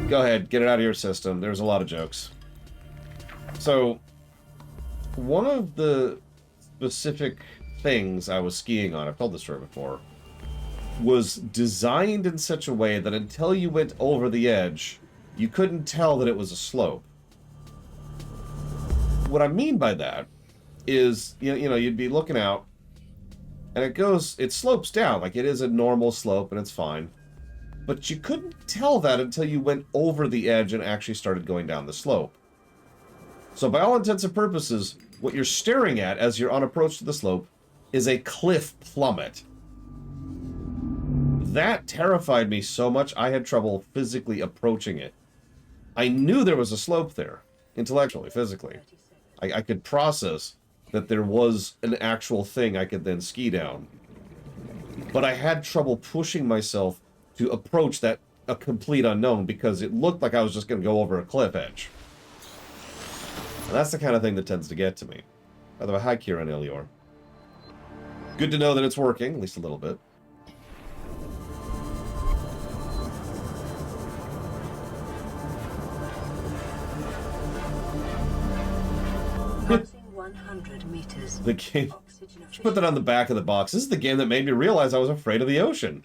[SPEAKER 1] Go ahead, get it out of your system. There's a lot of jokes. So, one of the specific things I was skiing on, I've told this story before, was designed in such a way that until you went over the edge, you couldn't tell that it was a slope. What I mean by that is, you know, you'd be looking out, and it slopes down, like it is a normal slope, and it's fine. But you couldn't tell that until you went over the edge and actually started going down the slope. So by all intents and purposes, what you're staring at as you're on approach to the slope is a cliff plummet. That terrified me so much I had trouble physically approaching it. I knew there was a slope there, intellectually, physically. I could process that there was an actual thing I could then ski down. But I had trouble pushing myself to approach a complete unknown because it looked like I was just going to go over a cliff edge. And that's the kind of thing that tends to get to me. By the way, hi Kieran Elior. Good to know that it's working, at least a little bit.
[SPEAKER 2] Passing 100 meters.
[SPEAKER 1] The game.
[SPEAKER 2] Oxygen
[SPEAKER 1] Just put that on the back of the box. This is the game that made me realize I was afraid of the ocean.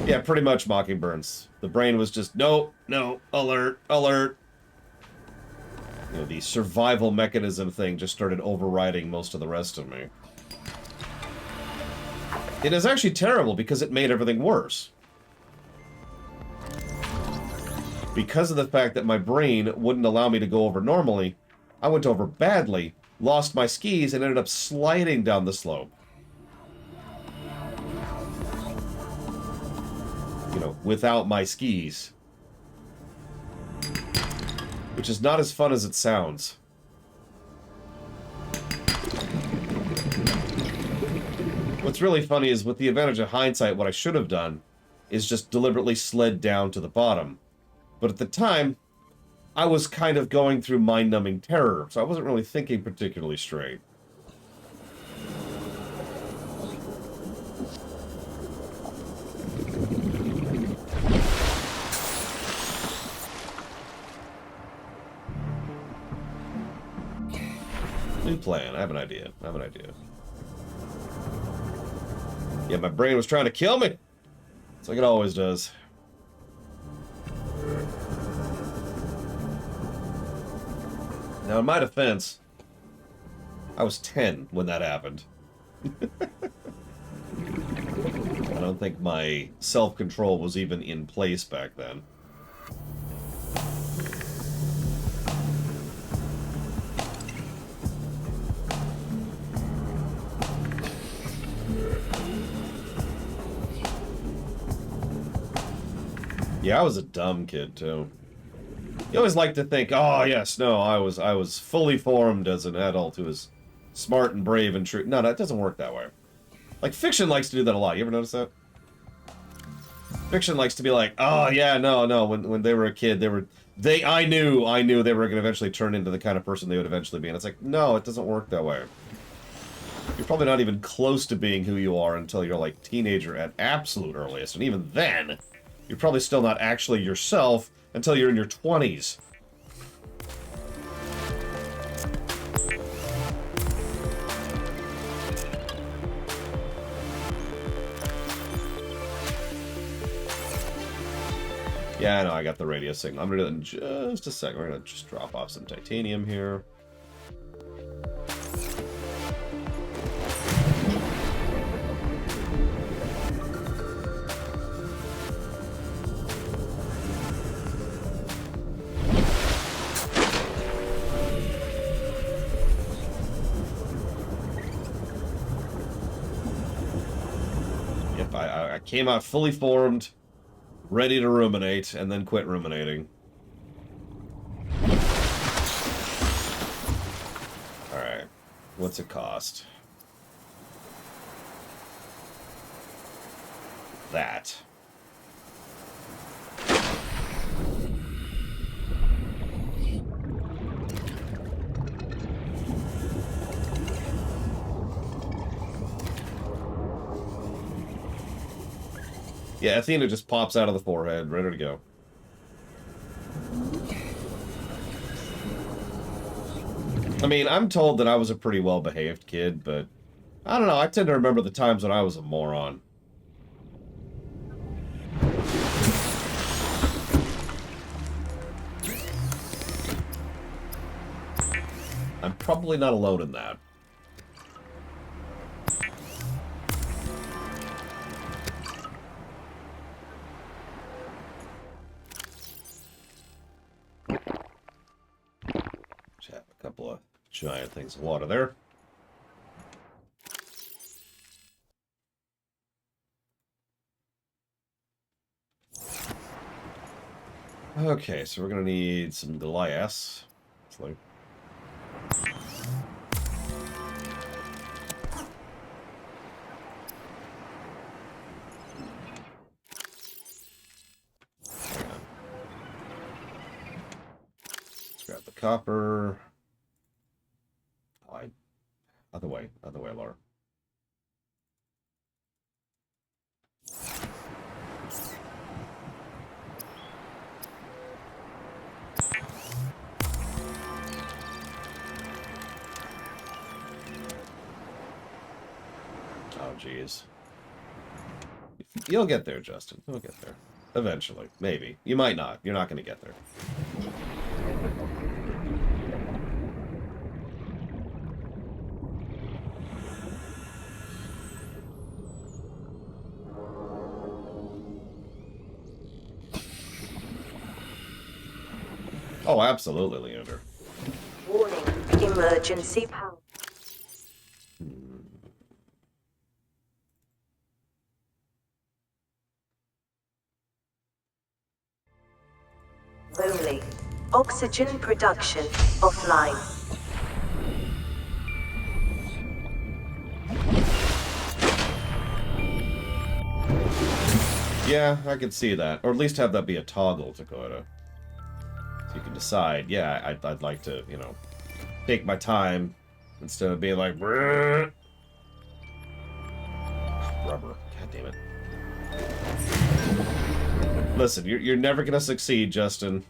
[SPEAKER 1] Yeah, pretty much Mockingburns. The brain was just, no, alert, alert. You know, the survival mechanism thing just started overriding most of the rest of me. It is actually terrible because it made everything worse. Because of the fact that my brain wouldn't allow me to go over normally, I went over badly, lost my skis, and ended up sliding down the slope. You know, without my skis. Which is not as fun as it sounds. What's really funny is, with the advantage of hindsight, what I should have done is just deliberately slid down to the bottom. But at the time, I was kind of going through mind-numbing terror, so I wasn't really thinking particularly straight. New plan. I have an idea. Yeah, my brain was trying to kill me. It's like it always does. Now, in my defense, I was 10 when that happened. I don't think my self-control was even in place back then. Yeah, I was a dumb kid, too. You always like to think, oh, yes, no, I was fully formed as an adult who was smart and brave and true. No, that doesn't work that way. Like, fiction likes to do that a lot. You ever notice that? Fiction likes to be like, oh, yeah, no, when they were a kid, I knew they were going to eventually turn into the kind of person they would eventually be. And it's like, no, it doesn't work that way. You're probably not even close to being who you are until you're, like, teenager at absolute earliest. And even then, you're probably still not actually yourself until you're in your 20s. Yeah, I know, I got the radio signal. I'm gonna do that in just a second. We're gonna just drop off some titanium here. came out fully formed, ready to ruminate, and then quit ruminating. Alright. What's it cost? That. Yeah, Athena just pops out of the forehead, ready to go. I mean, I'm told that I was a pretty well-behaved kid, but I don't know, I tend to remember the times when I was a moron. I'm probably not alone in that. Just have a couple of giant things of water there. Okay, so we're gonna need some glass. It's like... Let's grab the copper. Oh, other way, Laura. Oh, jeez. You'll get there, Justin. You'll get there. Eventually. Maybe. You might not. You're not going to get there. Oh, absolutely, Leander.
[SPEAKER 6] Warning, emergency power. Only. Oxygen production offline.
[SPEAKER 1] Yeah, I could see that. Or at least have that be a toggle, Dakota. So you can decide, yeah, I'd like to, you know, take my time instead of being like, rubber. God damn it. Listen, you're never going to succeed, Justin.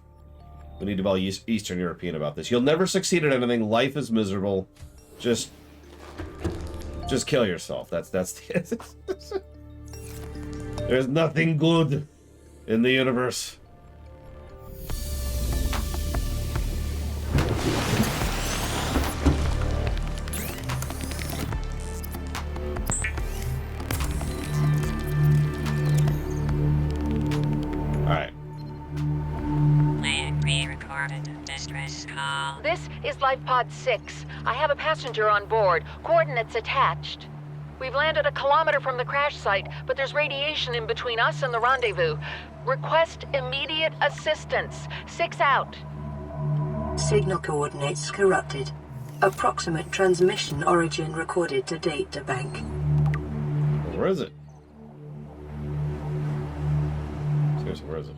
[SPEAKER 1] We need to be Eastern European about this. You'll never succeed at anything. Life is miserable. Just kill yourself. That's the There's nothing good in the universe. Alright.
[SPEAKER 7] Pre-recorded distress call.
[SPEAKER 5] This is Life Pod 6. I have a passenger on board. Coordinates attached. We've landed a kilometer from the crash site, but there's radiation in between us and the rendezvous. Request immediate assistance. 6 out.
[SPEAKER 2] Signal coordinates corrupted. Approximate transmission origin recorded to data bank.
[SPEAKER 1] Where is it? Seriously, where is it?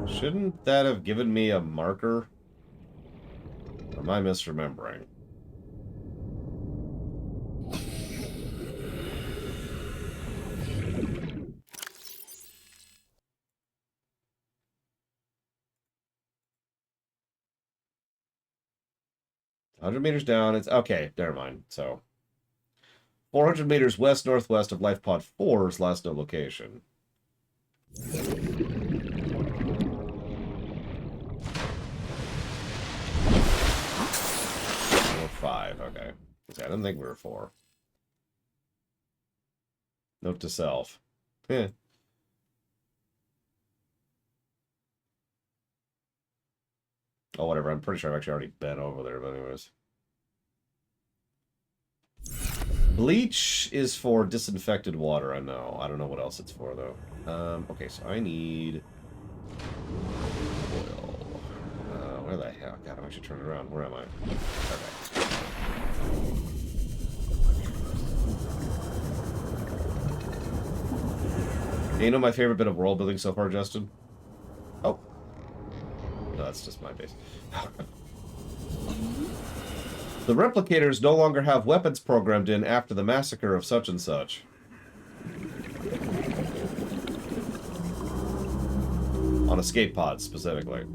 [SPEAKER 1] Shouldn't that have given me a marker? Or am I misremembering? $100 meters down, it's okay, never mind. So 400 meters west-northwest of Life Pod 4's last known location. 5, okay. I didn't think we were 4. Note to self. Eh. Oh, whatever. I'm pretty sure I've actually already been over there, but anyways. Bleach is for disinfected water, I know. I don't know what else it's for, though. Okay, so I need oil. Where the hell? God, I should turn it around. Where am I? Okay. Hey, you know my favorite bit of world building so far, Justin? Oh. No, that's just my base. The replicators no longer have weapons programmed in after the massacre of such and such. On escape pods, specifically.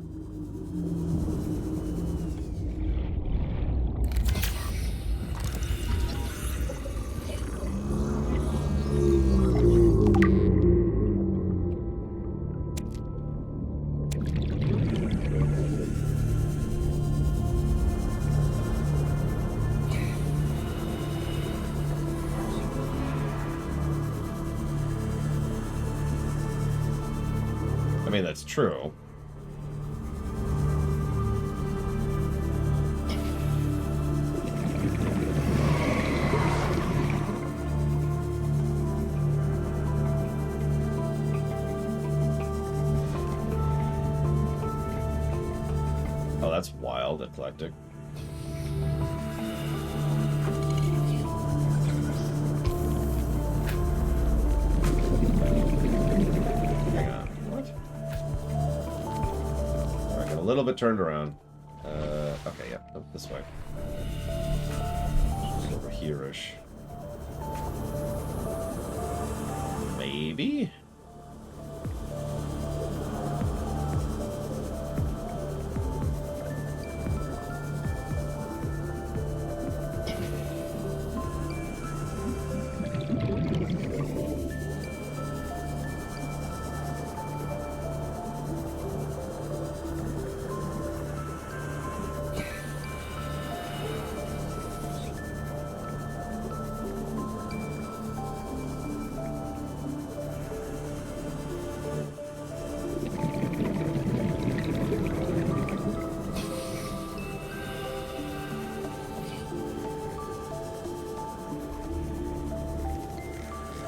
[SPEAKER 1] I mean, that's true. Oh, that's wild, eclectic. A little bit turned around. Okay, yeah, oh, this way. Over here-ish. Maybe?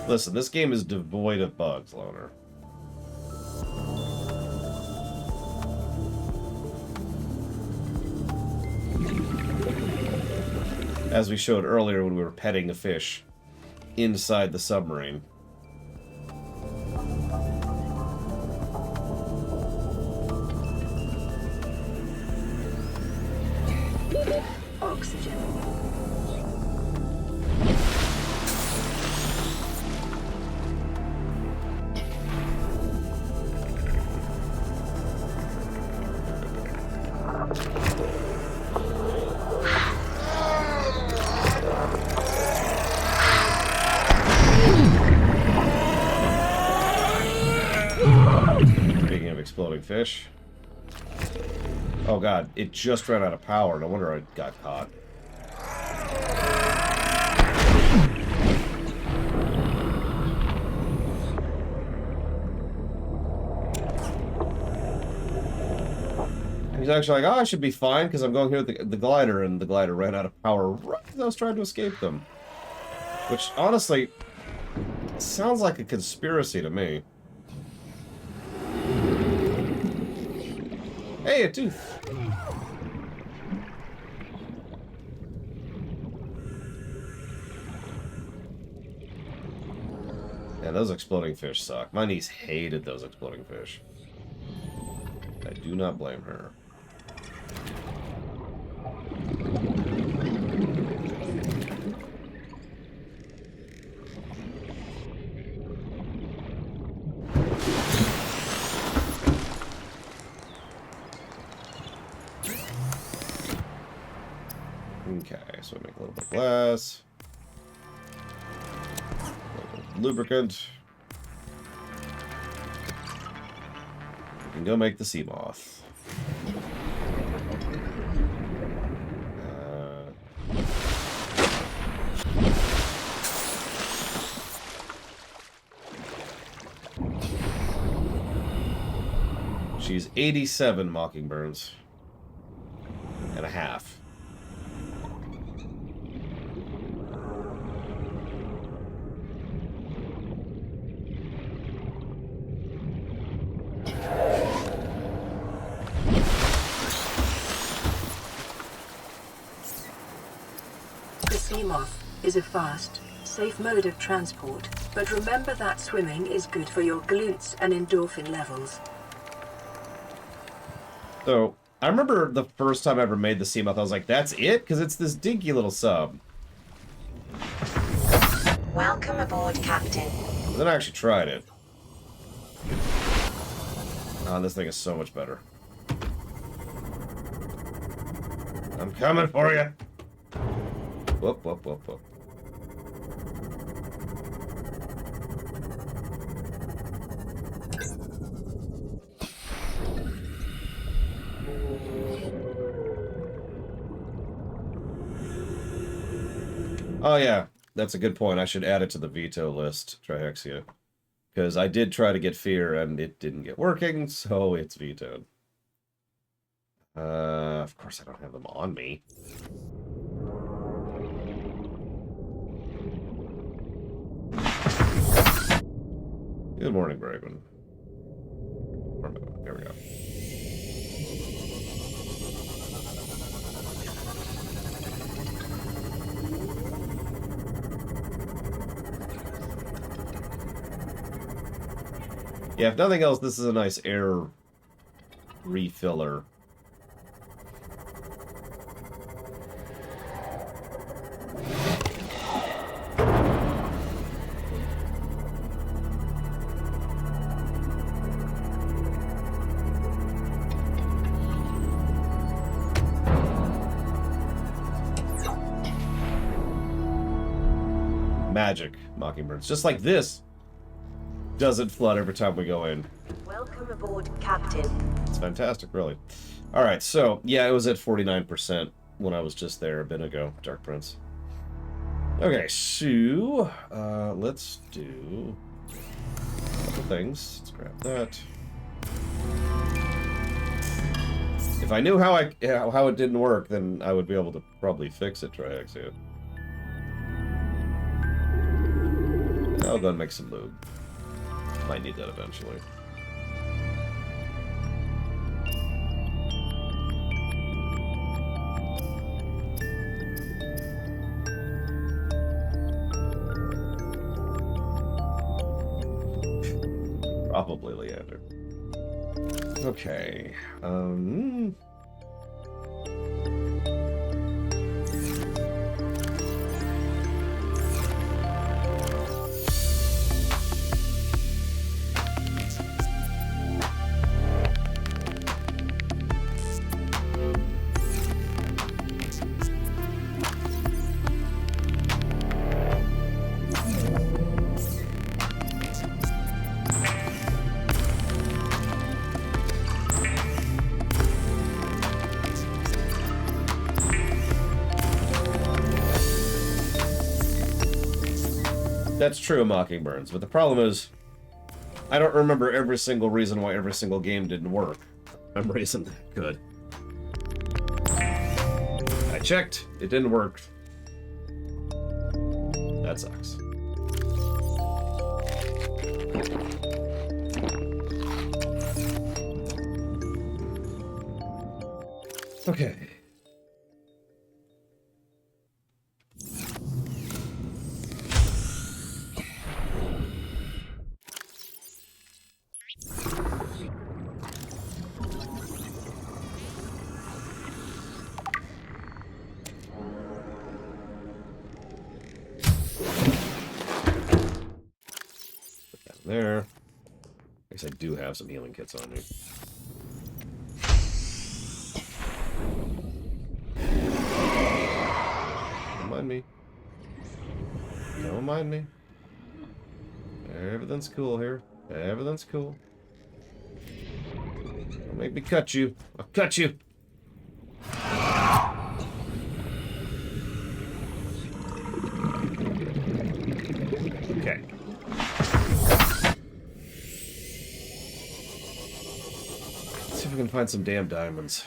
[SPEAKER 1] Listen, this game is devoid of bugs, Loner. As we showed earlier when we were petting a fish inside the submarine.
[SPEAKER 2] Oxygen.
[SPEAKER 1] Speaking of exploding fish. Oh god, it just ran out of power. No wonder I got caught. He's actually like, oh, I should be fine because I'm going here with the glider, and the glider ran out of power right as I was trying to escape them. Which, honestly, sounds like a conspiracy to me. Hey, a tooth! Yeah, those exploding fish suck. My niece hated those exploding fish. I do not blame her. Okay, so I make a little bit less. A little bit of lubricant. We can go make the sea moth. She's 87 Mockingbirds. and a half.
[SPEAKER 2] The Seamoth is a fast, safe mode of transport, but remember that swimming is good for your glutes and endorphin levels.
[SPEAKER 1] So, I remember the first time I ever made the Seamoth, I was like, that's it? Because it's this dinky little sub.
[SPEAKER 6] Welcome aboard, Captain.
[SPEAKER 1] Then I actually tried it. Oh, this thing is so much better. I'm coming for you. Whoop, whoop, whoop, whoop. Oh yeah, that's a good point. I should add it to the veto list, Trihexia. Because I did try to get fear and it didn't get working, so it's vetoed. Of course I don't have them on me. Good morning, Braven. There we go. Yeah, if nothing else, this is a nice air refiller. Magic, Mockingbirds. Just like this. Doesn't flood every time we go in.
[SPEAKER 6] Welcome aboard, Captain.
[SPEAKER 1] It's fantastic, really. Alright, so, yeah, it was at 49% when I was just there a bit ago, Dark Prince. Okay, so, let's do a couple things. Let's grab that. If I knew how it didn't work, then I would be able to probably fix it, Triaxia. I'll go and make some lube. Might need that eventually. Probably Leander. Okay. That's true, Mockingbirds, but the problem is, I don't remember every single reason why every single game didn't work. Memory isn't that good. I checked, it didn't work. That sucks. Okay. There. I guess I do have some healing kits on me. Don't mind me. Don't mind me. Everything's cool here. Everything's cool. Don't make me cut you. I'll cut you. Okay. Let's see if we can find some damn diamonds.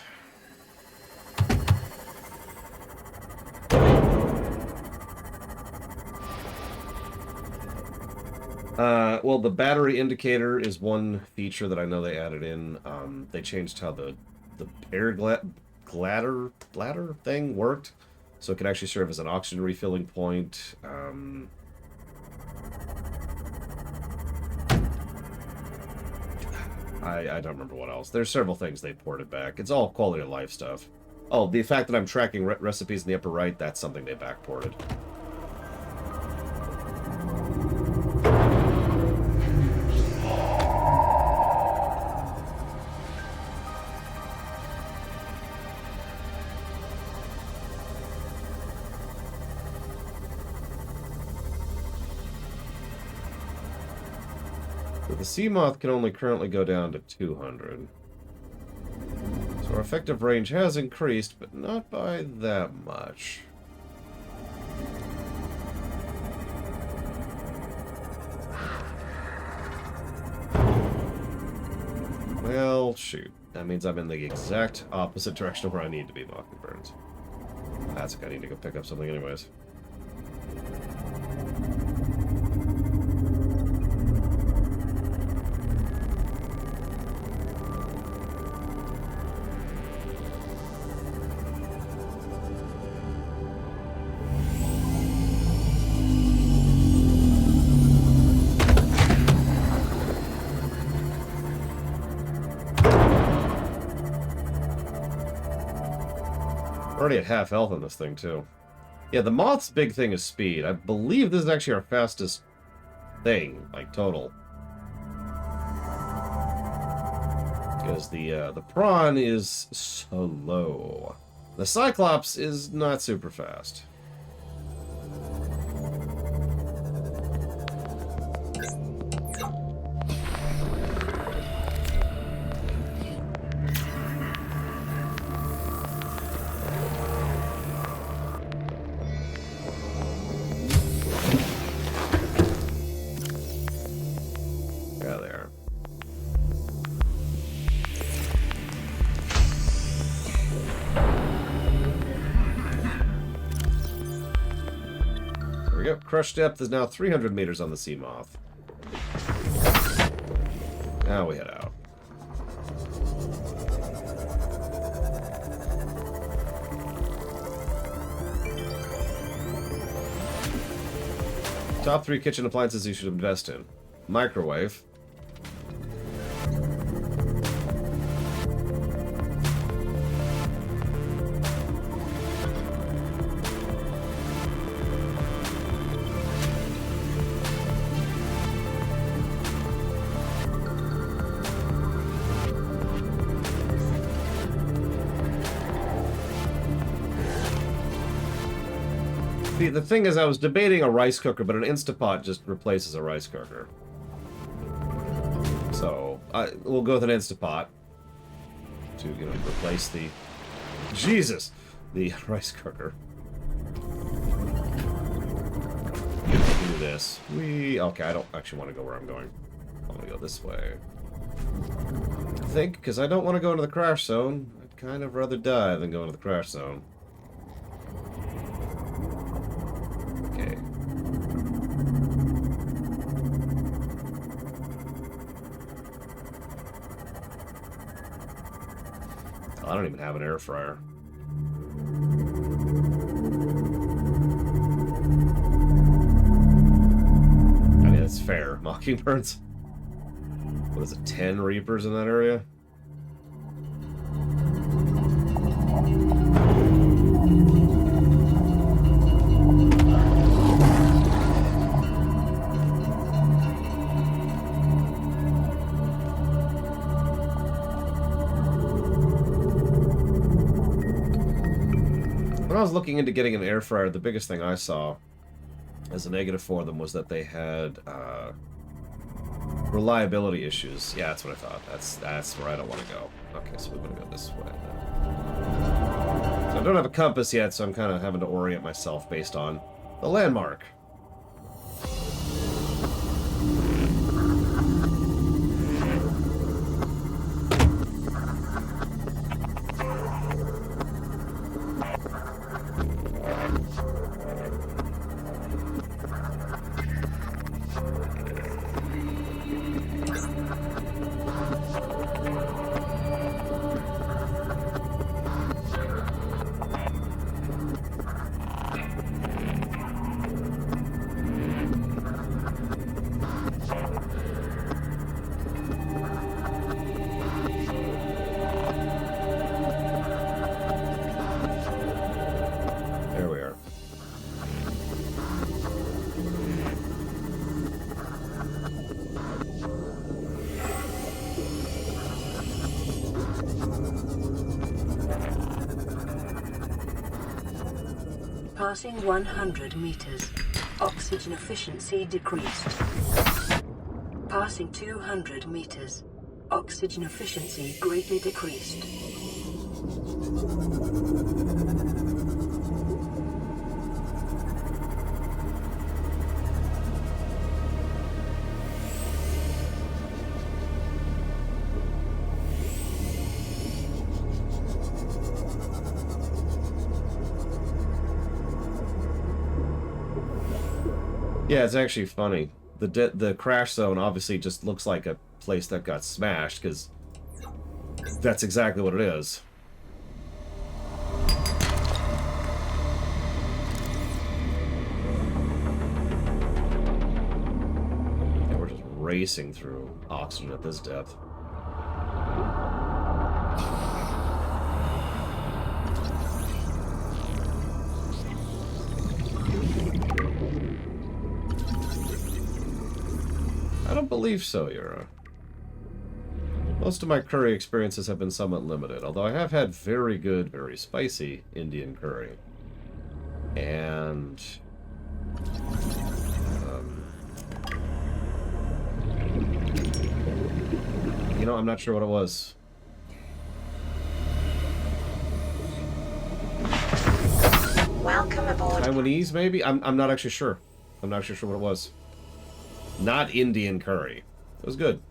[SPEAKER 1] Well, the battery indicator is one feature that I know they added in. They changed how the air bladder thing worked, so it could actually serve as an oxygen refilling point. I don't remember what else. There's several things they ported back. It's all quality of life stuff. Oh, the fact that I'm tracking recipes in the upper right, that's something they backported. The Seamoth can only currently go down to 200. So our effective range has increased, but not by that much. Well, shoot. That means I'm in the exact opposite direction of where I need to be, Mockingbirds. That's okay, I need to go pick up something anyways. Already at half health on this thing, too. Yeah, the Moth's big thing is speed. I believe this is actually our fastest thing, like, total. Because the Prawn is slow. The Cyclops is not super fast. Crush depth is now 300 meters on the Seamoth. Now we head out. Top 3 kitchen appliances you should invest in. Microwave. The thing is, I was debating a rice cooker, but an Instapot just replaces a rice cooker. So, we'll go with an Instapot to, you know, replace the... Jesus! The rice cooker. Do this. Okay, I don't actually want to go where I'm going. I want to go this way. I think, because I don't want to go into the crash zone. I'd kind of rather die than go into the crash zone. Okay. Oh, I don't even have an air fryer. I mean, that's fair. Mockingbirds. What is it, 10 Reapers in that area? When I was looking into getting an air fryer, the biggest thing I saw as a negative for them was that they had reliability issues. Yeah, that's what I thought. That's where I don't want to go. Okay, so we're going to go this way then. So I don't have a compass yet, so I'm kind of having to orient myself based on the landmark.
[SPEAKER 2] Passing 100 meters. Oxygen efficiency decreased. Passing 200 meters. Oxygen efficiency greatly decreased.
[SPEAKER 1] Yeah, it's actually funny. The crash zone obviously just looks like a place that got smashed, because that's exactly what it is. Yeah, we're just racing through oxygen at this depth. I don't believe so, Yura. Most of my curry experiences have been somewhat limited, although I have had very good, very spicy Indian curry. And... you know, I'm not sure what it was.
[SPEAKER 6] Welcome aboard.
[SPEAKER 1] Taiwanese, maybe? I'm not actually sure. I'm not actually sure what it was. Not Indian curry. It was good.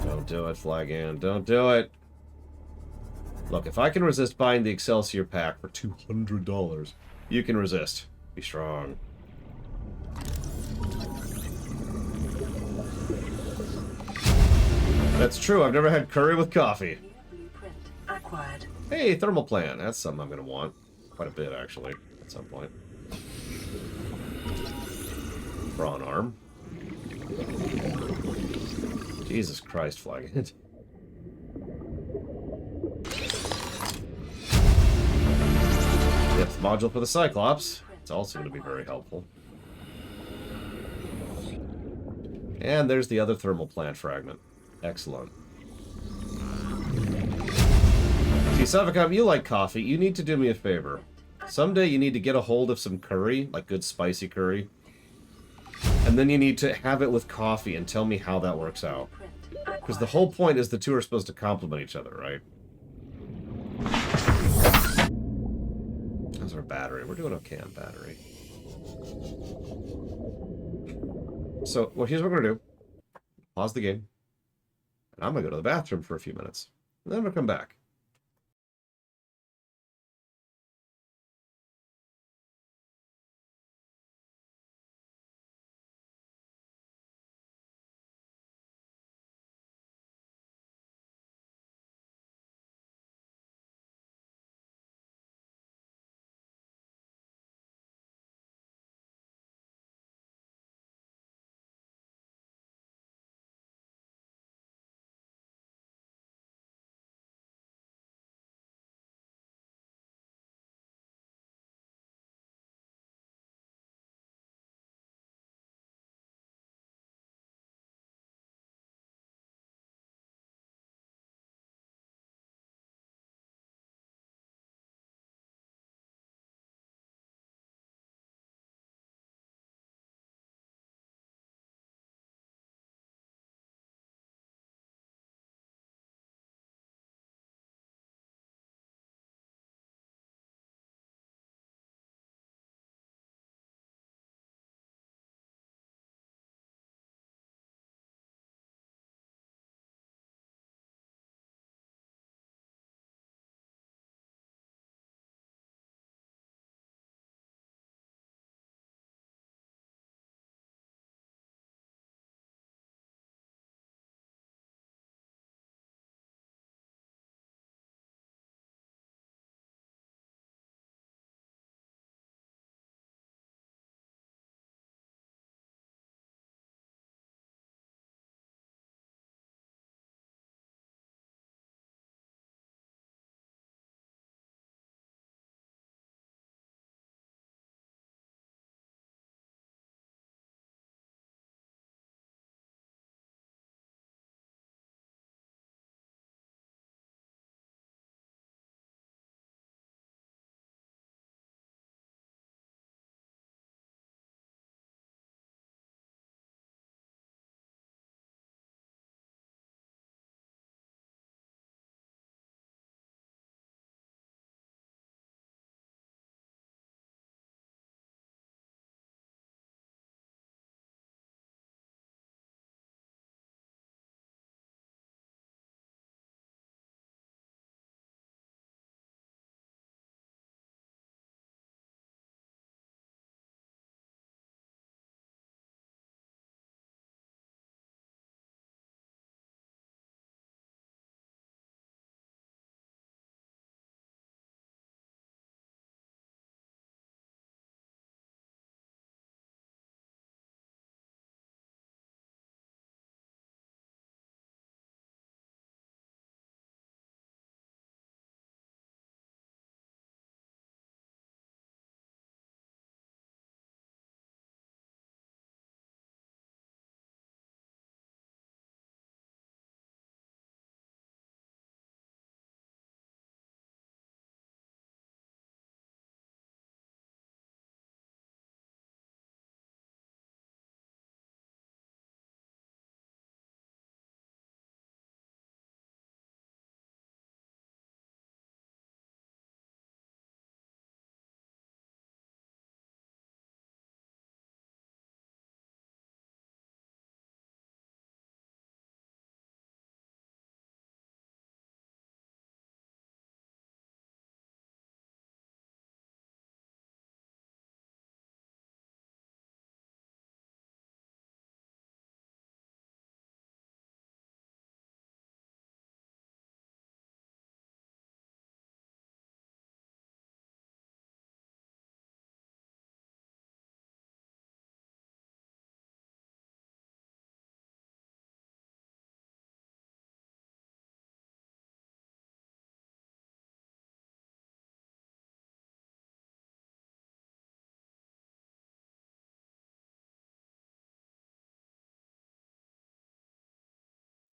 [SPEAKER 1] Don't do it, Flagan. Don't do it. Look, if I can resist buying the Excelsior pack for $200, you can resist. Be strong. That's true. I've never had curry with coffee.
[SPEAKER 2] Blueprint acquired.
[SPEAKER 1] Hey, thermal plant. That's something I'm going to want. Quite a bit, actually, at some point. Prawn arm. Jesus Christ, Flagon. Depth module for the Cyclops. It's also going to be very helpful. And there's the other thermal plant fragment. Excellent. See, Savicom, you like coffee. You need to do me a favor. Someday you need to get a hold of some curry, like good spicy curry. And then you need to have it with coffee and tell me how that works out. Because the whole point is the two are supposed to complement each other, right? How's our battery? We're doing okay on battery. So, well, here's what we're going to do. Pause the game. And I'm going to go to the bathroom for a few minutes. And then we'll come back.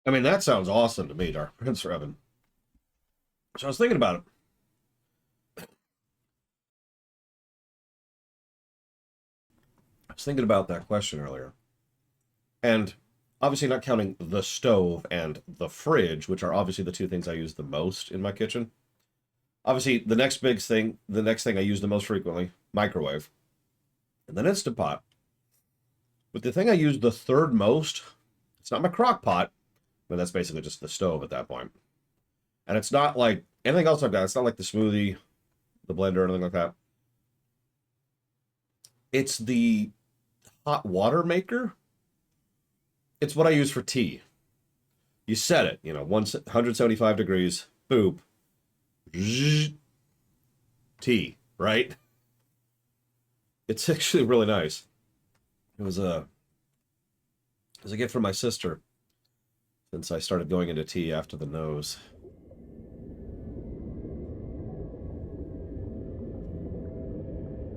[SPEAKER 1] I mean, that sounds awesome to me, Dark Prince Revan. So I was thinking about it. I was thinking about that question earlier. And obviously not counting the stove and the fridge, which are obviously the two things I use the most in my kitchen. Obviously, the next thing I use the most frequently, microwave. And then Instant Pot. But the thing I use the third most, it's not my crock pot, but that's basically just the stove at that point. And it's not like anything else like that. It's not like the smoothie, the blender, or anything like that. It's the hot water maker. It's what I use for tea. You set it, 175 degrees, boop, tea, right? It's actually really nice. It was a gift from my sister since I started going into tea after the nose.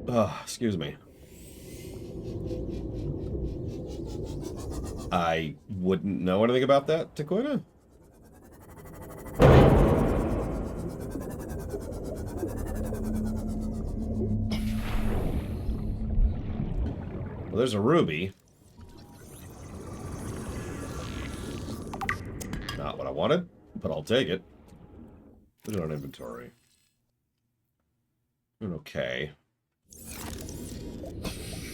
[SPEAKER 1] Oh, excuse me. I wouldn't know anything about that, Taquina. Well, there's a ruby. Not what I wanted, but I'll take it. Put it on inventory. Okay.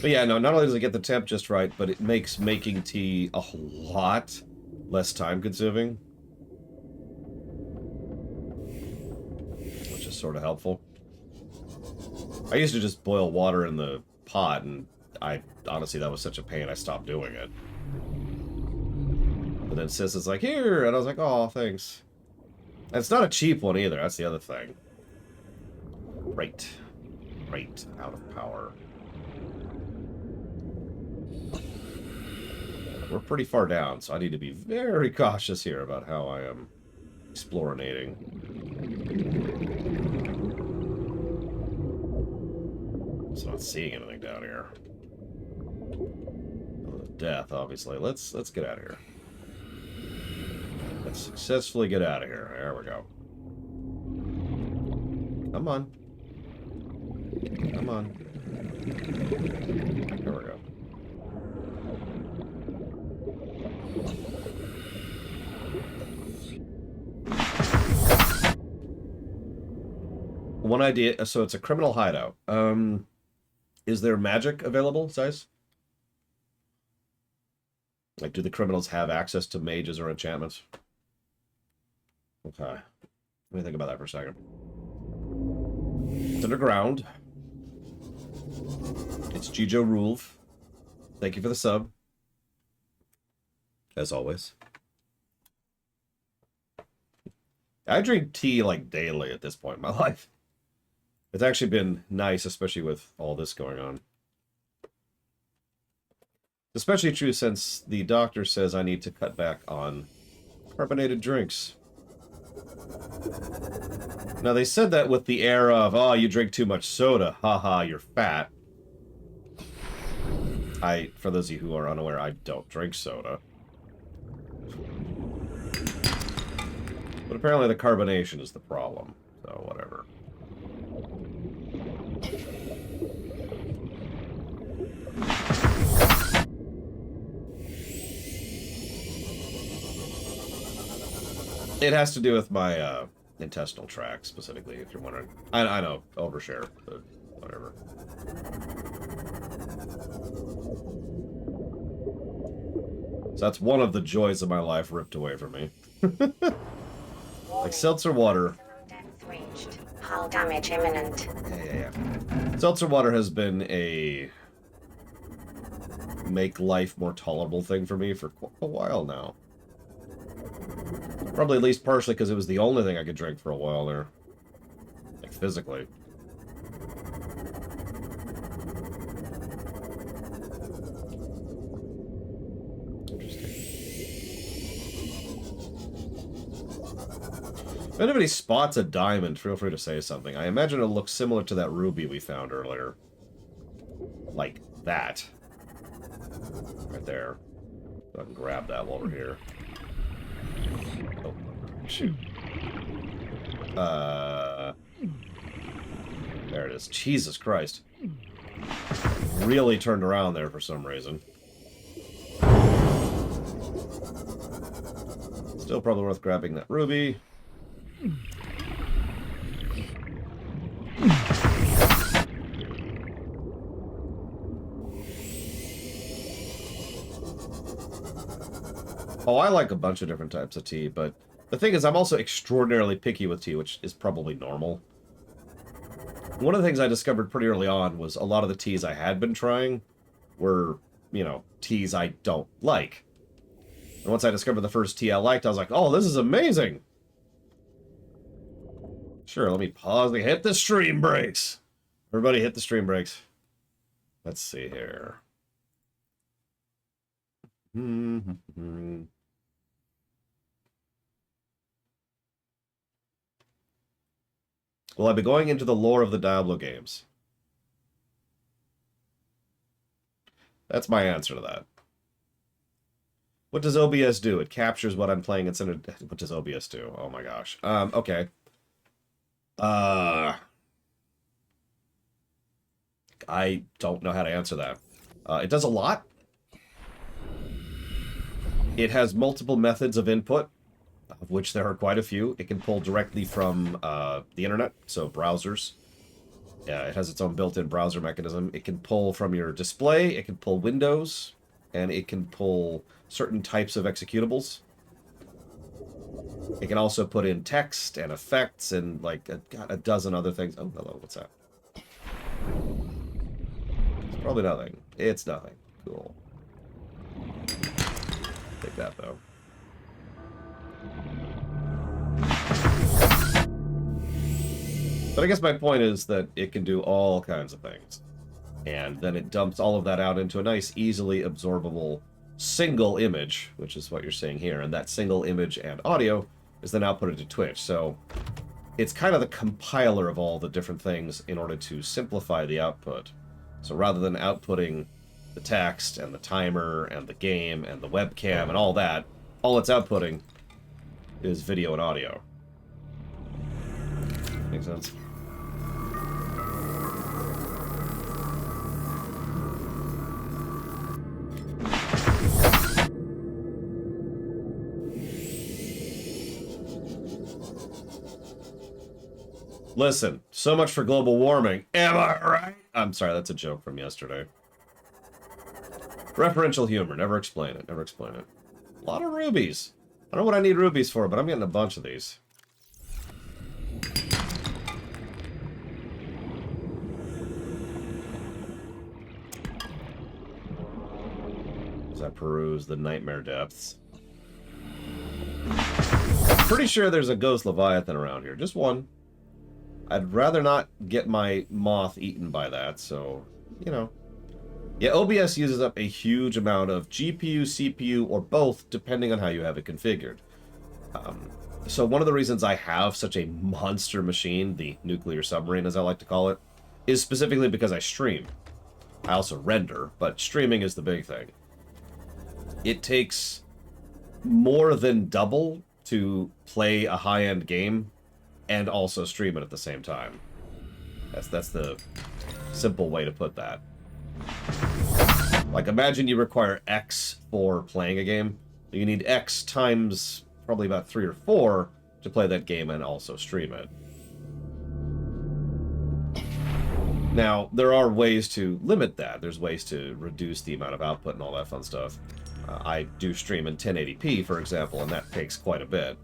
[SPEAKER 1] But yeah, no, not only does it get the temp just right, but it makes making tea a lot less time-consuming. Which is sort of helpful. I used to just boil water in the pot, and honestly, that was such a pain, I stopped doing it. But then Sis is like, here! And I was like, oh, thanks. And it's not a cheap one either, that's the other thing. Right. Right. Out of power. We're pretty far down, so I need to be very cautious here about how I am explorinating. Just not seeing anything down here. Death, obviously. Let's get out of here. Let's successfully get out of here. There we go. Come on. Come on. There we go. One idea, so it's a criminal hideout. Is there magic available, Size? Like, do the criminals have access to mages or enchantments? Okay. Let me think about that for a second. It's underground. It's Jijo Rulv. Thank you for the sub. As always. I drink tea, like, daily at this point in my life. It's actually been nice, especially with all this going on. Especially true since the doctor says I need to cut back on carbonated drinks. Now, they said that with the air of, oh, you drink too much soda. Haha, you're fat. For those of you who are unaware, I don't drink soda. But apparently the carbonation is the problem. So, whatever. It has to do with my intestinal tract, specifically, if you're wondering. I know, overshare, but whatever. So that's one of the joys of my life ripped away from me. Like seltzer water.
[SPEAKER 6] Hull damage imminent.
[SPEAKER 1] Yeah. Seltzer water has been a make life more tolerable thing for me for quite a while now. Probably at least partially because it was the only thing I could drink for a while there. Like, physically. Interesting. If anybody spots a diamond, feel free to say something. I imagine it'll look similar to that ruby we found earlier. Like that. Right there. So I can grab that while we're here. Oh, shoot. There it is. Jesus Christ. Really turned around there for some reason. Still probably worth grabbing that ruby. Oh, I like a bunch of different types of tea, but the thing is I'm also extraordinarily picky with tea, which is probably normal. One of the things I discovered pretty early on was a lot of the teas I had been trying were, you know, teas I don't like. And once I discovered the first tea I liked, I was like, oh, this is amazing! Sure, let me pause. Hit the stream brakes! Everybody hit the stream brakes. Let's see here. Will I be going into the lore of the Diablo games? That's my answer to that. What does OBS do? It captures what I'm playing instead of... What does OBS do? Oh my gosh. Okay. I don't know how to answer that. It does a lot. It has multiple methods of input, of which there are quite a few. It can pull directly from the internet, so browsers. It has its own built-in browser mechanism. It can pull from your display, it can pull windows, and it can pull certain types of executables. It can also put in text and effects and like a dozen other things. Oh, hello, what's that? It's probably nothing. It's nothing. Cool. Take that, though. But I guess my point is that it can do all kinds of things. And then it dumps all of that out into a nice, easily absorbable single image, which is what you're seeing here. And that single image and audio is then outputted to Twitch. So it's kind of the compiler of all the different things in order to simplify the output. So rather than outputting the text and the timer and the game and the webcam and all that, all it's outputting is video and audio. Make sense? Listen, so much for global warming. Am I right? I'm sorry, that's a joke from yesterday. Referential humor. Never explain it. Never explain it. A lot of rubies. I don't know what I need rubies for, but I'm getting a bunch of these. As I peruse the nightmare depths. Pretty sure there's a ghost leviathan around here. Just one. I'd rather not get my moth eaten by that, so, you know. Yeah, OBS uses up a huge amount of GPU, CPU, or both, depending on how you have it configured. So one of the reasons I have such a monster machine, the nuclear submarine as I like to call it, is specifically because I stream. I also render, but streaming is the big thing. It takes more than double to play a high-end game and also stream it at the same time. That's the simple way to put that. Like, imagine you require X for playing a game. You need X times probably about 3 or 4 to play that game and also stream it. Now, there are ways to limit that. There's ways to reduce the amount of output and all that fun stuff. I do stream in 1080p, for example, and that takes quite a bit.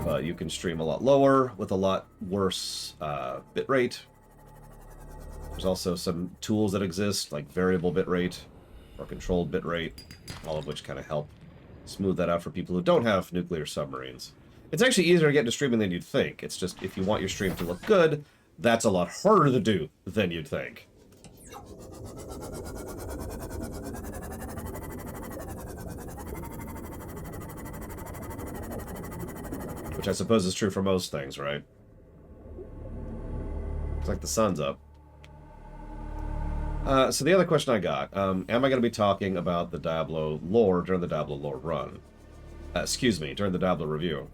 [SPEAKER 1] But you can stream a lot lower with a lot worse bitrate. There's also some tools that exist, like variable bitrate or controlled bitrate, all of which kind of help smooth that out for people who don't have nuclear submarines. It's actually easier to get into streaming than you'd think. It's just, if you want your stream to look good, that's a lot harder to do than you'd think. Which I suppose is true for most things, right? Looks like the sun's up. So the other question I got, am I going to be talking about the Diablo lore during the Diablo lore run? Excuse me, during the Diablo review.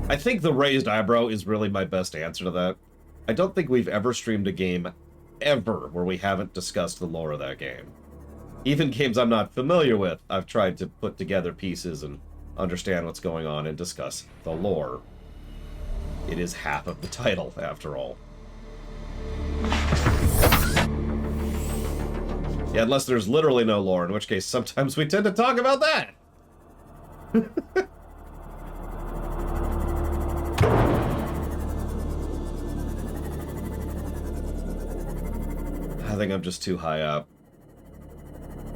[SPEAKER 1] I think the raised eyebrow is really my best answer to that. I don't think we've ever streamed a game ever where we haven't discussed the lore of that game. Even games I'm not familiar with, I've tried to put together pieces and understand what's going on and discuss the lore. It is half of the title, after all. Yeah, unless there's literally no lore, in which case sometimes we tend to talk about that. I think I'm just too high up.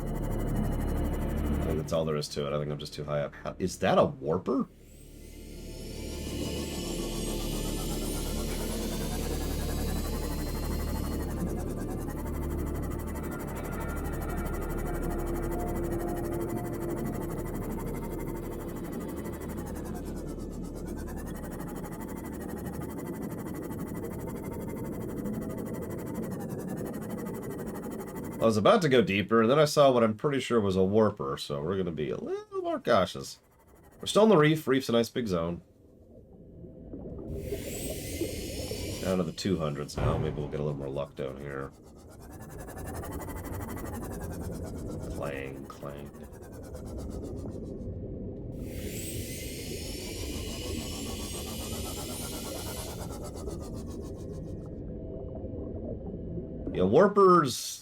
[SPEAKER 1] I think that's all there is to it. I think I'm just too high up. Is that a warper? I was about to go deeper, and then I saw what I'm pretty sure was a warper, so we're going to be a little more cautious. We're still in the reef. Reef's a nice big zone. Down to the 200s now. Maybe we'll get a little more luck down here. Clang, clang. Yeah, warpers...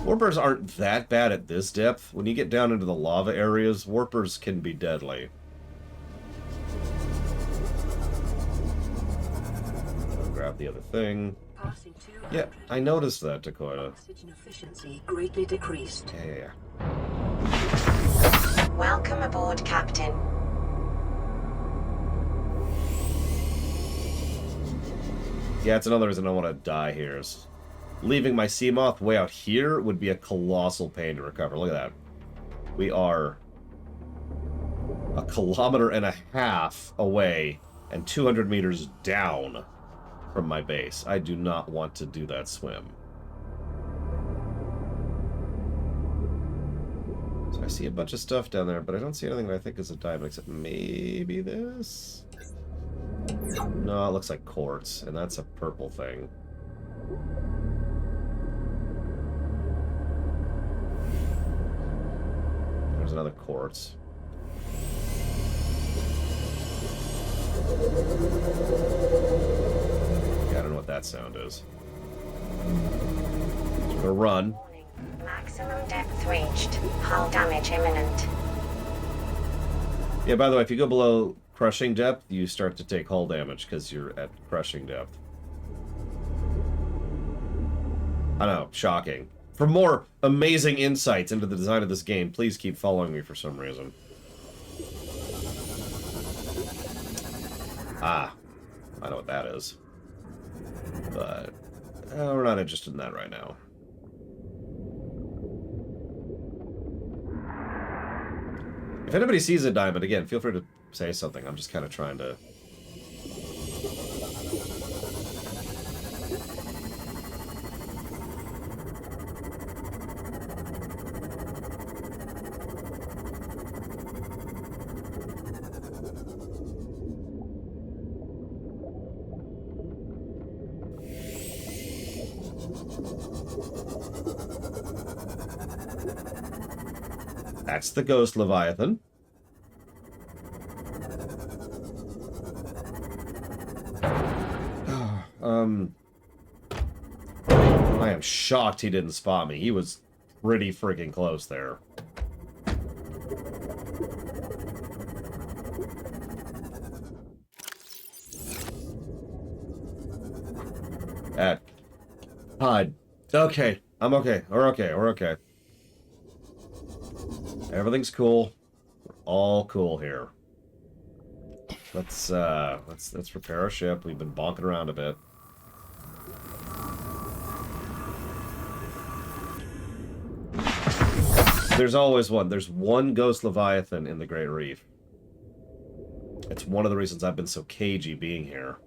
[SPEAKER 1] Warpers aren't that bad at this depth. When you get down into the lava areas, warpers can be deadly. I'll grab the other thing. Yeah, I noticed that, Dakota.
[SPEAKER 2] Oxygen efficiency greatly decreased.
[SPEAKER 1] Yeah.
[SPEAKER 6] Welcome aboard, Captain.
[SPEAKER 1] Yeah, it's another reason I want to die here. Is leaving my Seamoth way out here would be a colossal pain to recover. Look at that. We are 1.5 kilometers away and 200 meters down from my base. I do not want to do that swim. So I see a bunch of stuff down there, but I don't see anything that I think is a diamond except maybe this. No, it looks like quartz, and that's a purple thing. There's another quartz. Yeah, I don't know what that sound is. So we're gonna run.
[SPEAKER 6] Warning. Maximum depth reached. Hull damage imminent.
[SPEAKER 1] Yeah, by the way, if you go below crushing depth, you start to take hull damage because you're at crushing depth. I know, shocking. For more amazing insights into the design of this game, please keep following me for some reason. Ah, I know what that is. But we're not interested in that right now. If anybody sees a diamond, again, feel free to say something. I'm just kind of trying to... That's the Ghost Leviathan. I am shocked he didn't spot me. He was pretty freaking close there. Pod. Okay. I'm okay. We're okay. We're okay. Everything's cool. We're all cool here. Let's repair our ship. We've been bonking around a bit. There's always one. There's one Ghost Leviathan in the Great Reef. It's one of the reasons I've been so cagey being here.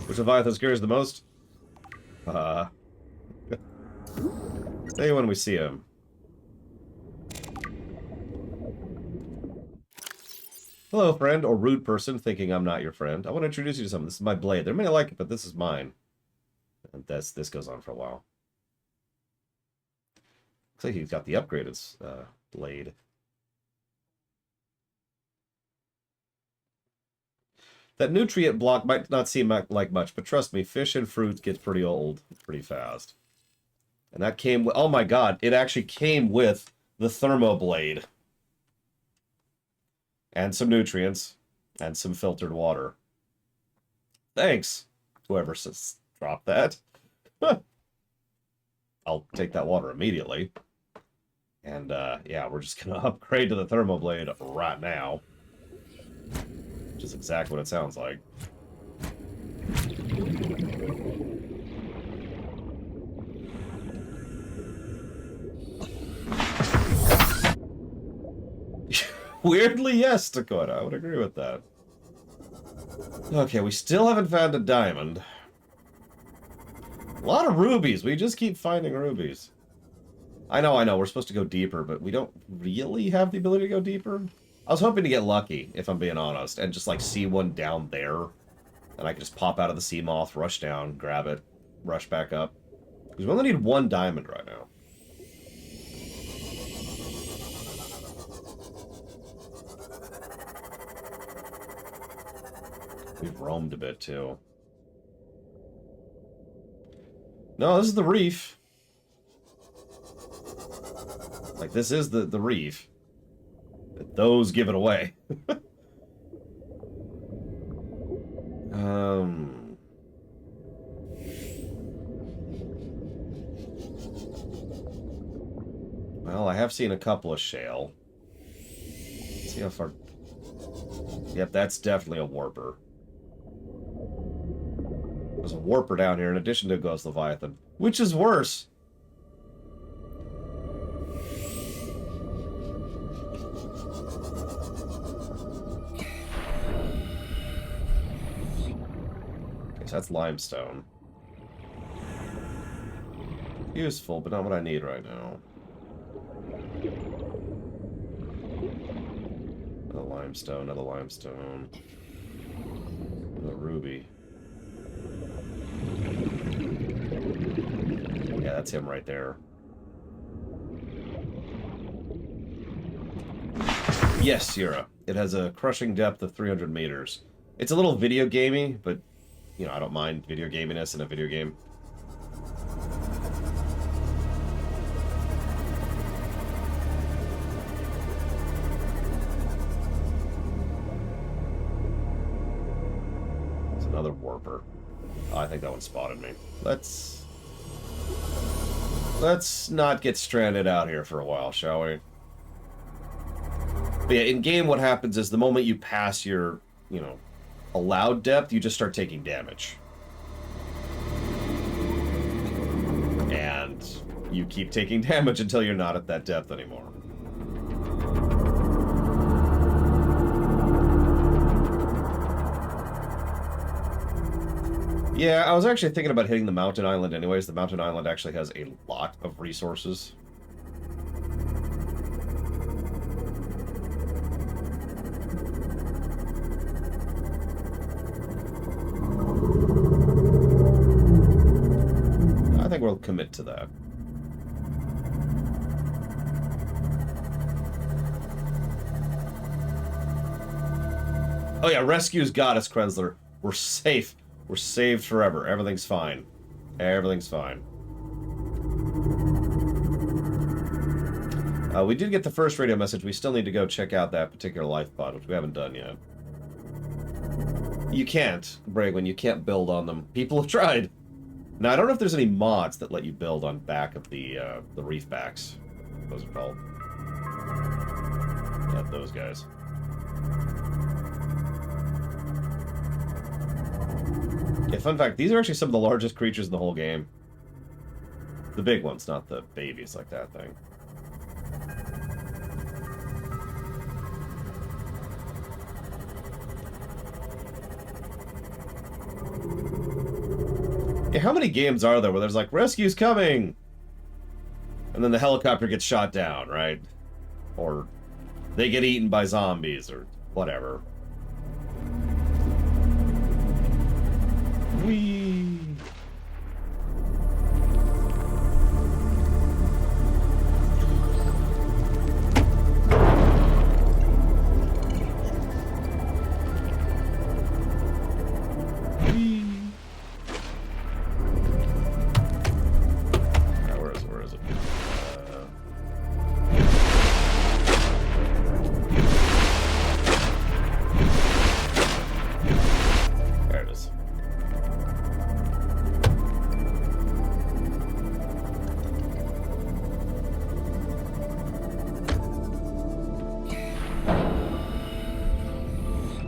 [SPEAKER 1] Which Leviathan scares the most? Say when we see him. Hello, friend, or rude person thinking I'm not your friend. I want to introduce you to something. This is my blade. There may like it, but this is mine. And this goes on for a while. Looks like he's got the upgraded blade. That nutrient block might not seem like much, but trust me, fish and fruit gets pretty old pretty fast. And that came with... Oh my god, it actually came with the thermoblade. And some nutrients. And some filtered water. Thanks, whoever dropped that. I'll take that water immediately. And, yeah, we're just gonna upgrade to the thermoblade right now. Which is exactly what it sounds like. Weirdly, yes, Dakota. I would agree with that. Okay, we still haven't found a diamond. A lot of rubies. We just keep finding rubies. I know. We're supposed to go deeper, but we don't really have the ability to go deeper. I was hoping to get lucky, if I'm being honest, and just, like, see one down there. And I could just pop out of the sea moth, rush down, grab it, rush back up. Because we only need one diamond right now. We've roamed a bit, too. No, this is the reef. Like, this is the reef. Those give it away. Well, I have seen a couple of shale. Let's see how far... Yep, that's definitely a warper. There's a warper down here in addition to a ghost leviathan. Which is worse? Okay, so that's limestone. Useful, but not what I need right now. Another limestone, another limestone. Another ruby. Yeah, that's him right there. Yes, Sierra. It has a crushing depth of 300 meters. It's a little video gamey, but, you know, I don't mind video gaminess in a video game. It's another warper. Oh, I think that one spotted me. Let's not get stranded out here for a while, shall we? But yeah, in game what happens is the moment you pass your, you know, allowed depth, you just start taking damage. And you keep taking damage until you're not at that depth anymore. Yeah, I was actually thinking about hitting the mountain island anyways. The mountain island actually has a lot of resources. I think we'll commit to that. Oh yeah, rescue's got us, Krensler. We're safe. We're saved forever. Everything's fine. Everything's fine. We did get the first radio message. We still need to go check out that particular life pod, which we haven't done yet. You can't, Bragwin. You can't build on them. People have tried. Now, I don't know if there's any mods that let you build on back of the reef backs. Those are called. Yeah, those guys. Yeah, fun fact, these are actually some of the largest creatures in the whole game. The big ones, not the babies like that thing. Yeah, how many games are there where there's like, rescue's coming! And then the helicopter gets shot down, right? Or they get eaten by zombies, or whatever. Whee! Where is it? There it is.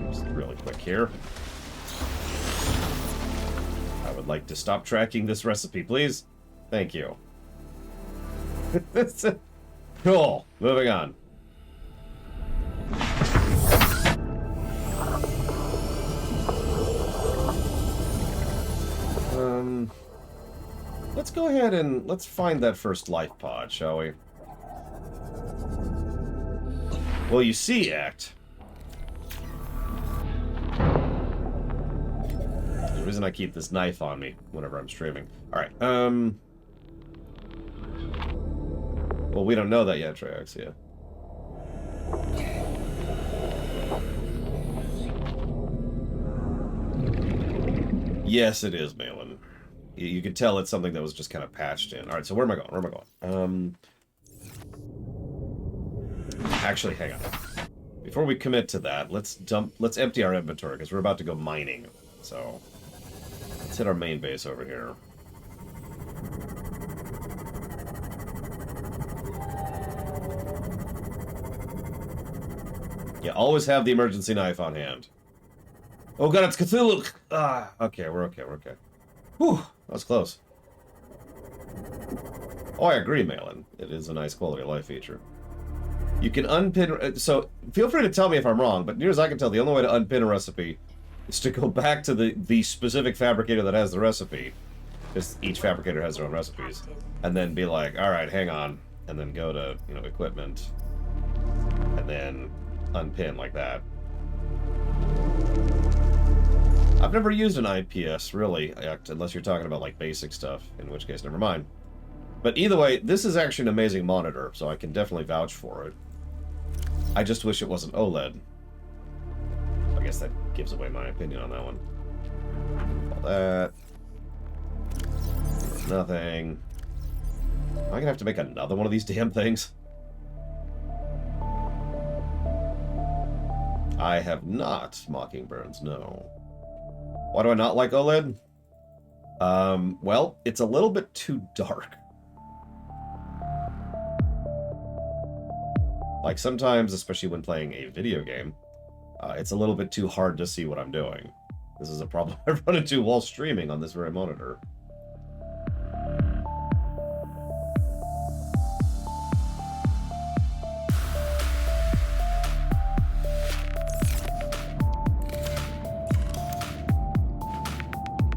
[SPEAKER 1] Just really quick here. I would like to stop tracking this recipe, please. Thank you. Cool. Moving on. Let's go ahead and let's find that first life pod, shall we? Well, you see, Act. The reason I keep this knife on me whenever I'm streaming. Alright, well, we don't know that yet, Trex, yeah. Yes, it is, Malin. You can tell it's something that was just kind of patched in. Alright, so where am I going? Where am I going? Actually, hang on. Before we commit to that, let's empty our inventory, because we're about to go mining. So, let's hit our main base over here. Yeah, always have the emergency knife on hand. Oh god, it's Cthulhu! Ah, okay, we're okay, we're okay. Whew, that was close. Oh, I agree, Malin. It is a nice quality of life feature. You can unpin... So, feel free to tell me if I'm wrong, but near as I can tell, the only way to unpin a recipe is to go back to the specific fabricator that has the recipe, because each fabricator has their own recipes, and then be like, alright, hang on, and then go to, you know, equipment, and then unpin like that. I've never used an IPS, really, unless you're talking about, like, basic stuff, in which case, never mind. But either way, this is actually an amazing monitor, so I can definitely vouch for it. I just wish it wasn't OLED. I guess that gives away my opinion on that one. All that. Nothing. Am I gonna have to make another one of these damn things? I have not Mockingburns, no. Why do I not like OLED? Well, it's a little bit too dark. Like, sometimes, especially when playing a video game, it's a little bit too hard to see what I'm doing. This is a problem I've run into while streaming on this very monitor.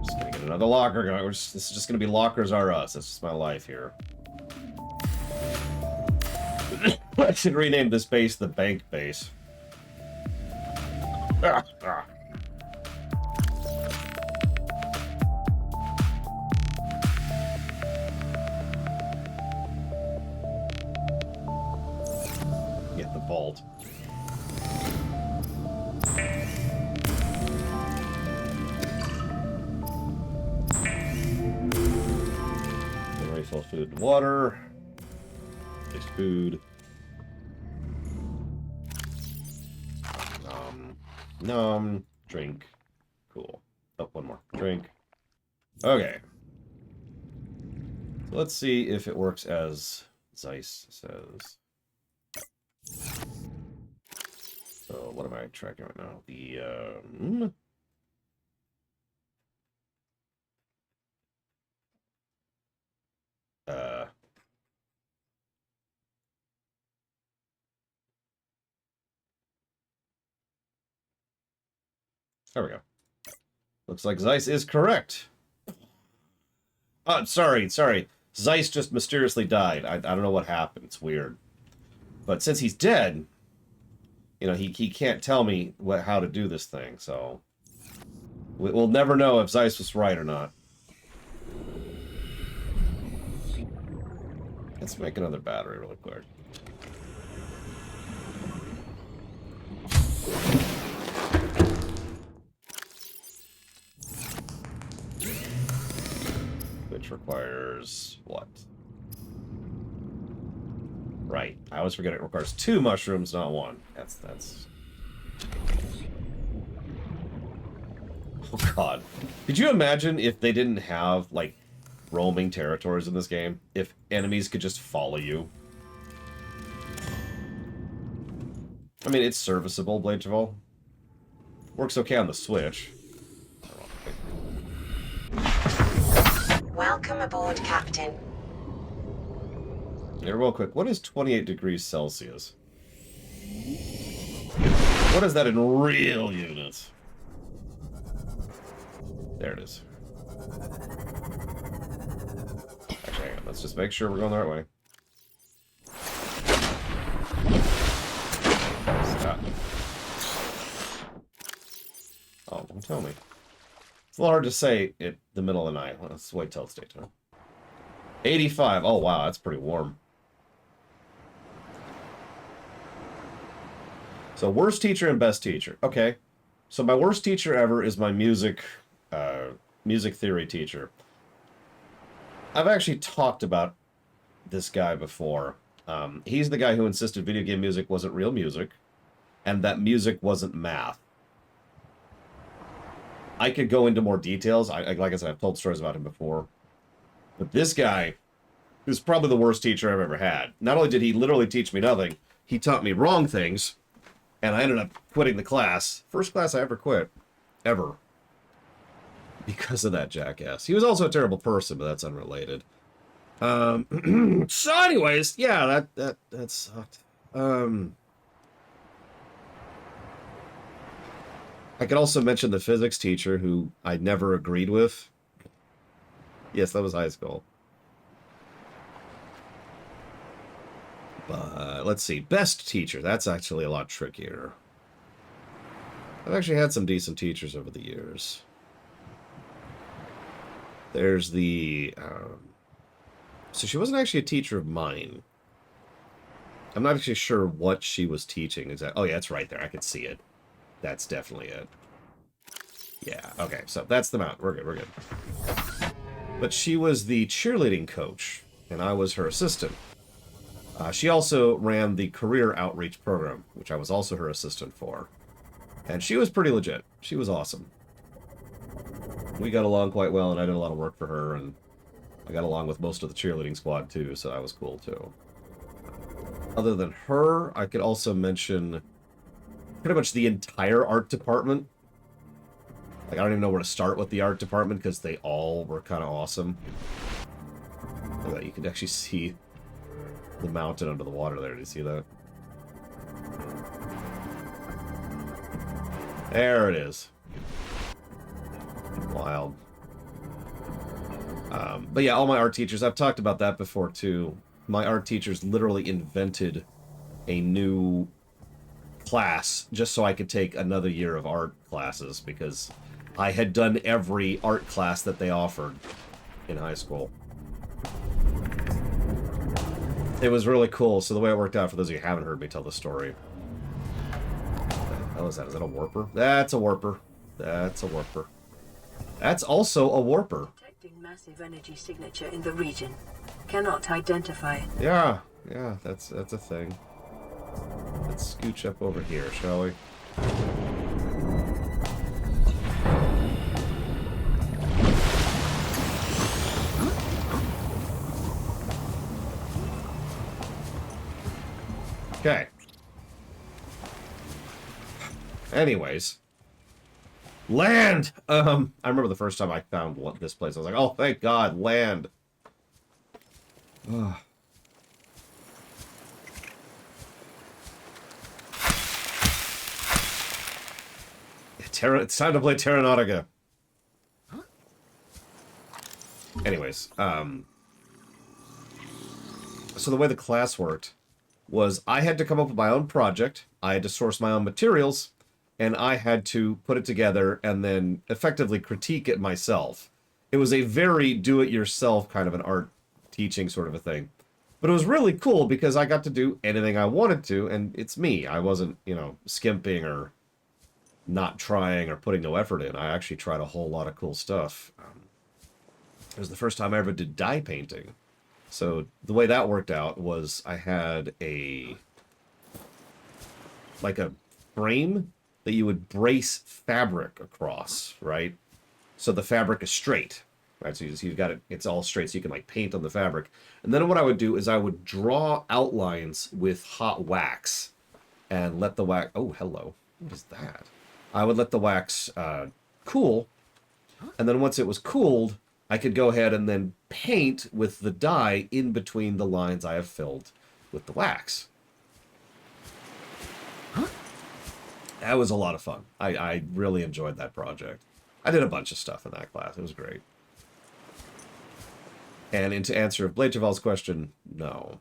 [SPEAKER 1] Just gonna get another locker going. This is just gonna be lockers are us. That's just my life here. I should rename this base the Bank Base. Get the vault. Refill food and water. There's food. Drink. Cool. Oh, one more. Drink. Okay. So let's see if it works as Zeiss says. So what am I tracking right now? The, There we go. Looks like Zeiss is correct. Oh, sorry. Zeiss just mysteriously died. I don't know what happened. It's weird. But since he's dead, you know, he can't tell me how to do this thing, so... We'll never know if Zeiss was right or not. Let's make another battery really quick. Which requires what? Right. I always forget it requires 2 mushrooms, not 1. That's... Oh god. Could you imagine if they didn't have, like, roaming territories in this game? If enemies could just follow you? I mean, it's serviceable, Blade Travel. Works okay on the Switch.
[SPEAKER 6] Welcome aboard, Captain.
[SPEAKER 1] Yeah, real quick, what is 28 degrees Celsius? What is that in real units? There it is. Actually, hang on, let's just make sure we're going the right way. Stop. Oh, don't tell me. It's a little hard to say at the middle of the night. Let's wait till it's daytime. 85. Oh, wow, that's pretty warm. So, worst teacher and best teacher. Okay. So, my worst teacher ever is my music theory teacher. I've actually talked about this guy before. He's the guy who insisted video game music wasn't real music, and that music wasn't math. I could go into more details. Like I said, I've told stories about him before. But this guy is probably the worst teacher I've ever had. Not only did he literally teach me nothing, he taught me wrong things, and I ended up quitting the class. First class I ever quit. Ever. Because of that jackass. He was also a terrible person, but that's unrelated. So anyways, yeah, that sucked. I could also mention the physics teacher who I never agreed with. Yes, that was high school. But let's see. Best teacher. That's actually a lot trickier. I've actually had some decent teachers over the years. There's the... so she wasn't actually a teacher of mine. I'm not actually sure what she was teaching exactly. Oh, yeah, it's right there. I could see it. That's definitely it. Yeah, okay. So that's the mount. We're good, we're good. But she was the cheerleading coach, and I was her assistant. She also ran the career outreach program, which I was also her assistant for. And she was pretty legit. She was awesome. We got along quite well, and I did a lot of work for her, and I got along with most of the cheerleading squad, too, so that was cool, too. Other than her, I could also mention pretty much the entire art department. Like, I don't even know where to start with the art department, because they all were kind of awesome. Look at that, you can actually see the mountain under the water there. Do you see that? There it is. Wild. But yeah, all my art teachers, I've talked about that before too. My art teachers literally invented a new class just so I could take another year of art classes because I had done every art class that they offered in high school. It was really cool. So the way it worked out, for those of you who haven't heard me tell the story. What the hell is that? Is that a warper? That's a warper. That's a warper. That's also a warper.
[SPEAKER 2] Detecting massive energy signature in the region. Cannot identify it.
[SPEAKER 1] Yeah, that's a thing. Let's scooch up over here, shall we? Okay. Anyways. Land! I remember the first time I found this place, I was like, oh, thank God, land. Ugh. It's time to play Terranautica. Anyways, so the way the class worked was I had to come up with my own project, I had to source my own materials, and I had to put it together and then effectively critique it myself. It was a very do-it-yourself kind of an art teaching sort of a thing. But it was really cool because I got to do anything I wanted to, and it's me. I wasn't, you know, skimping or not trying or putting no effort in. I actually tried a whole lot of cool stuff. It was the first time I ever did dye painting. So the way that worked out was I had like a frame that you would brace fabric across, right? So the fabric is straight, right? So you've got it, it's all straight, so you can like paint on the fabric. And then what I would do is I would draw outlines with hot wax and let the wax, oh, hello, what is that? I would let the wax cool, and then once it was cooled, I could go ahead and then paint with the dye in between the lines I have filled with the wax. That was a lot of fun. I really enjoyed that project. I did a bunch of stuff in that class. It was great. And to answer Blade Travel's question, no.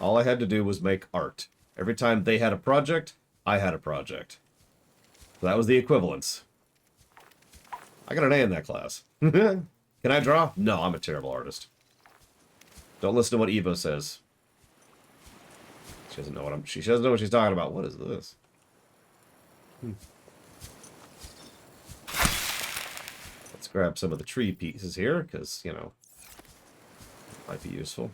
[SPEAKER 1] All I had to do was make art. Every time they had a project, I had a project. So that was the equivalence. I got an A in that class. Can I draw? No, I'm a terrible artist. Don't listen to what Evo says. She doesn't know what she doesn't know what she's talking about. What is this? Let's grab some of the tree pieces here, because, you know, might be useful.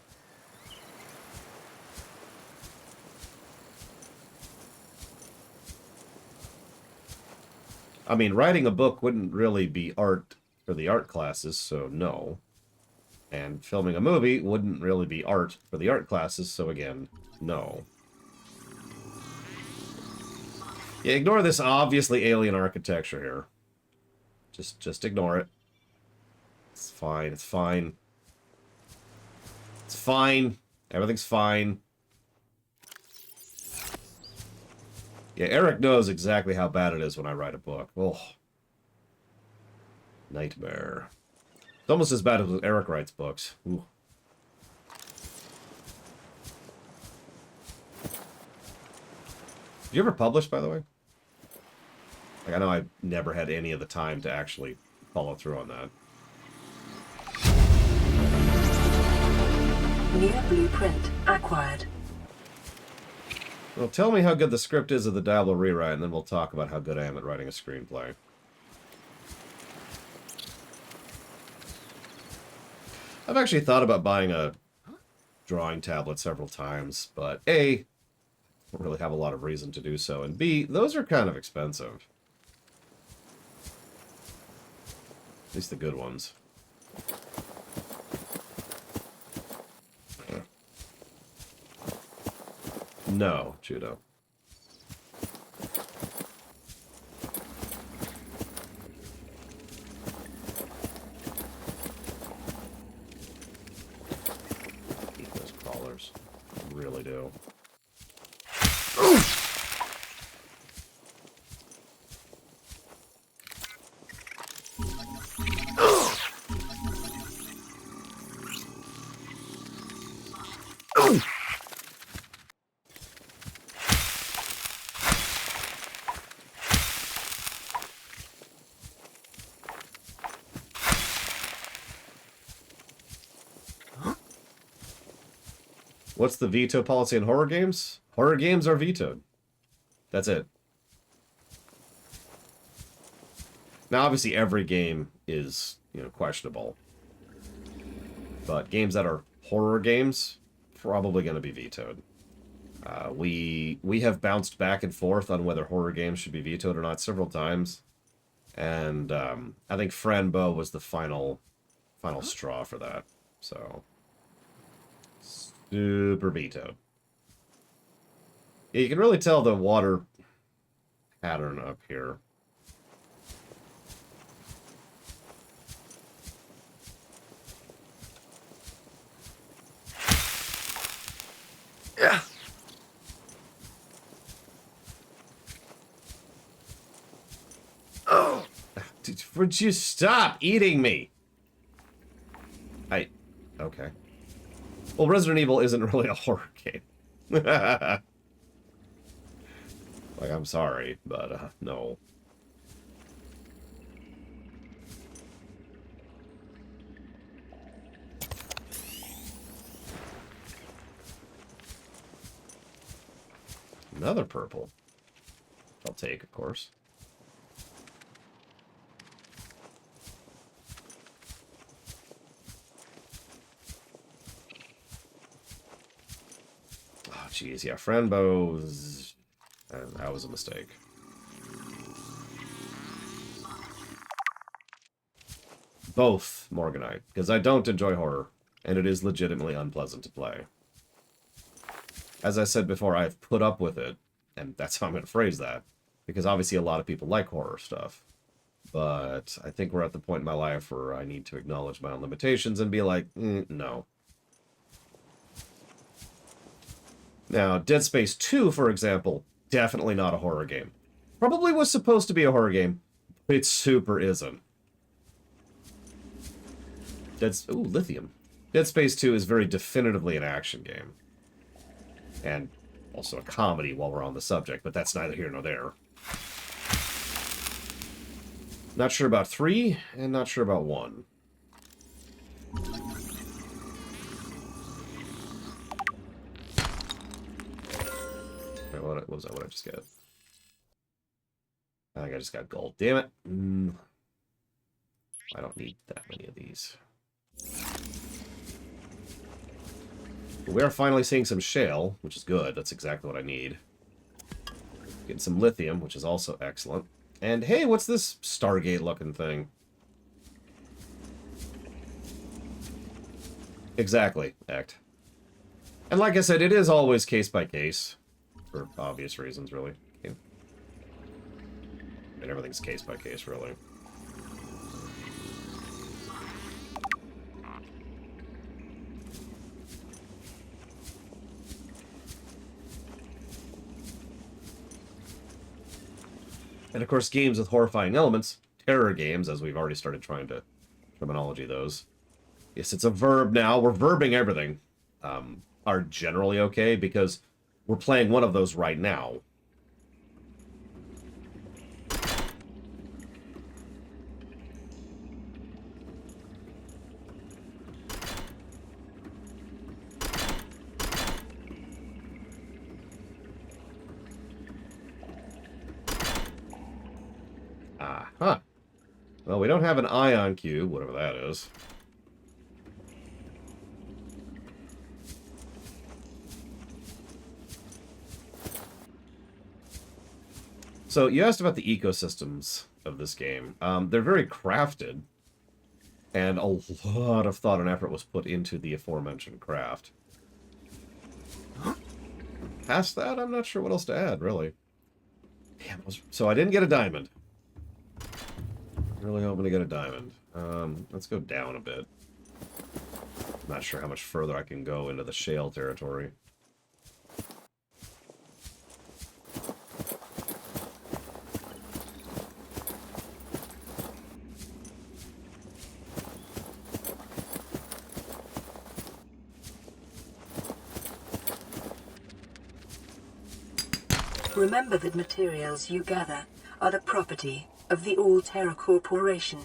[SPEAKER 1] I mean, writing a book wouldn't really be art for the art classes, so no. And filming a movie wouldn't really be art for the art classes, so again, no. Yeah, ignore this obviously alien architecture here. Just ignore it. It's fine, it's fine. It's fine. Everything's fine. Yeah, Eric knows exactly how bad it is when I write a book. Oh. Nightmare. It's almost as bad as when Eric writes books. Ooh. Did you ever publish, by the way? Like, I know I never had any of the time to actually follow through on that.
[SPEAKER 2] New blueprint acquired.
[SPEAKER 1] Well, tell me how good the script is of the Diablo rewrite, and then we'll talk about how good I am at writing a screenplay. I've actually thought about buying a drawing tablet several times, but A, I don't really have a lot of reason to do so, and B, those are kind of expensive. At least the good ones. No, Judo. Hate those crawlers. I really do. What's the veto policy in horror games? Horror games are vetoed. That's it. Now, obviously, every game is, you know, questionable. But games that are horror games, probably going to be vetoed. We have bounced back and forth on whether horror games should be vetoed or not several times. And I think Franbo was the final straw for that. So... super vetoed. Yeah, you can really tell the water pattern up here. Yeah. Oh. Would you stop eating me? Okay. Well, Resident Evil isn't really a horror game. Like, I'm sorry, but, no. Another purple. I'll take, of course. Oh, jeez, yeah, Frambo's... that was a mistake. Both Morganite, because I don't enjoy horror, and it is legitimately unpleasant to play. As I said before, I've put up with it, and that's how I'm going to phrase that, because obviously a lot of people like horror stuff. But I think we're at the point in my life where I need to acknowledge my own limitations and be like, no. Now, Dead Space 2, for example, definitely not a horror game. Probably was supposed to be a horror game, but it super isn't. Ooh, lithium. Dead Space 2 is very definitively an action game. And also a comedy while we're on the subject, but that's neither here nor there. Not sure about 3, and not sure about 1. Wait, what was that? What did I just get? I think I just got gold. Damn it. I don't need that many of these. But we are finally seeing some shale, which is good. That's exactly what I need. Getting some lithium, which is also excellent. And hey, what's this Stargate-looking thing? Exactly, Act. And like I said, it is always case by case. For obvious reasons, really. And everything's case by case, really. And of course, games with horrifying elements, terror games, as we've already started trying to terminology those. Yes, it's a verb now. We're verbing everything. Are generally okay because we're playing one of those right now. Huh. Well, we don't have an ion cube, whatever that is. So, you asked about the ecosystems of this game. They're very crafted, and a lot of thought and effort was put into the aforementioned craft. Past that, I'm not sure what else to add, really. Damn, so I didn't get a diamond. Really hoping to get a diamond. Let's go down a bit. I'm not sure how much further I can go into the shale territory.
[SPEAKER 2] Remember that materials you gather are the property of the All-Terra Corporation.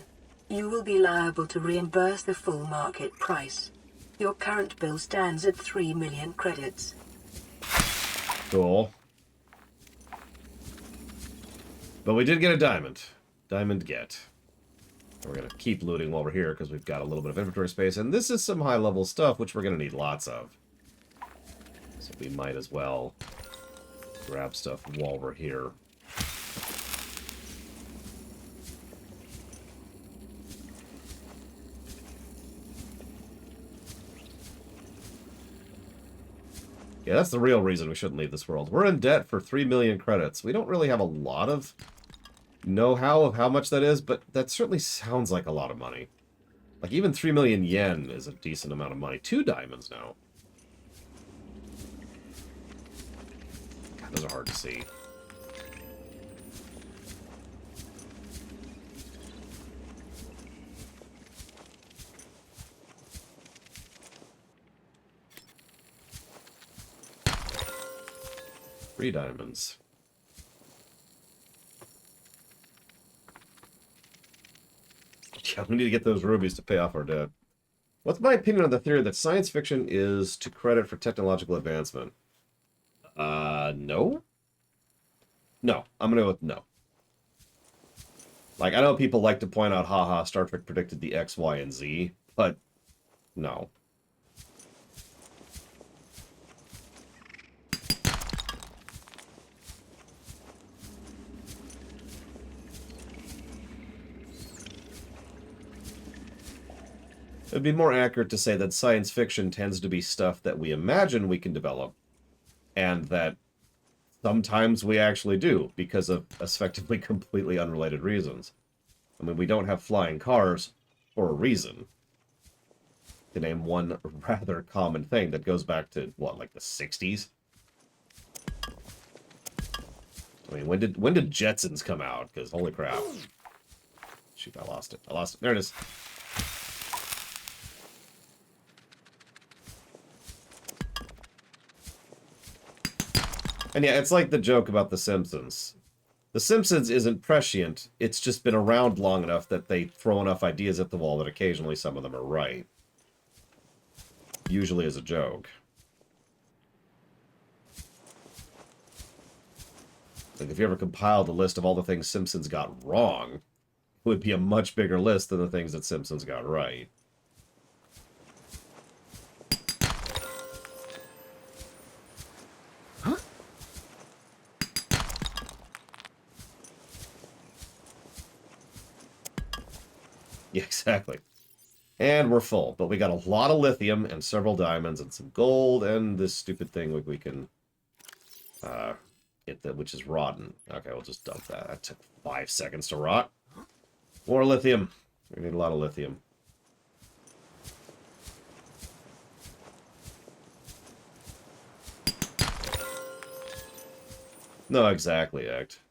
[SPEAKER 2] You will be liable to reimburse the full market price. Your current bill stands at 3 million credits.
[SPEAKER 1] Cool. But we did get a diamond. Diamond get. We're going to keep looting while we're here because we've got a little bit of inventory space. And this is some high-level stuff, which we're going to need lots of. So we might as well grab stuff while we're here. Yeah, that's the real reason we shouldn't leave this world. We're in debt for 3 million credits. We don't really have a lot of know-how of how much that is, but that certainly sounds like a lot of money. Like, even 3 million yen is a decent amount of money. 2 diamonds now. Those are hard to see. Three diamonds. Yeah, we need to get those rubies to pay off our debt. What's my opinion on the theory that science fiction is to credit for technological advancement? No? No. I'm gonna go with no. Like, I know people like to point out, haha, Star Trek predicted the X, Y, and Z, but no. It'd be more accurate to say that science fiction tends to be stuff that we imagine we can develop, and that sometimes we actually do, because of effectively completely unrelated reasons. I mean, we don't have flying cars for a reason. To name one rather common thing that goes back to, what, like the 60s? I mean, when did Jetsons come out? Because, holy crap. Shoot, I lost it. I lost it. There it is. And yeah, it's like the joke about The Simpsons. The Simpsons isn't prescient, it's just been around long enough that they throw enough ideas at the wall that occasionally some of them are right. Usually as a joke. Like, if you ever compiled a list of all the things Simpsons got wrong, it would be a much bigger list than the things that Simpsons got right. Yeah, exactly. And we're full, but we got a lot of lithium and several diamonds and some gold and this stupid thing we can get that, which is rotten. Okay, we'll just dump that. That took 5 seconds to rot. More lithium. We need a lot of lithium. No, exactly, Act.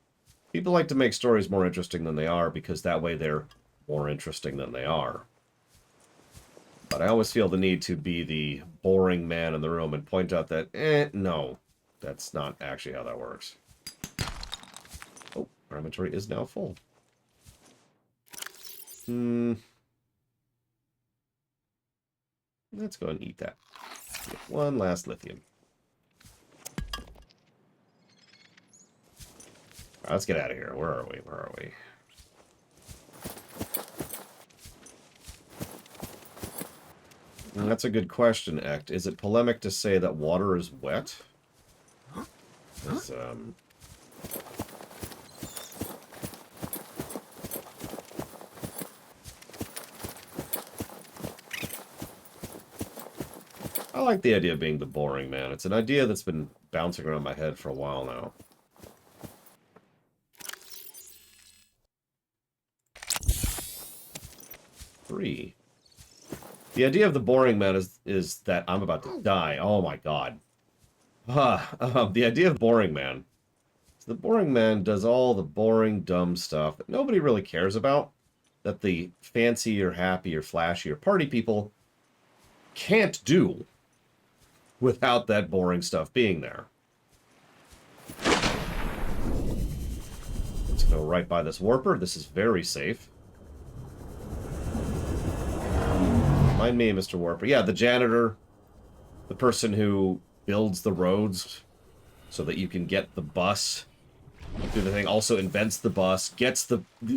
[SPEAKER 1] People like to make stories more interesting than they are because that way they're more interesting than they are. But I always feel the need to be the boring man in the room and point out that, no, that's not actually how that works. Oh, our inventory is now full. Let's go and eat that. Get one last lithium. All right, let's get out of here. Where are we? Where are we? That's a good question, Ect. Is it polemic to say that water is wet? It's, I like the idea of being the boring man. It's an idea that's been bouncing around my head for a while now. Three. The idea of the boring man is that I'm about to die. Oh my god. The idea of boring man. The boring man does all the boring, dumb stuff that nobody really cares about. That the fancy or happy or flashy or party people can't do without that boring stuff being there. Let's go right by this warper. This is very safe. Mind me, Mr. Warper. Yeah, the janitor, the person who builds the roads so that you can get the bus, do the thing, also invents the bus,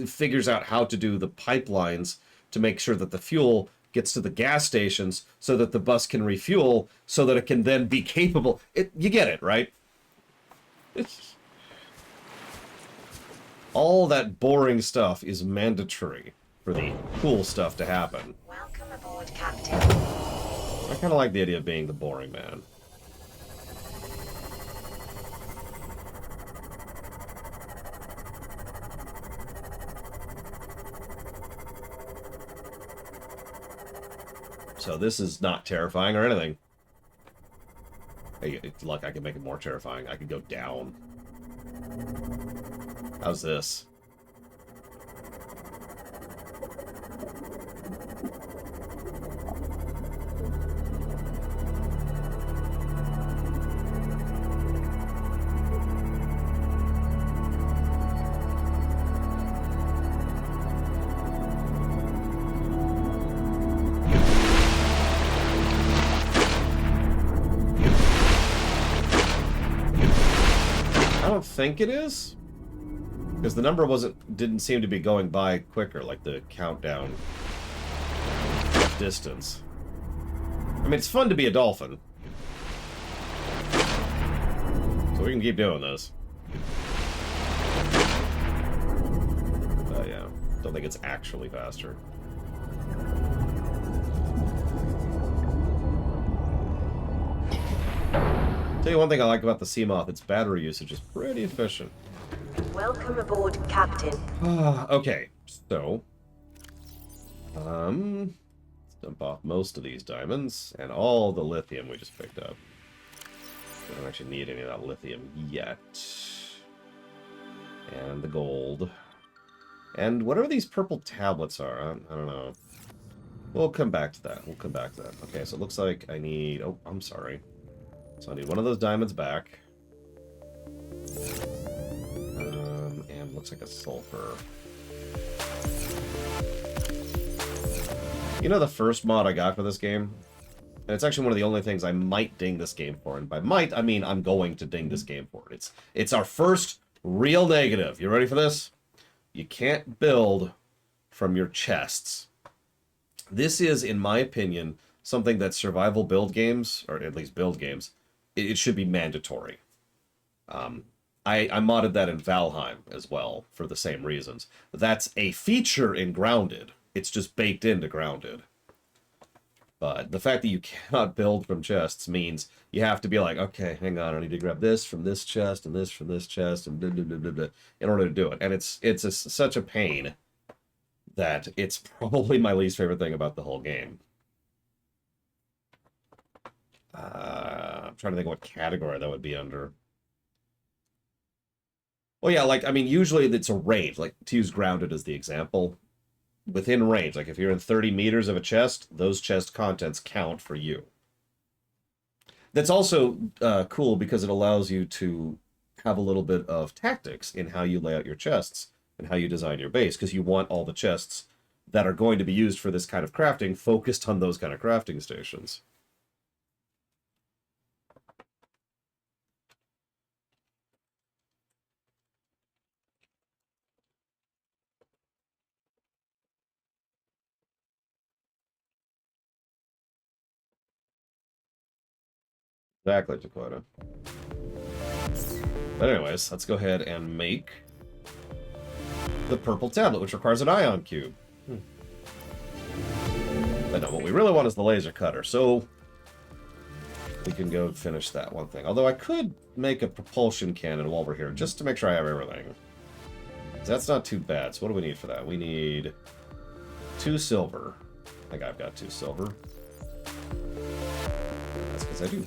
[SPEAKER 1] figures out how to do the pipelines to make sure that the fuel gets to the gas stations so that the bus can refuel so that it can then be capable. You get it, right? All that boring stuff is mandatory for the cool stuff to happen.
[SPEAKER 6] Welcome aboard, Captain.
[SPEAKER 1] I kind of like the idea of being the boring man. So this is not terrifying or anything. Hey, look, I can make it more terrifying. I can go down. How's this? I don't think it is, because the number didn't seem to be going by quicker, like the countdown distance. I mean, it's fun to be a dolphin, so we can keep doing this. Yeah, don't think it's actually faster. Tell you one thing I like about the Seamoth, its battery usage is pretty efficient.
[SPEAKER 8] Welcome aboard, Captain.
[SPEAKER 1] Okay, so... let's dump off most of these diamonds, and all the lithium we just picked up. We don't actually need any of that lithium yet. And the gold. And whatever these purple tablets are, I don't know. We'll come back to that. Okay, so it looks like I need... Oh, I'm sorry. So I need one of those diamonds back. And looks like a sulfur. You know the first mod I got for this game? And it's actually one of the only things I might ding this game for. And by might, I mean I'm going to ding this game for it. It's our first real negative. You ready for this? You can't build from your chests. This is, in my opinion, something that survival build games, or at least build games, it should be mandatory. I modded that in Valheim as well for the same reasons. That's a feature in Grounded. It's just baked into Grounded. But the fact that you cannot build from chests means you have to be like, okay, hang on, I need to grab this from this chest and this from this chest and blah, blah, blah, blah, blah, in order to do it. And it's such a pain that it's probably my least favorite thing about the whole game. I'm trying to think what category that would be under. Well, yeah, like, I mean, usually it's a range. Like, to use Grounded as the example, within range, like if you're in 30 meters of a chest, those chest contents count for you. That's also cool because it allows you to have a little bit of tactics in how you lay out your chests and how you design your base, because you want all the chests that are going to be used for this kind of crafting focused on those kind of crafting stations. Exactly, Dakota. But anyways, let's go ahead and make the purple tablet, which requires an ion cube. But no, what we really want is the laser cutter, so we can go finish that one thing. Although I could make a propulsion cannon while we're here, just to make sure I have everything. That's not too bad. So what do we need for that? We need 2 silver. I think I've got 2 silver. That's because I do.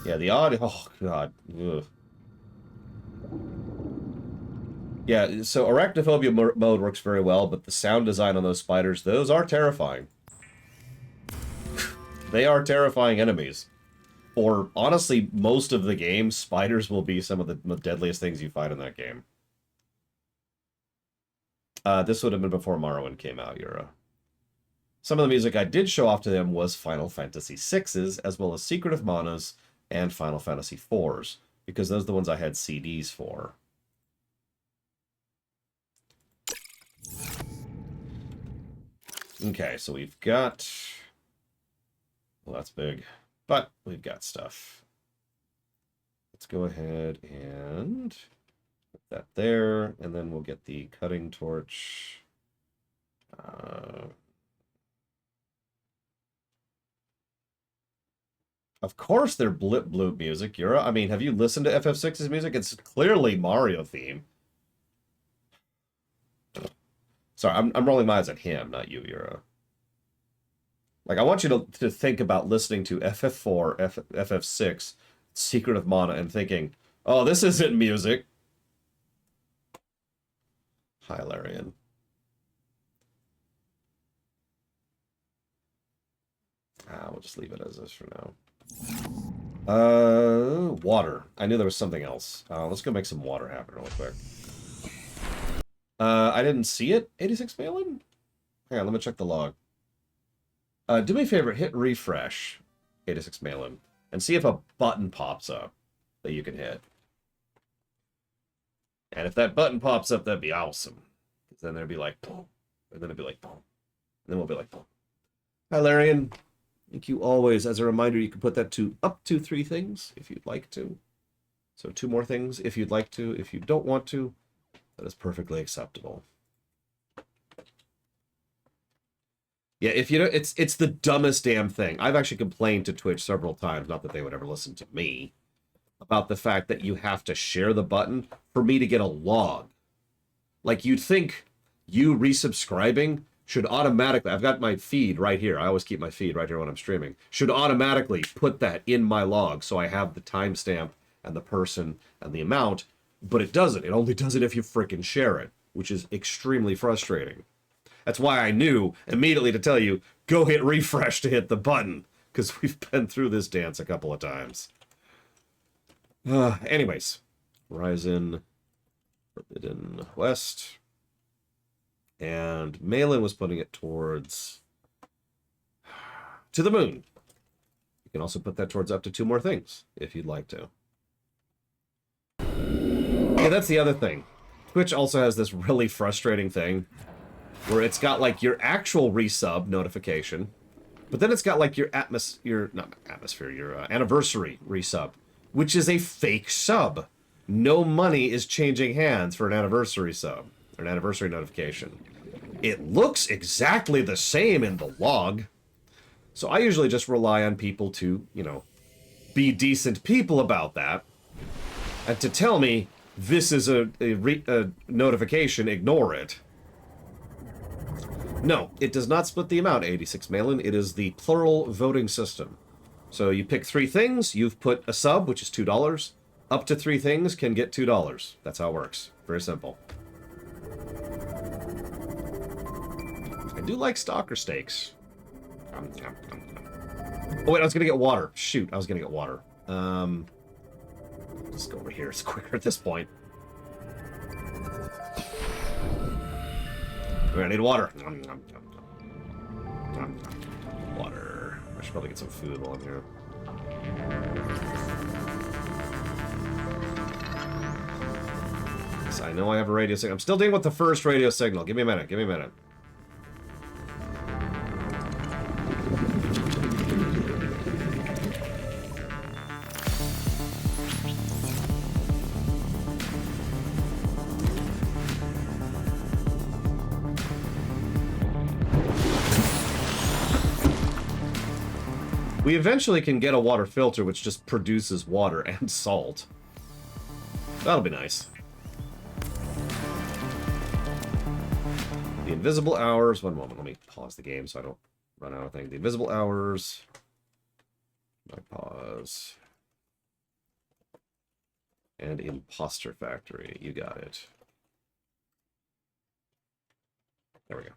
[SPEAKER 1] Yeah, the audio... Oh, God. Ugh. Yeah, so Arachnophobia mode works very well, but the sound design on those spiders, those are terrifying. They are terrifying enemies. For, honestly, most of the game, spiders will be some of the deadliest things you find in that game. This would have been before Morrowind came out, Yura. Some of the music I did show off to them was Final Fantasy VI's, as well as Secret of Mana's and Final Fantasy IV's, because those are the ones I had CDs for. Okay, so we've got... Well, that's big. But we've got stuff. Let's go ahead and put that there, and then we'll get the cutting torch. Of course they're blip bloop music, Yura. I mean, have you listened to FF6's music? It's clearly Mario theme. Sorry, I'm rolling my eyes at him, not you, Yura. Like, I want you to think about listening to FF4, FF6, Secret of Mana, and thinking, oh, this isn't music. Hi, Larian. We'll just leave it as this for now. Water. I knew there was something else. Let's go make some water happen real quick. I didn't see it. 86 mail-in? Hang on, let me check the log. Do me a favor, hit refresh, 86 mail-in, and see if a button pops up that you can hit. And if that button pops up, that'd be awesome. Then there'd be like, boom, and then it'd be like, boom, and then we'll be like, boom. Hi, Larian. Thank you always. As a reminder, you can put that to up to 3 things if you'd like to. So 2 more things if you'd like to. If you don't want to, that is perfectly acceptable. Yeah, if you know, it's the dumbest damn thing. I've actually complained to Twitch several times, not that they would ever listen to me, about the fact that you have to share the button for me to get a log. Like, you'd think you resubscribing should automatically, I've got my feed right here. I always keep my feed right here when I'm streaming. Should automatically put that in my log so I have the timestamp and the person and the amount, but it doesn't. It only does it if you frickin' share it, which is extremely frustrating. That's why I knew immediately to tell you, go hit refresh to hit the button, because we've been through this dance a couple of times. Anyways, Horizon, Forbidden West, and Malin was putting it towards to the moon. You can also put that towards up to 2 more things, if you'd like to. Yeah, that's the other thing. Twitch also has this really frustrating thing where it's got like your actual resub notification, but then it's got like your anniversary resub, which is a fake sub. No money is changing hands for an anniversary sub, or an anniversary notification. It looks exactly the same in the log. So I usually just rely on people to, you know, be decent people about that, and to tell me, this is a notification, ignore it. No, it does not split the amount, 86 Malin. It is the plural voting system. So you pick 3 things, you've put a sub, which is $2. Up to 3 things can get $2. That's how it works. Very simple. I do like stalker steaks. Oh wait, I was gonna get water. Shoot, I was gonna get water. Let's go over here. It's quicker at this point. I need water. Water. I should probably get some food while I'm here. So I know I have a radio signal. I'm still dealing with the first radio signal. Give me a minute. Give me a minute. We eventually can get a water filter which just produces water and salt. That'll be nice. The invisible hours. One moment, let me pause the game so I don't run out of things. The invisible hours. My pause. And imposter factory. You got it. There we go.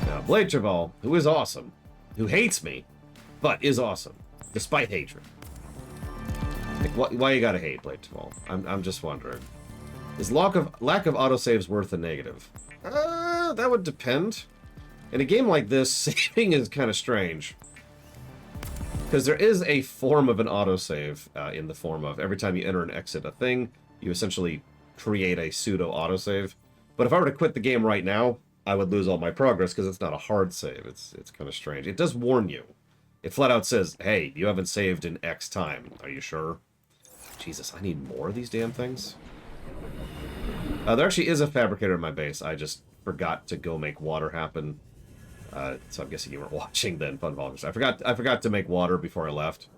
[SPEAKER 1] Now, Blade Traval, who is awesome, who hates me, but is awesome, despite hatred. Like, why you gotta hate Blade Traval? I'm just wondering. Is lack of autosaves worth a negative? That would depend. In a game like this, saving is kind of strange. Because there is a form of an autosave in the form of every time you enter and exit a thing, you essentially create a pseudo autosave. But if I were to quit the game right now, I would lose all my progress because it's not a hard save. It's kind of strange. It does warn you. It flat out says, hey, you haven't saved in X time. Are you sure? Jesus, I need more of these damn things. There actually is a fabricator in my base. I just forgot to go make water happen. So I'm guessing you weren't watching then, Fun Volvers. I forgot to make water before I left.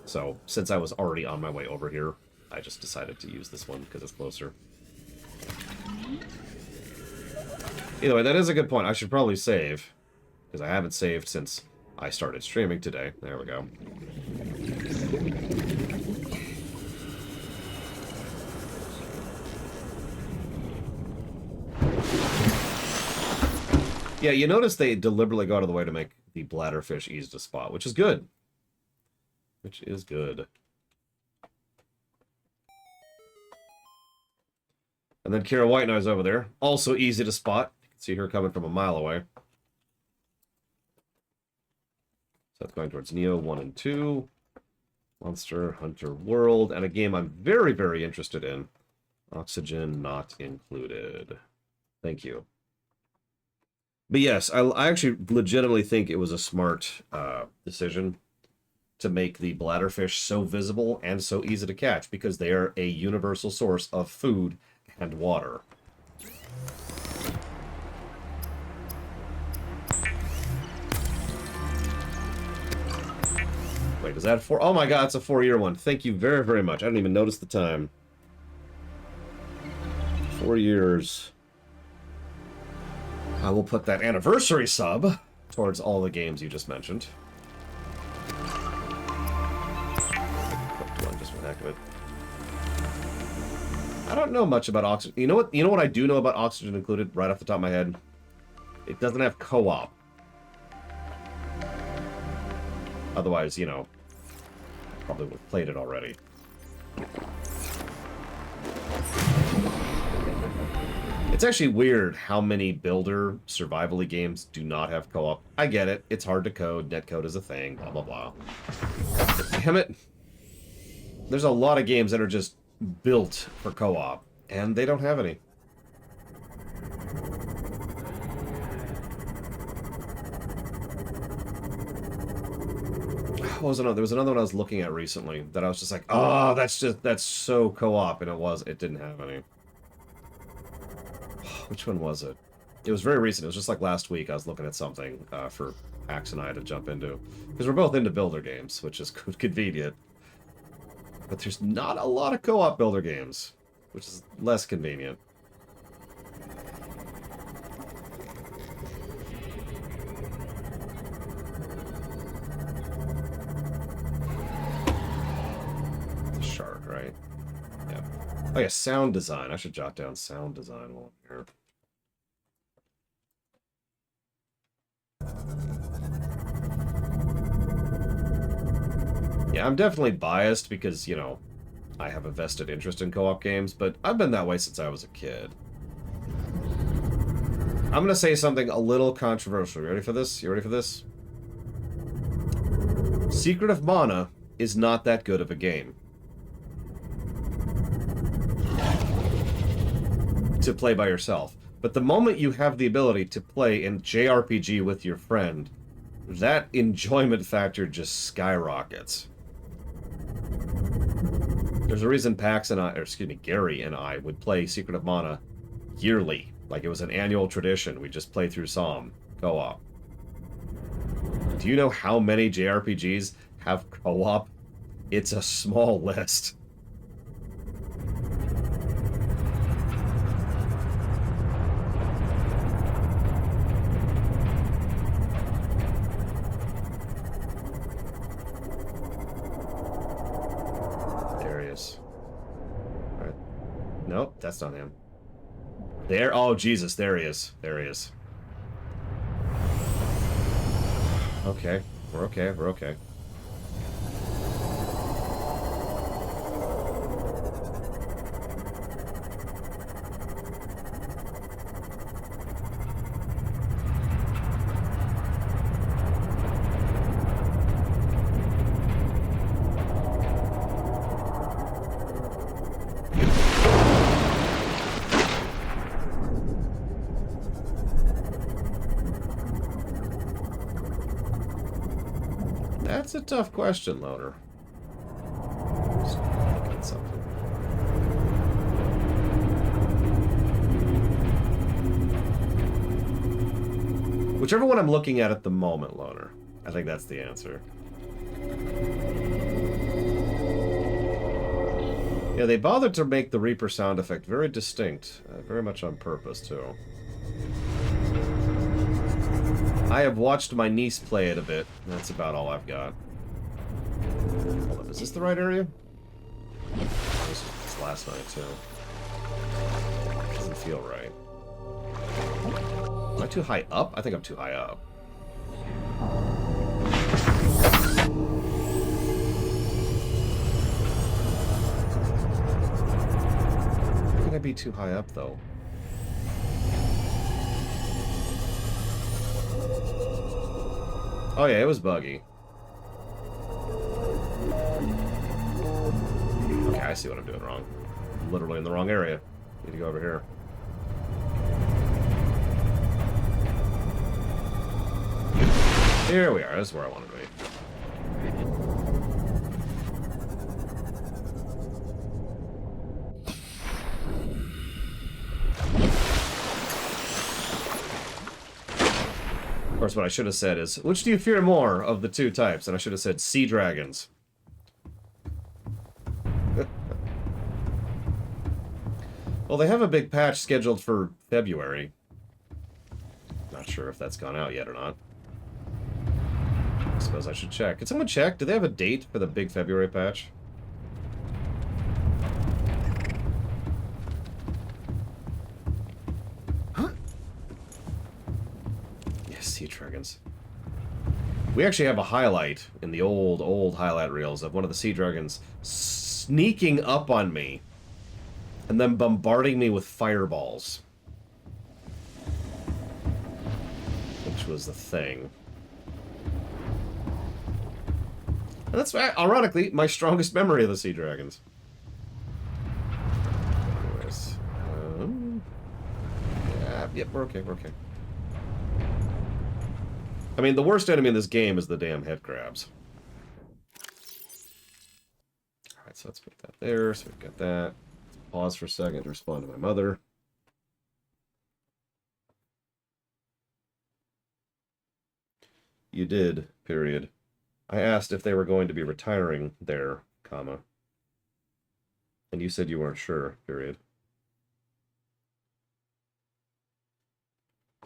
[SPEAKER 1] So since I was already on my way over here, I just decided to use this one because it's closer. Either way, that is a good point. I should probably save, because I haven't saved since I started streaming today. There we go. Yeah, you notice they deliberately go out of the way to make the bladderfish easy to spot, which is good. Which is good. And then Kira White Noise over there. Also easy to spot. You can see her coming from a mile away. So that's going towards Neo 1 and 2. Monster Hunter World. And a game I'm very, very interested in. Oxygen not included. Thank you. But yes, I actually legitimately think it was a smart decision to make the bladderfish so visible and so easy to catch, because they are a universal source of food and water. Wait, is that 4? Oh my god, it's a 4-year one. Thank you very, very much. I didn't even notice the time. 4 years. I will put that anniversary sub towards all the games you just mentioned. One just for the heck of it. I don't know much about Oxygen. You know what? You know what I do know about Oxygen Included, right off the top of my head? It doesn't have co-op. Otherwise, you know, probably would have played it already. It's actually weird how many builder survival-y games do not have co-op. I get it. It's hard to code. Netcode is a thing. Blah, blah, blah. But damn it. There's a lot of games that are just built for co-op, and they don't have any. What was another? There was another one I was looking at recently that I was just like, oh, that's so co-op, and it didn't have any. Which one was it? It was very recent. It was just like last week. I was looking at something for Axe and I to jump into, because we're both into builder games, which is convenient. But there's not a lot of co-op builder games, which is less convenient. Shark, right? Yeah. Oh yeah, sound design. I should jot down sound design while I'm here. Yeah, I'm definitely biased because, you know, I have a vested interest in co-op games, but I've been that way since I was a kid. I'm gonna say something a little controversial. You ready for this? You ready for this? Secret of Mana is not that good of a game to play by yourself. But the moment you have the ability to play in JRPG with your friend, that enjoyment factor just skyrockets. There's a reason Gary and I would play Secret of Mana yearly. Like it was an annual tradition. We just play through Psalm co-op. Do you know how many JRPGs have co-op? It's a small list. Nope, that's not him. There, oh Jesus, there he is. There he is. Okay, we're okay, we're okay. That's a tough question, Loner. Just look at something. Whichever one I'm looking at the moment, Loner. I think that's the answer. Yeah, they bothered to make the Reaper sound effect very distinct. Very much on purpose, too. I have watched my niece play it a bit. That's about all I've got. Hold on, is this the right area? This was last night, too. Doesn't feel right. Am I too high up? I think I'm too high up. How can I be too high up, though? Oh yeah, it was buggy. Okay, I see what I'm doing wrong. I'm literally in the wrong area. Need to go over here. Here we are. This is where I wanted to be. Of course, what I should have said is, which do you fear more of the two types? And I should have said sea dragons. Well, they have a big patch scheduled for February. Not sure if that's gone out yet or not. I suppose I should check. Can someone check? Do they have a date for the big February patch? Sea dragons. We actually have a highlight in the old highlight reels of one of the sea dragons sneaking up on me and then bombarding me with fireballs. Which was the thing. And that's, ironically, my strongest memory of the sea dragons. Anyways. Yeah, yep, we're okay, we're okay. I mean, the worst enemy in this game is the damn head crabs. Alright, so let's put that there. So we've got that. Let's pause for a second to respond to my mother. You did, period. I asked if they were going to be retiring there, comma. And you said you weren't sure, period.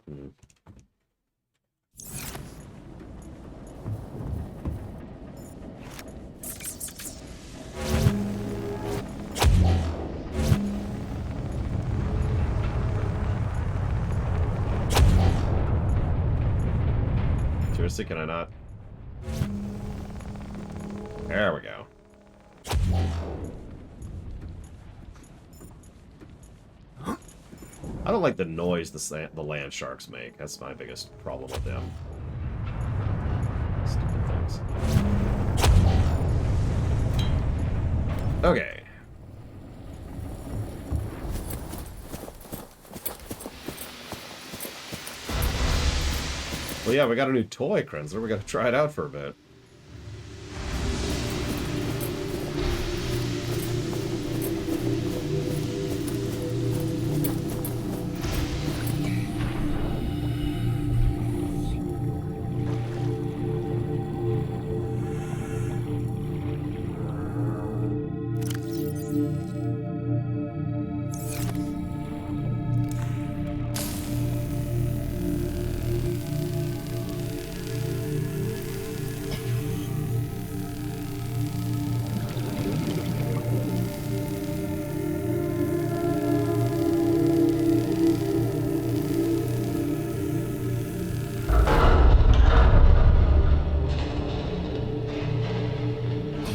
[SPEAKER 1] Hmm. Seriously, can I not? There we go. I don't like the noise the land sharks make. That's my biggest problem with them. Stupid things. Okay. Well, yeah, we got a new toy, Krenzler. We got to try it out for a bit.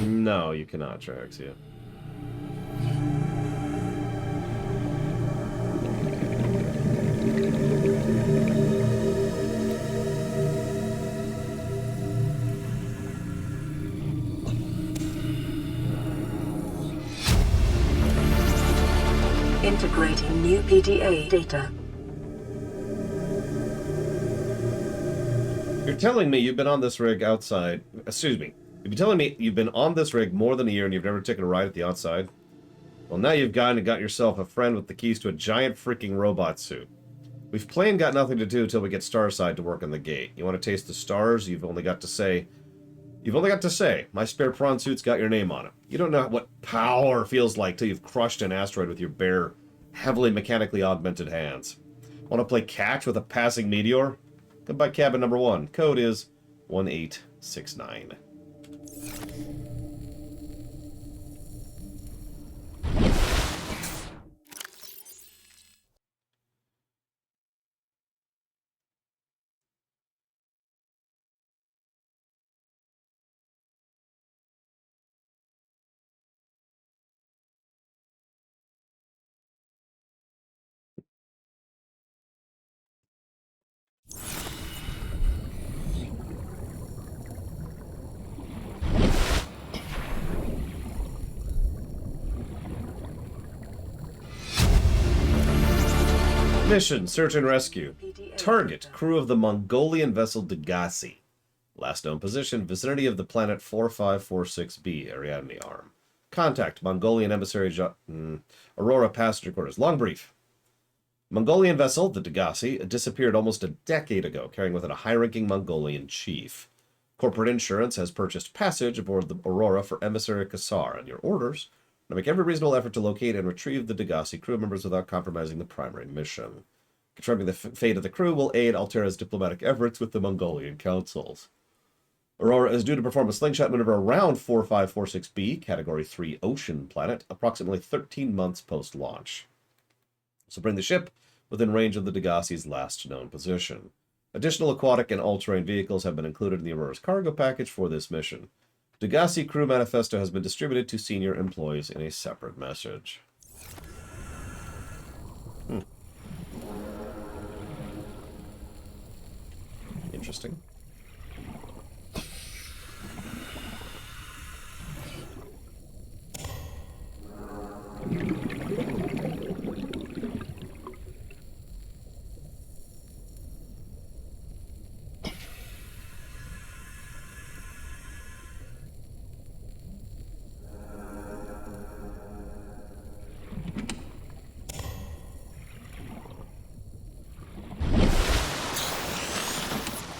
[SPEAKER 1] No, you cannot, Trax, yeah.
[SPEAKER 2] Integrating new PDA data.
[SPEAKER 1] You're telling me you've been on this rig outside... Excuse me. You've been telling me you've been on this rig more than a year and you've never taken a ride at the outside? Well, now you've gone and got yourself a friend with the keys to a giant freaking robot suit. We've plain got nothing to do until we get Starside to work on the gate. You want to taste the stars? You've only got to say, my spare prawn suit's got your name on it. You don't know what power feels like till you've crushed an asteroid with your bare, heavily mechanically augmented hands. Want to play catch with a passing meteor? Come by cabin number 1. Code is 1869. Mission, search and rescue. Target, crew of the Mongolian vessel Degassi. Last known position, vicinity of the planet 4546b, Ariadne Arm. Contact, Mongolian emissary Aurora passenger quarters. Long brief. Mongolian vessel, the Degassi, disappeared almost a decade ago, carrying with it a high-ranking Mongolian chief. Corporate insurance has purchased passage aboard the Aurora for emissary Kassar, and your orders to make every reasonable effort to locate and retrieve the Degassi crew members without compromising the primary mission. Confirming the fate of the crew will aid Altera's diplomatic efforts with the Mongolian councils. Aurora is due to perform a slingshot maneuver around 4546b, Category 3 Ocean Planet, approximately 13 months post-launch. So bring the ship within range of the Degassi's last known position. Additional aquatic and all-terrain vehicles have been included in the Aurora's cargo package for this mission. Degassi crew manifesto has been distributed to senior employees in a separate message. Interesting.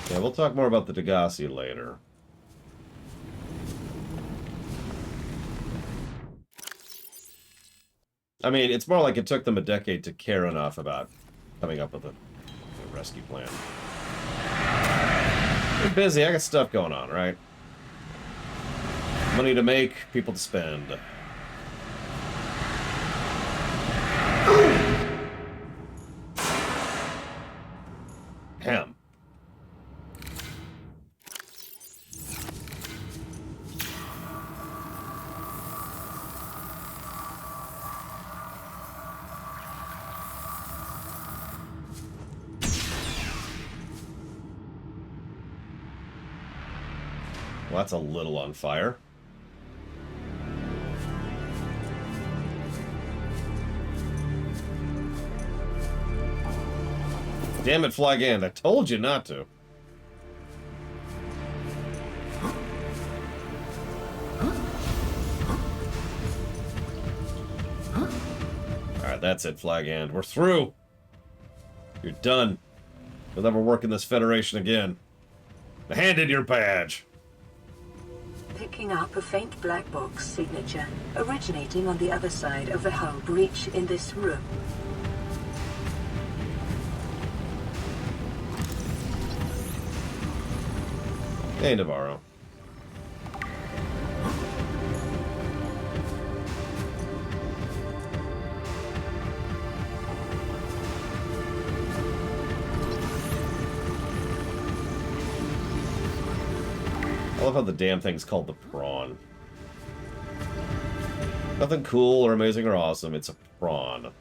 [SPEAKER 1] Yeah, we'll talk more about the Degassi later. I mean, it's more like it took them a decade to care enough about coming up with a rescue plan. We're busy, I got stuff going on, right? Money to make, people to spend. Ham. Well, that's a little on fire. Damn it, Flag End. I told you not to. Alright, that's it, Flag End. We're through. You're done. You'll never work in this Federation again. Now hand in your badge.
[SPEAKER 2] Picking up a faint black box signature originating on the other side of the hull breach in this room.
[SPEAKER 1] Hey, Navarro. I love how the damn thing's called the prawn. Nothing cool or amazing or awesome, it's a prawn.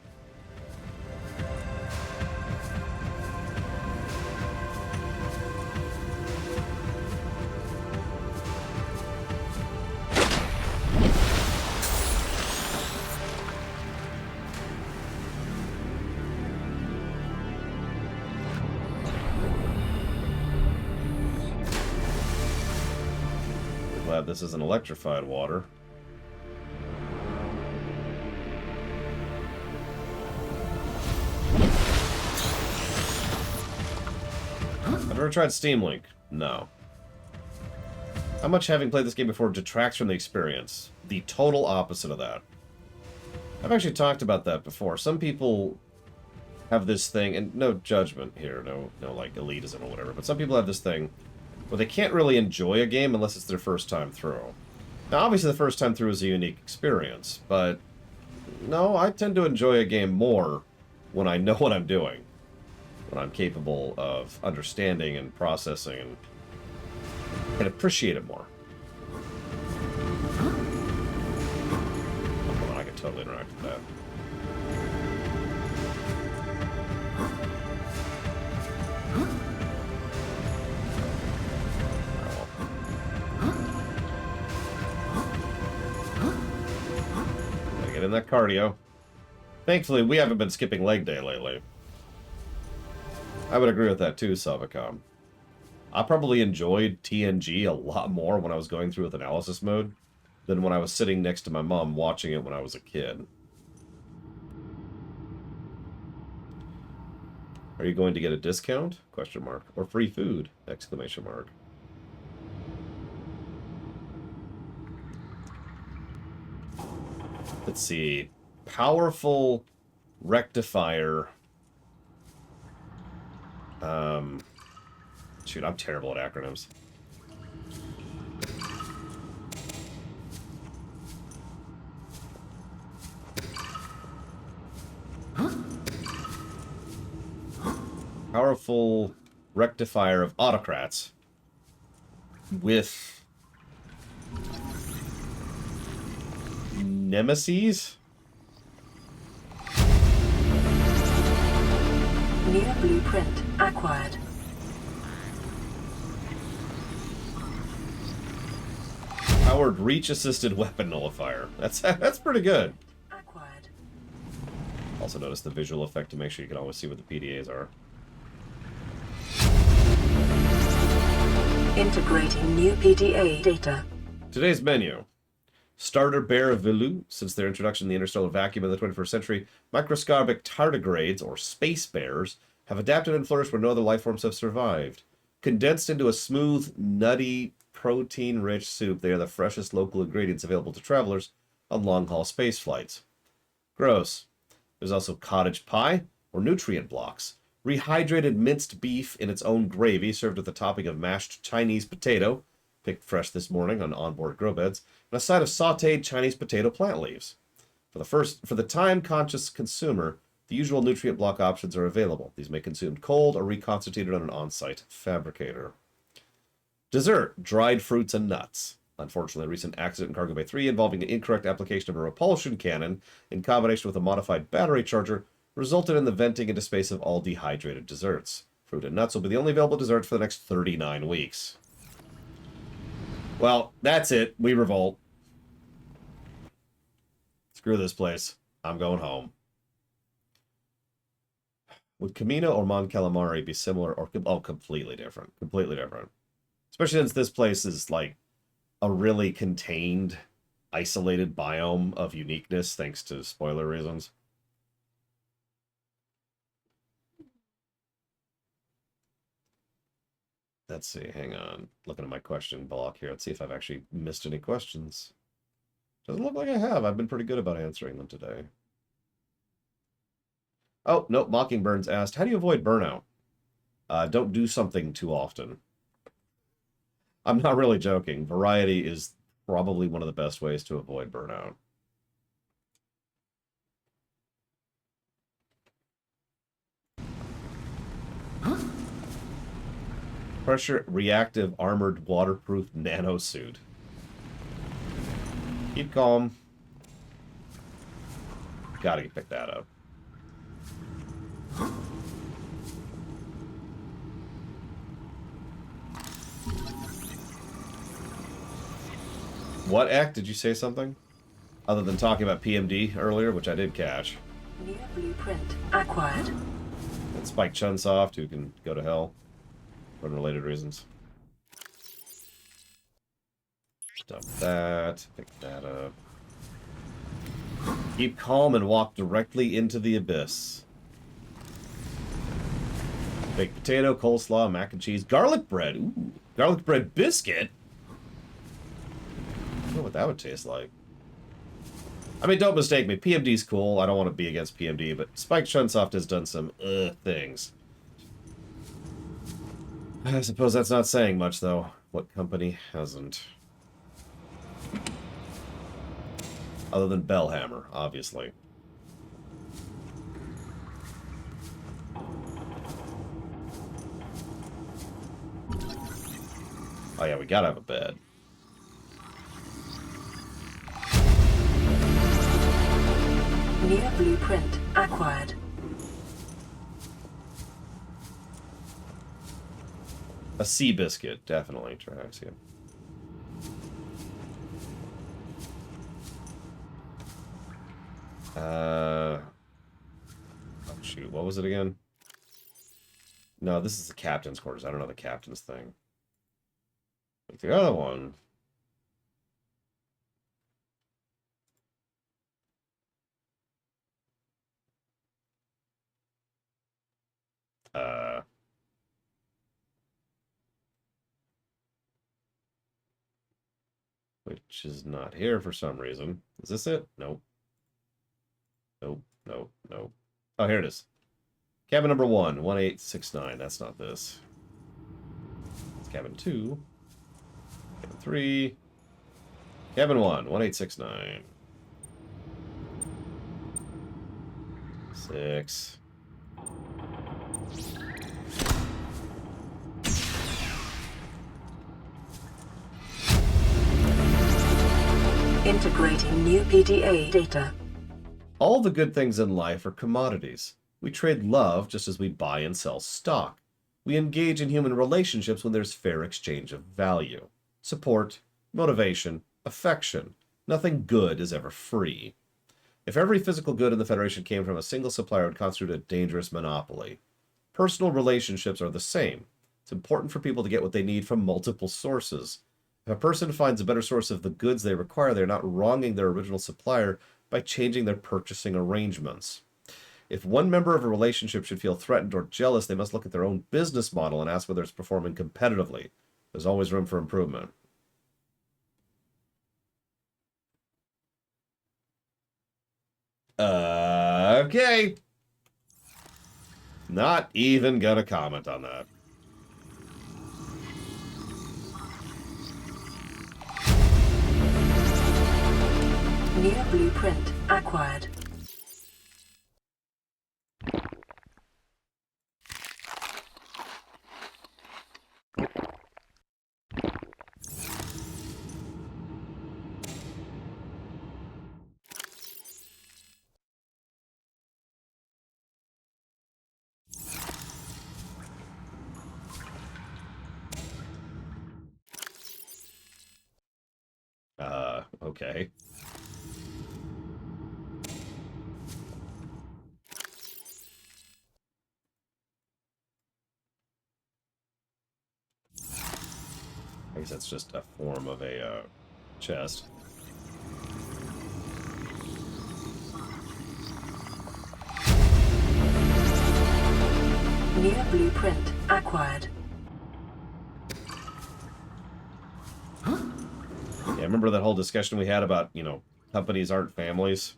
[SPEAKER 1] Glad this isn't electrified water. I've never tried Steam Link. No. How much having played this game before detracts from the experience? The total opposite of that. I've actually talked about that before. Some people have this thing, and no judgment here, no like elitism or whatever, but some people have this thing where they can't really enjoy a game unless it's their first time through. Now, obviously the first time through is a unique experience, but no, I tend to enjoy a game more when I know what I'm doing, when I'm capable of understanding and processing and can appreciate it more. Oh, I can totally interact with that. Gotta get in that cardio. Thankfully, we haven't been skipping leg day lately. I would agree with that too, Savicom. I probably enjoyed TNG a lot more when I was going through with analysis mode than when I was sitting next to my mom watching it when I was a kid. Are you going to get a discount? Question mark. Or free food? Exclamation mark. Let's see. Powerful rectifier. Shoot, I'm terrible at acronyms. Powerful rectifier of autocrats with nemesis?
[SPEAKER 2] New blueprint acquired.
[SPEAKER 1] Powered reach-assisted weapon nullifier. That's pretty good.
[SPEAKER 2] Acquired.
[SPEAKER 1] Also notice the visual effect to make sure you can always see what the PDAs are.
[SPEAKER 2] Integrating new PDA data.
[SPEAKER 1] Today's menu. Starter bear of Vilu. Since their introduction in the interstellar vacuum in the 21st century, microscopic tardigrades, or space bears, have adapted and flourished where no other life forms have survived. Condensed into a smooth, nutty, protein-rich soup, they are the freshest local ingredients available to travelers on long-haul space flights. Gross. There's also cottage pie, or nutrient blocks. Rehydrated minced beef in its own gravy, served with a topping of mashed Chinese potato, picked fresh this morning on onboard grow beds, and a side of sautéed Chinese potato plant leaves. For the time-conscious consumer, the usual nutrient block options are available. These may be consumed cold or reconstituted on an on-site fabricator. Dessert, dried fruits and nuts. Unfortunately, a recent accident in Cargo Bay 3 involving an incorrect application of a repulsion cannon in combination with a modified battery charger resulted in the venting into space of all dehydrated desserts. Fruit and nuts will be the only available desserts for the next 39 weeks. Well, that's it. We revolt. Screw this place. I'm going home. Would Camino or Mon Calamari be similar or completely different? Completely different. Especially since this place is like a really contained, isolated biome of uniqueness thanks to spoiler reasons. Let's see, hang on. Looking at my question block here. Let's see if I've actually missed any questions. Doesn't look like I have. I've been pretty good about answering them today. Oh, nope. Mockingbird's asked, how do you avoid burnout? Don't do something too often. I'm not really joking. Variety is probably one of the best ways to avoid burnout. Pressure reactive armored waterproof nanosuit. Keep calm. Gotta pick that up. What act? Did you say something? Other than talking about PMD earlier, which I did catch.
[SPEAKER 2] New blueprint acquired.
[SPEAKER 1] And Spike Chunsoft, who can go to hell for unrelated reasons. Dump that. Pick that up. Keep calm and walk directly into the abyss. Baked potato, coleslaw, mac and cheese, garlic bread. Ooh, garlic bread biscuit. I don't know what that would taste like. I mean, don't mistake me. PMD's cool. I don't want to be against PMD, but Spike Chunsoft has done some things. I suppose that's not saying much, though. What company hasn't? Other than Bellhammer, obviously. Oh yeah, we gotta have a bed.
[SPEAKER 2] New blueprint acquired.
[SPEAKER 1] A sea biscuit, definitely tracks, yeah. Oh shoot, what was it again? No, this is the captain's quarters. I don't know the captain's thing. Like the other one. Which is not here for some reason. Is this it? Nope. Nope, nope, nope. Oh, here it is. Cabin number 1, 1869. That's not this. It's cabin 2. Cabin 3. Cabin 1, 1869. 6.
[SPEAKER 2] Integrating new PDA data.
[SPEAKER 1] All the good things in life are commodities. We trade love just as we buy and sell stock. We engage in human relationships when there's fair exchange of value. Support, motivation, affection. Nothing good is ever free. If every physical good in the Federation came from a single supplier, it would constitute a dangerous monopoly. Personal relationships are the same. It's important for people to get what they need from multiple sources. If a person finds a better source of the goods they require, they're not wronging their original supplier by changing their purchasing arrangements. If one member of a relationship should feel threatened or jealous, they must look at their own business model and ask whether it's performing competitively. There's always room for improvement. Okay. Not even gonna comment on that.
[SPEAKER 2] New blueprint acquired.
[SPEAKER 1] Okay. I guess that's just a form of a chest.
[SPEAKER 2] New blueprint acquired.
[SPEAKER 1] Yeah, remember that whole discussion we had about, companies aren't families?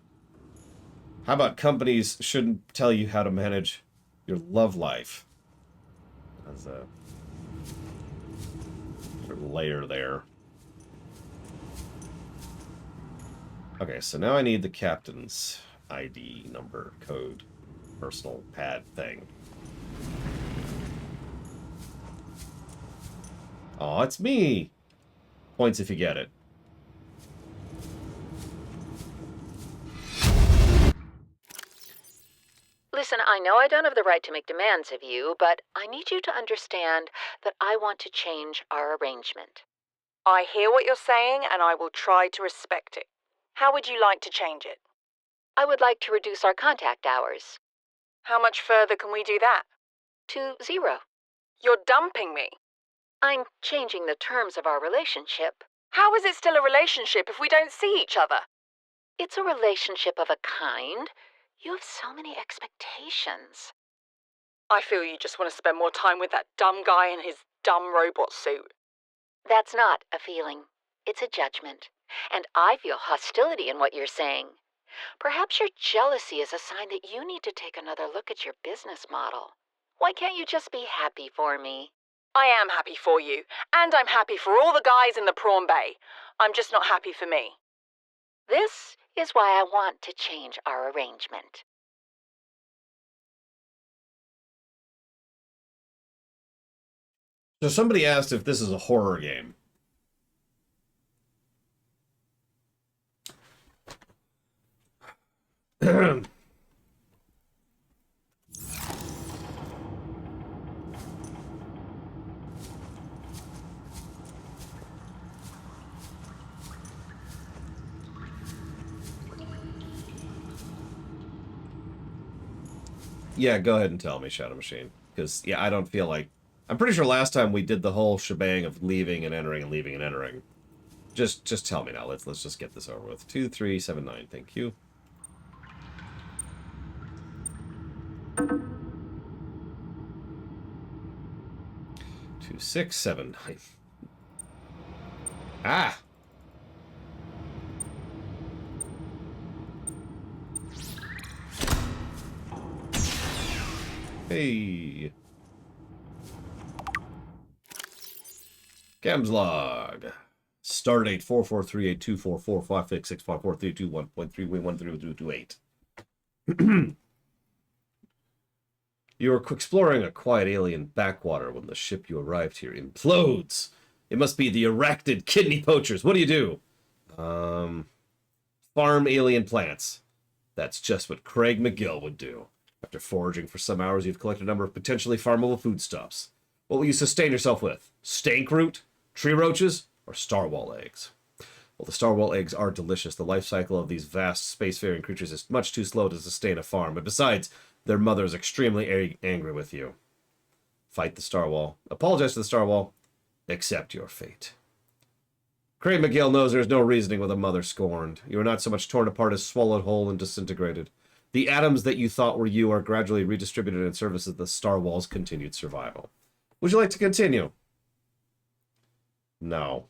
[SPEAKER 1] How about companies shouldn't tell you how to manage your love life? As a sort of layer there. Okay, so now I need the captain's ID number, code, personal pad thing. Oh, it's me! Points if you get it.
[SPEAKER 5] Listen, I know I don't have the right to make demands of you, but I need you to understand that I want to change our arrangement.
[SPEAKER 8] I hear what you're saying, and I will try to respect it. How would you like to change it?
[SPEAKER 5] I would like to reduce our contact hours.
[SPEAKER 8] How much further can we do that?
[SPEAKER 5] To 0.
[SPEAKER 8] You're dumping me.
[SPEAKER 5] I'm changing the terms of our relationship.
[SPEAKER 8] How is it still a relationship if we don't see each other?
[SPEAKER 5] It's a relationship of a kind. You have so many expectations.
[SPEAKER 8] I feel you just want to spend more time with that dumb guy in his dumb robot suit.
[SPEAKER 5] That's not a feeling. It's a judgment. And I feel hostility in what you're saying. Perhaps your jealousy is a sign that you need to take another look at your business model. Why can't you just be happy for me?
[SPEAKER 8] I am happy for you, and I'm happy for all the guys in the prawn bay. I'm just not happy for me.
[SPEAKER 5] This is why I want to change our arrangement.
[SPEAKER 1] So somebody asked if this is a horror game. Yeah, go ahead and tell me, Shadow Machine. Because, yeah, I don't feel like... I'm pretty sure last time we did the whole shebang of leaving and entering and leaving and entering. Just tell me now. Let's just get this over with. 2379, thank you. 2679. Ah! Hey! Cams log. Stardate 44382445665432.1.3132228. You were exploring a quiet alien backwater when the ship you arrived here implodes. It must be the arachnid kidney poachers. What do you do? Farm alien plants. That's just what Craig McGill would do. After foraging for some hours, you've collected a number of potentially farmable foodstuffs. What will you sustain yourself with? Stank root? Tree roaches? Or starwall eggs? Well, the starwall eggs are delicious. The life cycle of these vast spacefaring creatures is much too slow to sustain a farm. And besides, their mother is extremely angry with you. Fight the starwall. Apologize to the starwall. Accept your fate. Craig McGill knows there is no reasoning with a mother scorned. You are not so much torn apart as swallowed whole and disintegrated. The atoms that you thought were you are gradually redistributed in service of the starwall's continued survival. Would you like to continue? No.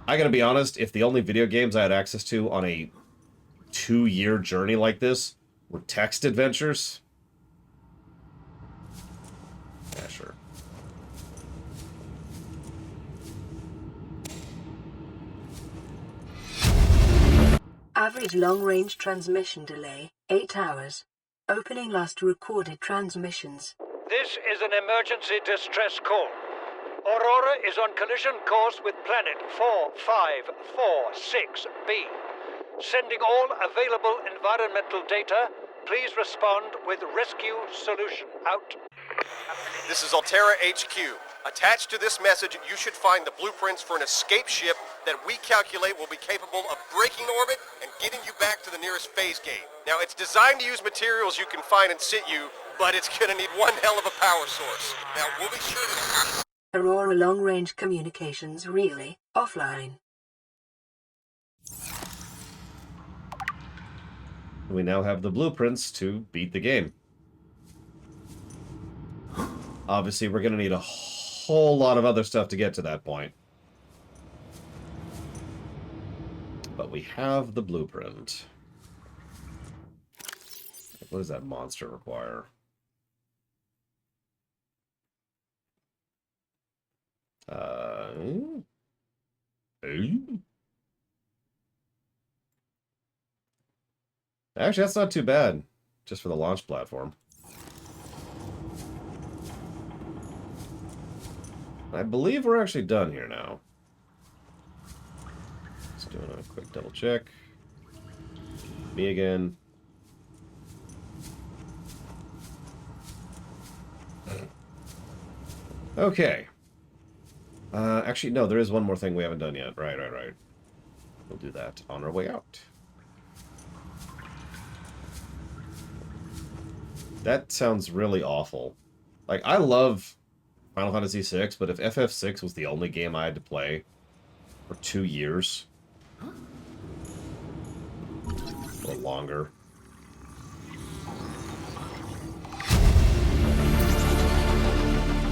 [SPEAKER 1] I gotta be honest, if the only video games I had access to on a 2-year journey like this were text adventures... Yeah, sure.
[SPEAKER 2] Average long-range transmission delay, 8 hours. Opening last recorded transmissions.
[SPEAKER 9] This is an emergency distress call. Aurora is on collision course with planet 4546b. Sending all available environmental data. Please respond with rescue solution. Out.
[SPEAKER 10] This is Altera HQ. Attached to this message, you should find the blueprints for an escape ship that we calculate will be capable of breaking orbit and getting you back to the nearest phase gate. Now, it's designed to use materials you can find in situ, but it's gonna need one hell of a power source. Now, we'll be sure to...
[SPEAKER 2] Aurora long-range communications really offline.
[SPEAKER 1] We now have the blueprints to beat the game. Obviously, we're going to need a whole lot of other stuff to get to that point. But we have the blueprint. What does that monster require? Actually, that's not too bad. Just for the launch platform. I believe we're actually done here now. Just doing a quick double check. Me again. Okay. Actually, no, there is one more thing we haven't done yet. Right. We'll do that on our way out. That sounds really awful. Like, I love Final Fantasy VI, but if FF6 was the only game I had to play for 2 years, or longer.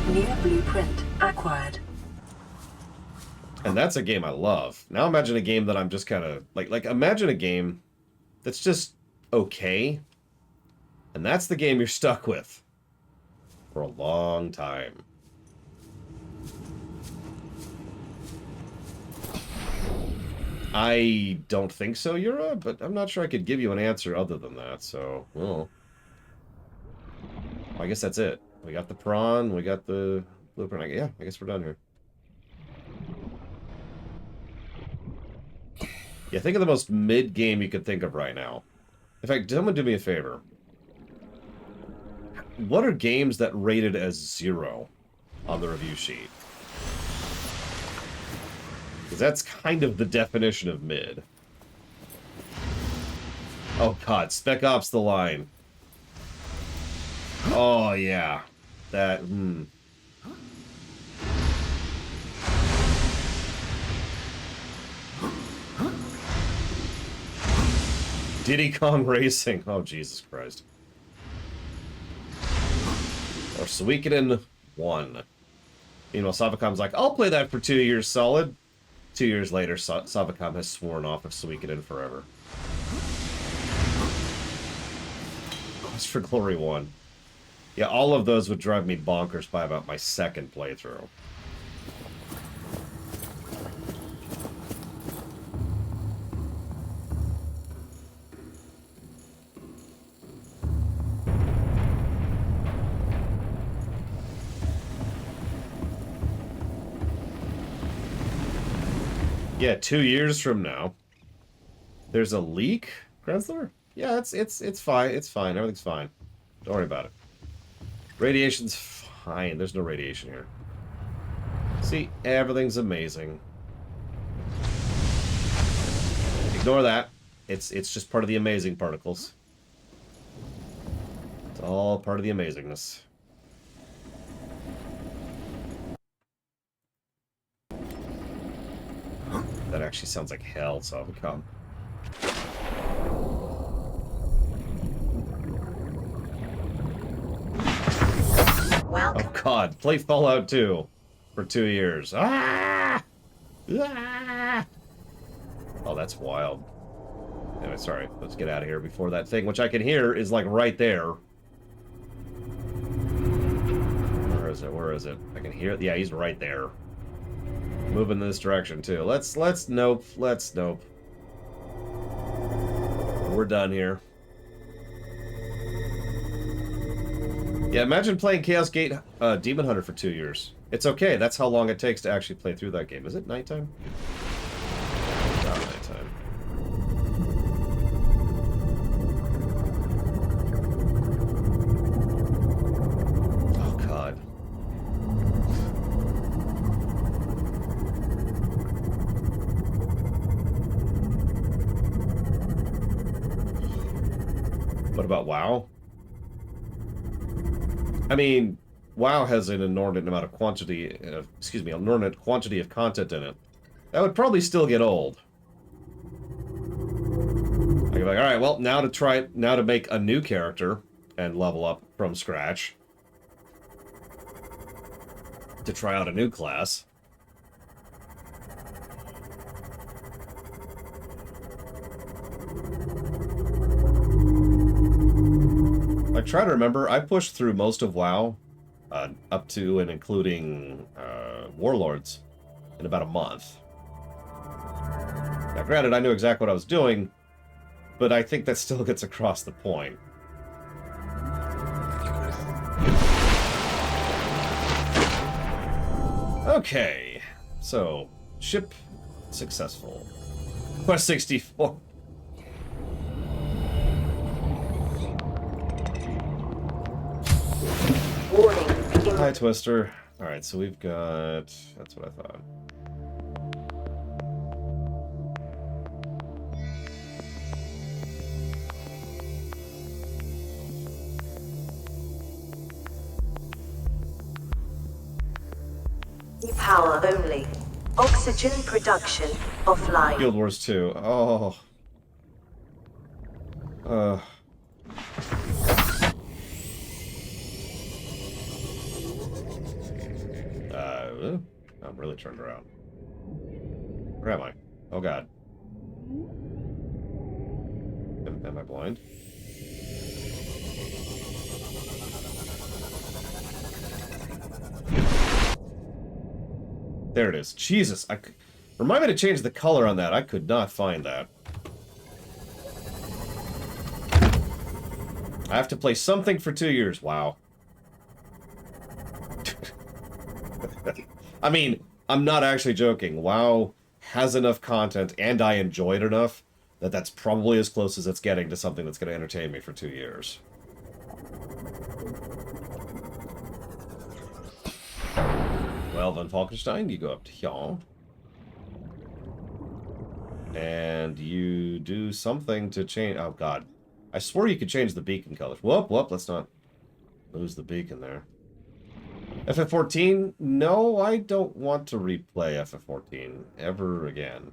[SPEAKER 2] New blueprint acquired.
[SPEAKER 1] And that's a game I love. Now imagine a game that I'm just kind of... Like, imagine a game that's just okay. And that's the game you're stuck with. For a long time. I don't think so, Yura, but I'm not sure I could give you an answer other than that, so... Well, I guess that's it. We got the prawn, we got the blueprint. Yeah, I guess we're done here. Yeah, think of the most mid-game you could think of right now. In fact, someone do me a favor. What are games that rated as 0 on the review sheet? Because that's kind of the definition of mid. Oh god, Spec Ops The Line. Oh yeah. That, Diddy Kong Racing. Oh, Jesus Christ. Or Suikoden 1. Meanwhile, Savacom's like, I'll play that for 2 years solid. 2 years later, Savacom has sworn off of Suikoden forever. Quest for Glory 1. Yeah, all of those would drive me bonkers by about my second playthrough. Yeah, 2 years from now. There's a leak, Grensler? Yeah, it's fine. It's fine. Everything's fine. Don't worry about it. Radiation's fine. There's no radiation here. See, everything's amazing. Ignore that. It's just part of the amazing particles. It's all part of the amazingness. That actually sounds like hell, so come.
[SPEAKER 7] Welcome.
[SPEAKER 1] Oh god, play Fallout 2 for 2 years. Ah! Ah! Oh, that's wild. Anyway, sorry. Let's get out of here before that thing, which I can hear, is like right there. Where is it? Where is it? I can hear it. Yeah, he's right there. Moving in this direction too. Let's nope. Let's nope. We're done here. Yeah, imagine playing Chaos Gate Demon Hunter for 2 years. It's okay. That's how long it takes to actually play through that game. Is it nighttime? Not nighttime. Oh god. What about WoW? I mean, WoW has an inordinate amount of quantity, inordinate quantity of content in it. That would probably still get old. I'd be like, alright, well, now to make a new character and level up from scratch. To try out a new class. I try to remember, I pushed through most of WoW, up to and including Warlords, in about a month. Now granted, I knew exactly what I was doing, but I think that still gets across the point. Okay, so, ship successful. Quest 64. Hi, Twister. Alright, so we've got... That's what I thought.
[SPEAKER 11] Power only. Oxygen production offline.
[SPEAKER 1] Guild Wars 2. Oh. I'm really turned around. Where am I? Oh god. Am I blind? There it is. Jesus, remind me to change the color on that. I could not find that. I have to play something for 2 years. Wow. I mean, I'm not actually joking. WoW has enough content, and I enjoy it enough, that that's probably as close as it's getting to something that's going to entertain me for 2 years. Well, then, Falkenstein, you go up to here. And you do something to change... Oh, God. I swore you could change the beacon colors. Whoop, whoop, let's not lose the beacon there. FF14? No, I don't want to replay FF14 ever again.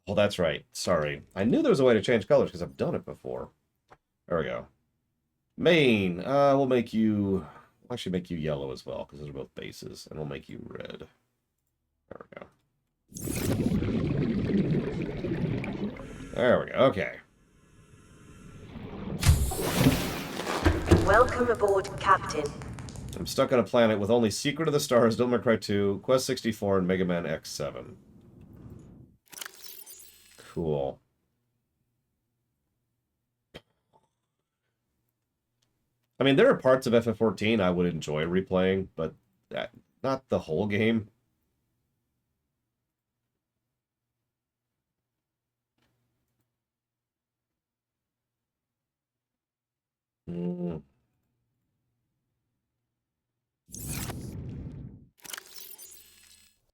[SPEAKER 1] Well, that's right. Sorry. I knew there was a way to change colors because I've done it before. There we go. Main. We'll make you... We'll actually make you yellow as well because those are both bases. And we'll make you red. There we go. There we go. Okay.
[SPEAKER 11] Welcome aboard, Captain.
[SPEAKER 1] I'm stuck on a planet with only Secret of the Stars, Devil May Cry 2, Quest 64, and Mega Man X7. Cool. I mean, there are parts of FF14 I would enjoy replaying, but not the whole game.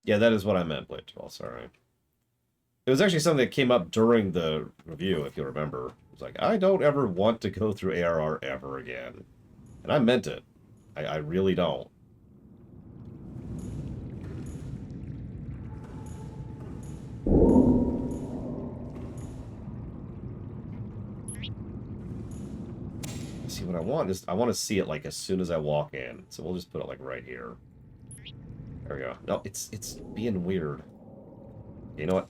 [SPEAKER 1] Yeah, that is what I meant, Blade 12, sorry. It was actually something that came up during the review, if you remember. It was like, I don't ever want to go through ARR ever again. And I meant it. I really don't. See, what I want is, I want to see it, like, as soon as I walk in. So we'll just put it, like, right here. There we go. No, it's being weird. You know what?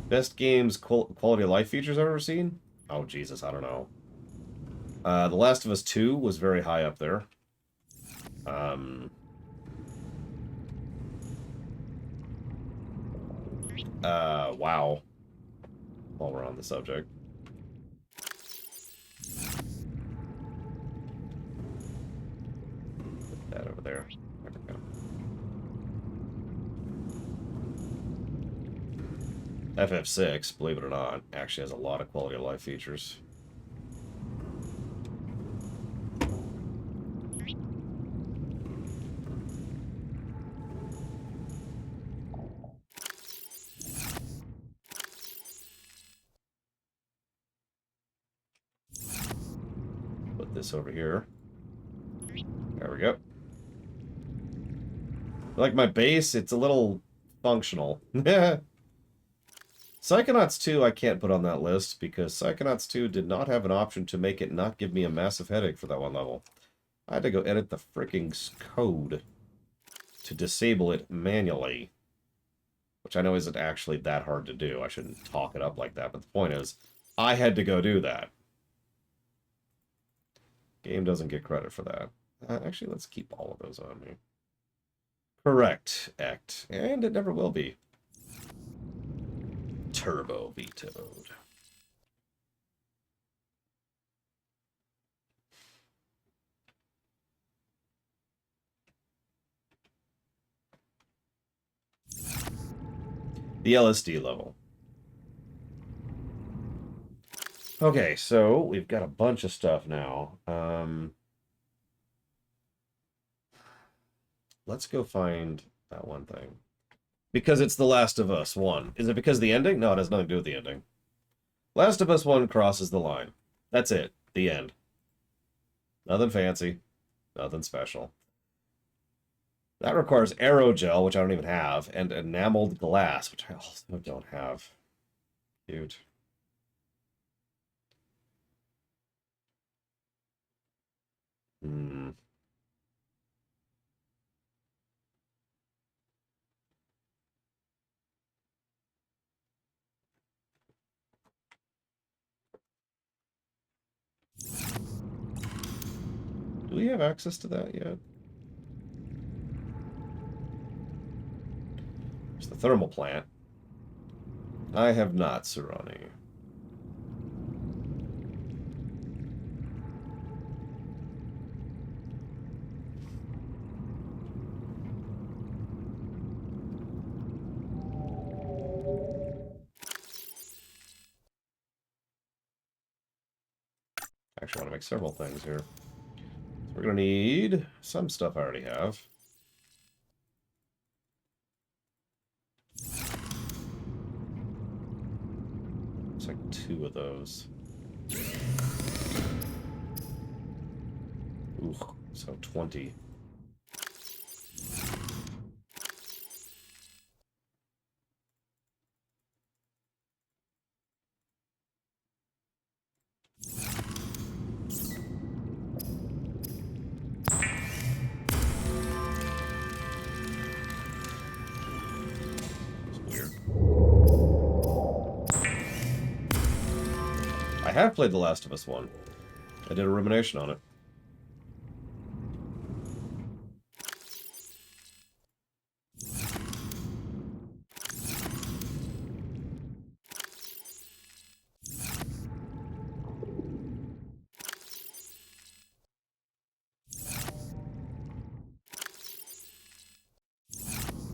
[SPEAKER 1] Best games quality of life features I've ever seen? Oh, Jesus, I don't know. The Last of Us 2 was very high up there. Wow. While we're on the subject. Put that over there. There we go. FF6, believe it or not, actually has a lot of quality of life features. Put this over here. There we go. Like my base, it's a little functional. Psychonauts 2 I can't put on that list because Psychonauts 2 did not have an option to make it not give me a massive headache for that one level. I had to go edit the freaking code to disable it manually. Which I know isn't actually that hard to do. I shouldn't talk it up like that, but the point is, I had to go do that. Game doesn't get credit for that. Actually, let's keep all of those on me. Correct, act. And it never will be. Turbo vetoed. The LSD level. Okay, so we've got a bunch of stuff now. Let's go find that one thing. Because it's The Last of Us 1. Is it because of the ending? No, it has nothing to do with the ending. Last of Us 1 crosses the line. That's it. The end. Nothing fancy. Nothing special. That requires aerogel, which I don't even have, and enameled glass, which I also don't have. Cute. Hmm. Do we have access to that yet? It's the thermal plant. I have not, Sarani. Actually, I want to make several things here. So we're going to need some stuff I already have. It's like 2 of those. Ooh, so 20. I have played The Last of Us 1. I did a rumination on it.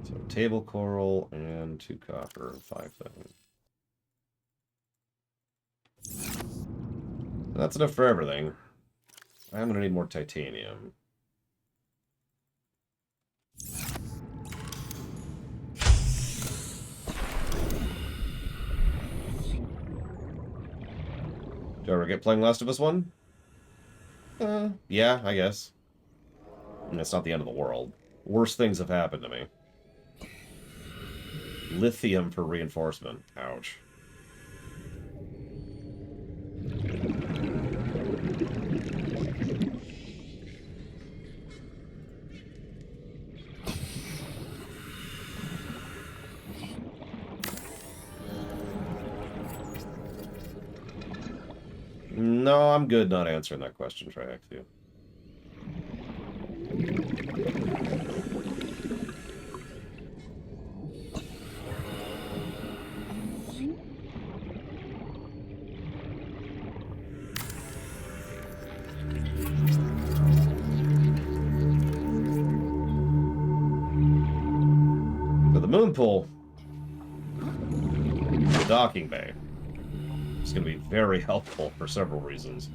[SPEAKER 1] So table coral and 2 copper and 5 things. That's enough for everything. I'm going to need more titanium. Do I ever get playing Last of Us 1? Yeah, I guess. I mean, it's not the end of the world. Worse things have happened to me. Lithium for reinforcement. Ouch. No, I'm good not answering that question, Triaxia. For the moon pool, the docking bay. It's going to be very helpful for several reasons.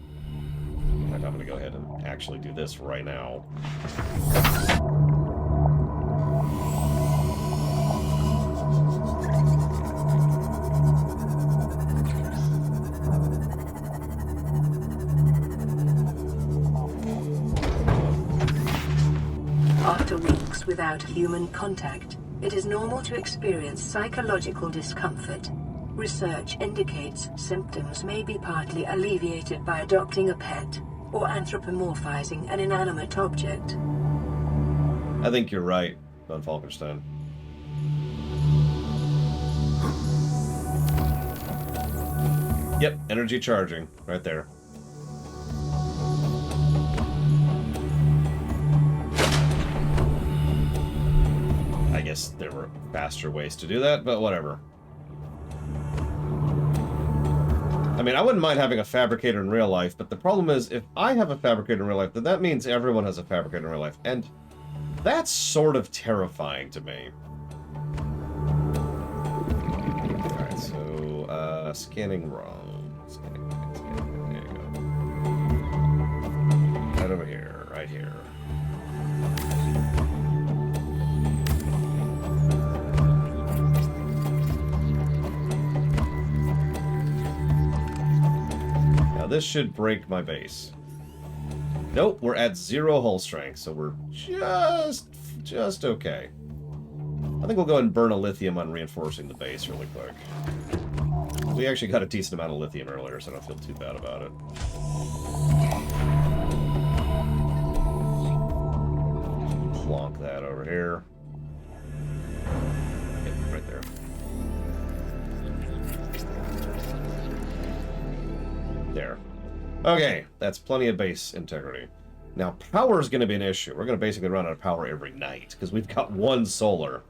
[SPEAKER 1] In fact, I'm going to go ahead and actually do this right now.
[SPEAKER 2] After weeks without human contact, it is normal to experience psychological discomfort. Research indicates symptoms may be partly alleviated by adopting a pet or anthropomorphizing an inanimate object.
[SPEAKER 1] I think you're right, Von Falkenstein. Yep, energy charging, right there. I guess there were faster ways to do that, but whatever. I mean, I wouldn't mind having a fabricator in real life, but the problem is, if I have a fabricator in real life, then that means everyone has a fabricator in real life, and that's sort of terrifying to me. Alright, so, scanning wrong. Scanning, there you go. Right over here, right here. Now this should break my base. Nope, we're at 0 hull strength, so we're just okay. I think we'll go ahead and burn a lithium on reinforcing the base really quick. We actually got a decent amount of lithium earlier, so I don't feel too bad about it. plonk that over here. Yep, right there. There. Okay, that's plenty of base integrity. Now, power is going to be an issue. We're going to basically run out of power every night, because we've got one solar.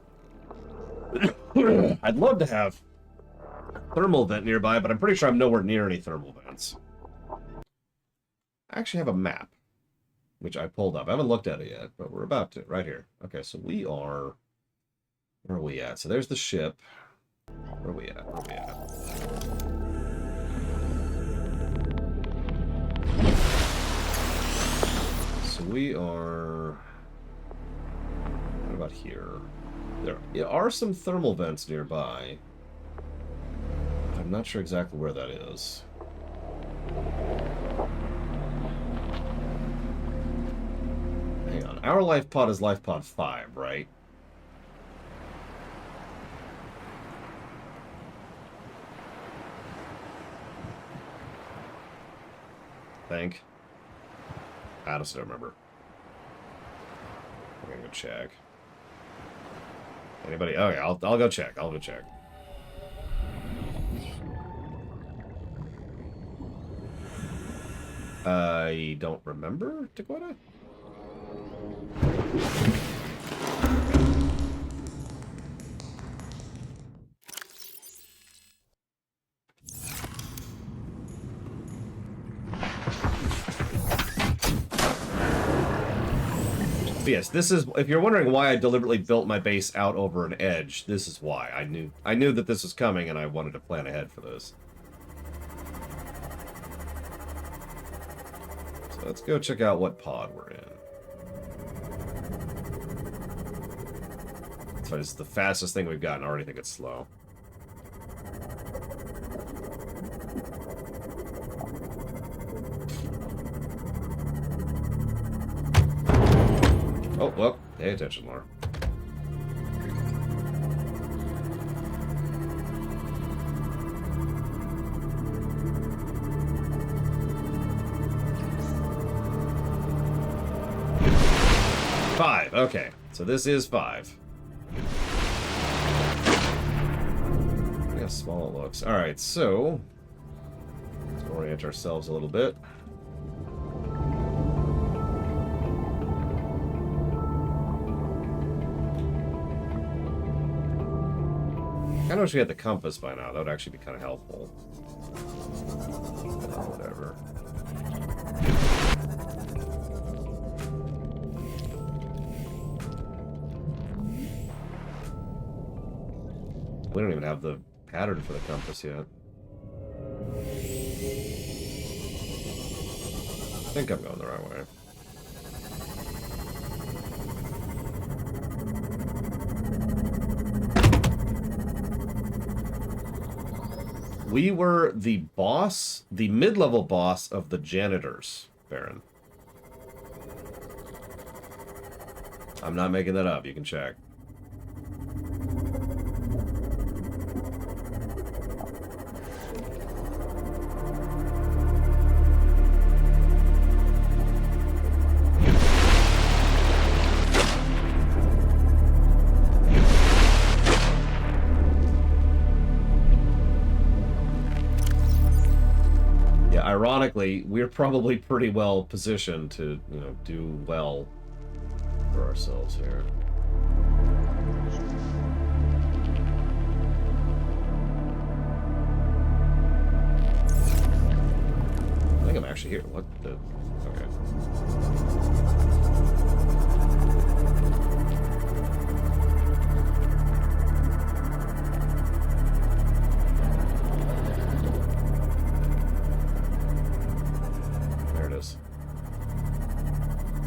[SPEAKER 1] I'd love to have a thermal vent nearby, but I'm pretty sure I'm nowhere near any thermal vents. I actually have a map, which I pulled up. I haven't looked at it yet, but we're about to. Right here. Okay, so we are... Where are we at? So there's the ship. Where are we at? Where are we at? So we are... What about here? There are some thermal vents nearby. I'm not sure exactly where that is. Hang on. Our life pod is life pod 5, right? Think. I just don't remember. I'm gonna go check. Anybody? Okay, I'll go check. I'll go check. I don't remember, Dakota? But yes, this is, if you're wondering why I deliberately built my base out over an edge, this is why. I knew that this was coming and I wanted to plan ahead for this. So let's go check out what pod we're in. So it's the fastest thing we've got, and I already think it's slow. Oh, well, pay attention more. Five, okay. So this is 5. Look how small it looks. Alright, so let's orient ourselves a little bit. I kind of wish we had the compass by now. That would actually be kind of helpful. Whatever. We don't even have the pattern for the compass yet. I think I'm going the right way. We were the boss, the mid-level boss of the janitors, Baron. I'm not making that up. You can check. Ironically, we're probably pretty well positioned to, you know, do well for ourselves here. I think I'm actually here. What the? Okay.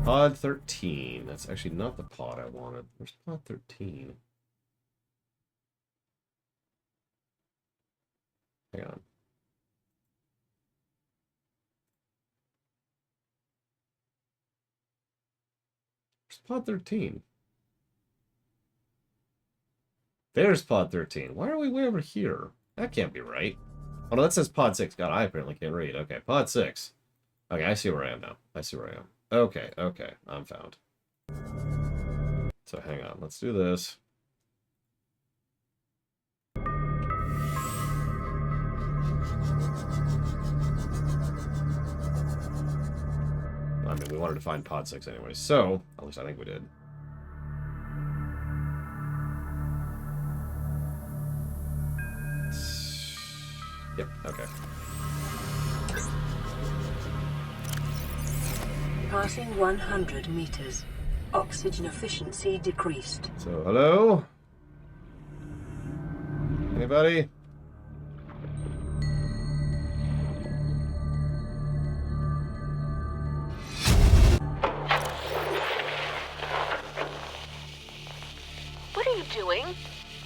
[SPEAKER 1] Pod 13. That's actually not the pod I wanted. Where's pod 13? Hang on. Where's pod 13? There's pod 13. Why are we way over here? That can't be right. Oh, no, that says pod 6. God, I apparently can't read. Okay, pod 6. Okay, I see where I am now. I see where I am. Okay, okay, I'm found. So hang on, let's do this. I mean, we wanted to find Pod 6 anyway, so at least I think we did. Yep, okay.
[SPEAKER 2] Passing 100 meters. Oxygen efficiency decreased.
[SPEAKER 1] So, hello? Anybody?
[SPEAKER 5] What are you doing?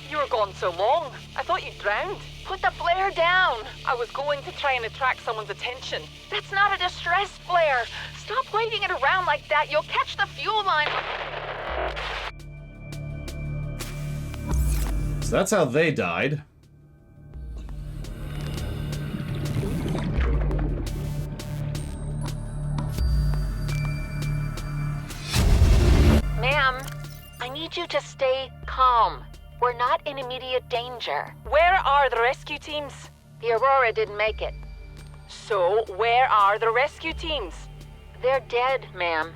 [SPEAKER 5] You were gone so long. I thought you'd drowned. Put the flare down. I was going to try and attract someone's attention. That's not a distress flare. Stop waving it around like that. You'll catch the fuel line.
[SPEAKER 1] So that's how they died.
[SPEAKER 5] Ma'am, I need you to stay calm. We're not in immediate danger. Where are the rescue teams? The Aurora didn't make it. So, where are the rescue teams? They're dead, ma'am.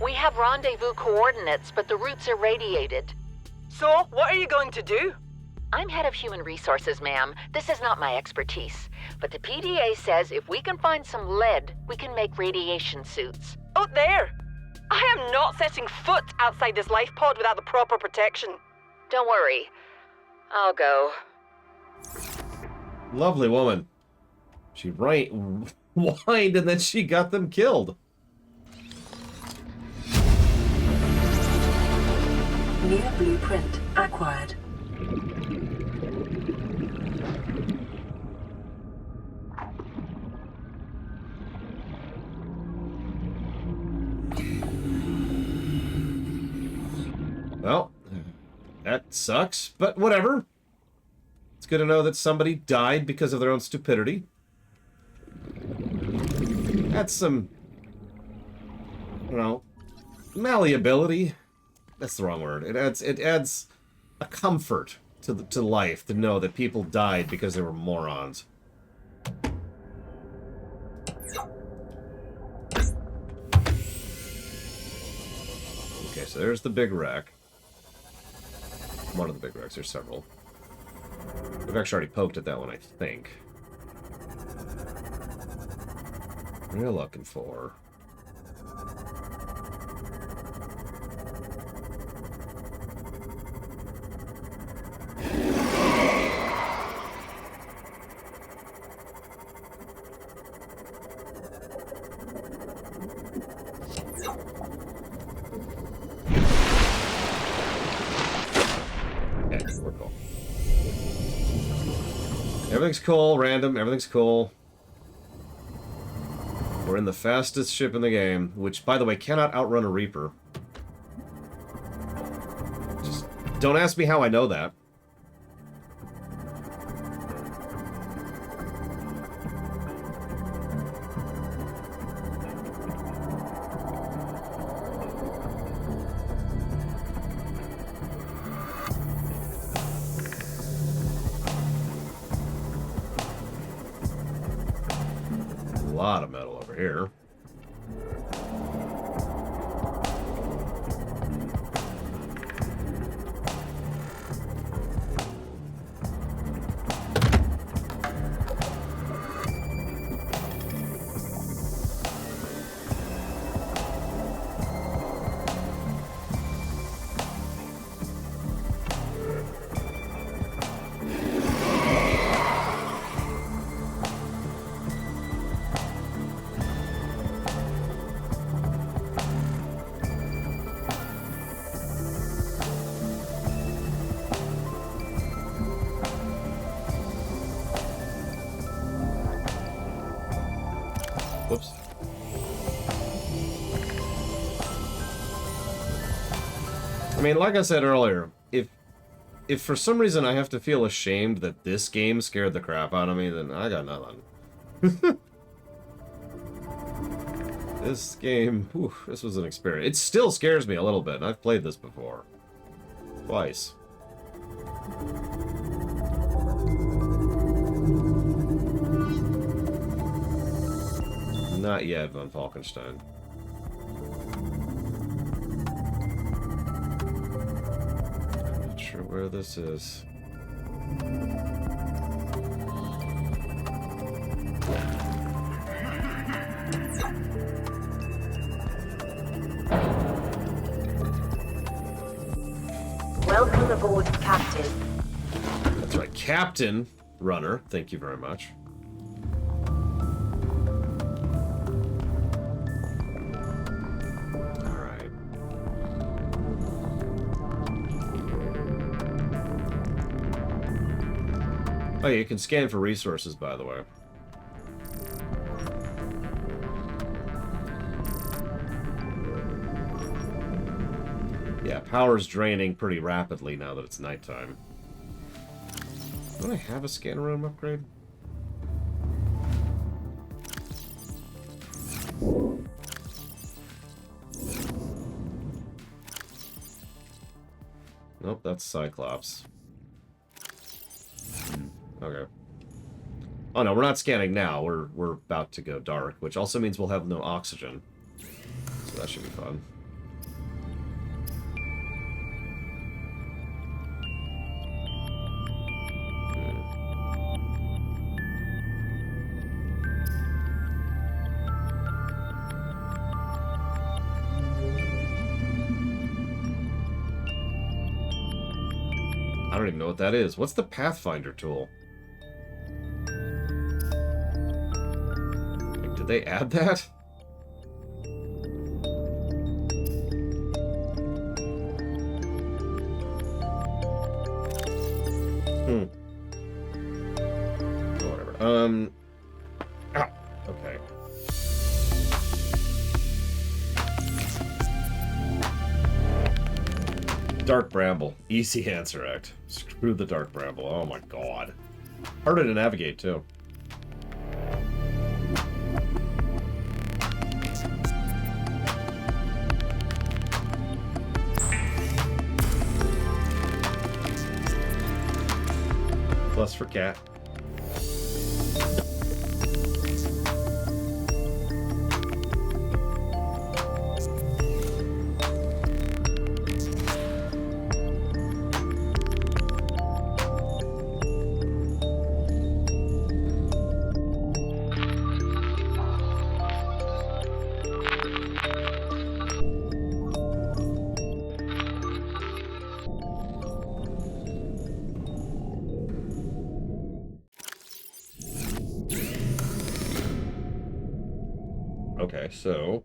[SPEAKER 5] We have rendezvous coordinates, but the route's irradiated. So, what are you going to do? I'm head of human resources, ma'am. This is not my expertise. But the PDA says if we can find some lead, we can make radiation suits. Out there! I am not setting foot outside this life pod without the proper protection. Don't worry. I'll go.
[SPEAKER 1] Lovely woman. She whined and then she got them killed.
[SPEAKER 2] New blueprint acquired.
[SPEAKER 1] Well, that sucks, but whatever. It's good to know that somebody died because of their own stupidity. That's some, you know, malleability. That's the wrong word. It adds a comfort to life to know that people died because they were morons. Okay, so there's the big wreck. One of the big wrecks. There's several. We've actually already poked at that one, I think. What are you looking for? Everything's cool, random, everything's cool. We're in the fastest ship in the game, which, by the way, cannot outrun a Reaper. Just don't ask me how I know that. A lot of metal over here. Whoops. I mean, like I said earlier, if for some reason I have to feel ashamed that this game scared the crap out of me, then I got nothing. This game, whew, this was an experience. It still scares me a little bit, and I've played this before. Twice. Not yet, von Falkenstein. I'm not sure where this is.
[SPEAKER 11] Welcome aboard, Captain.
[SPEAKER 1] That's right, Captain Runner. Thank you very much. Oh, yeah, you can scan for resources, by the way. Yeah, power's draining pretty rapidly now that it's nighttime. Do I have a scanner room upgrade? Nope, that's Cyclops. Okay. Oh no, we're not scanning now. We're about to go dark, which also means we'll have no oxygen. So that should be fun. I don't even know what that is. What's the Pathfinder tool? Like, did they add that? Hmm. Oh, whatever. Ah, okay. Dark Bramble. Easy answer, Act. Screw the Dark Bramble. Oh my god. Harder to navigate, too. Plus for cat. Okay, so...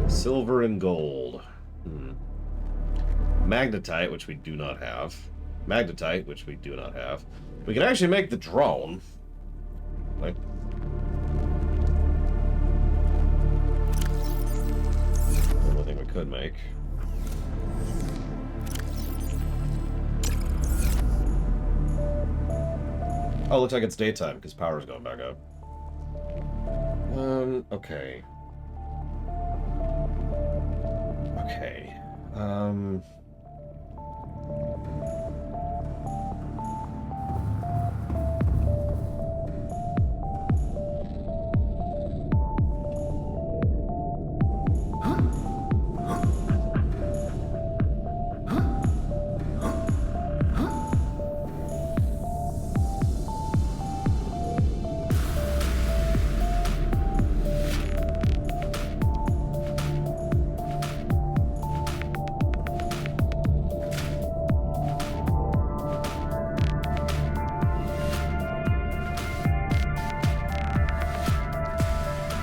[SPEAKER 1] Silver and gold. Magnetite, which we do not have. Magnetite, which we do not have. We can actually make the drone. Like... One thing we could make. Oh, looks like it's daytime because power's going back up. Okay. Okay.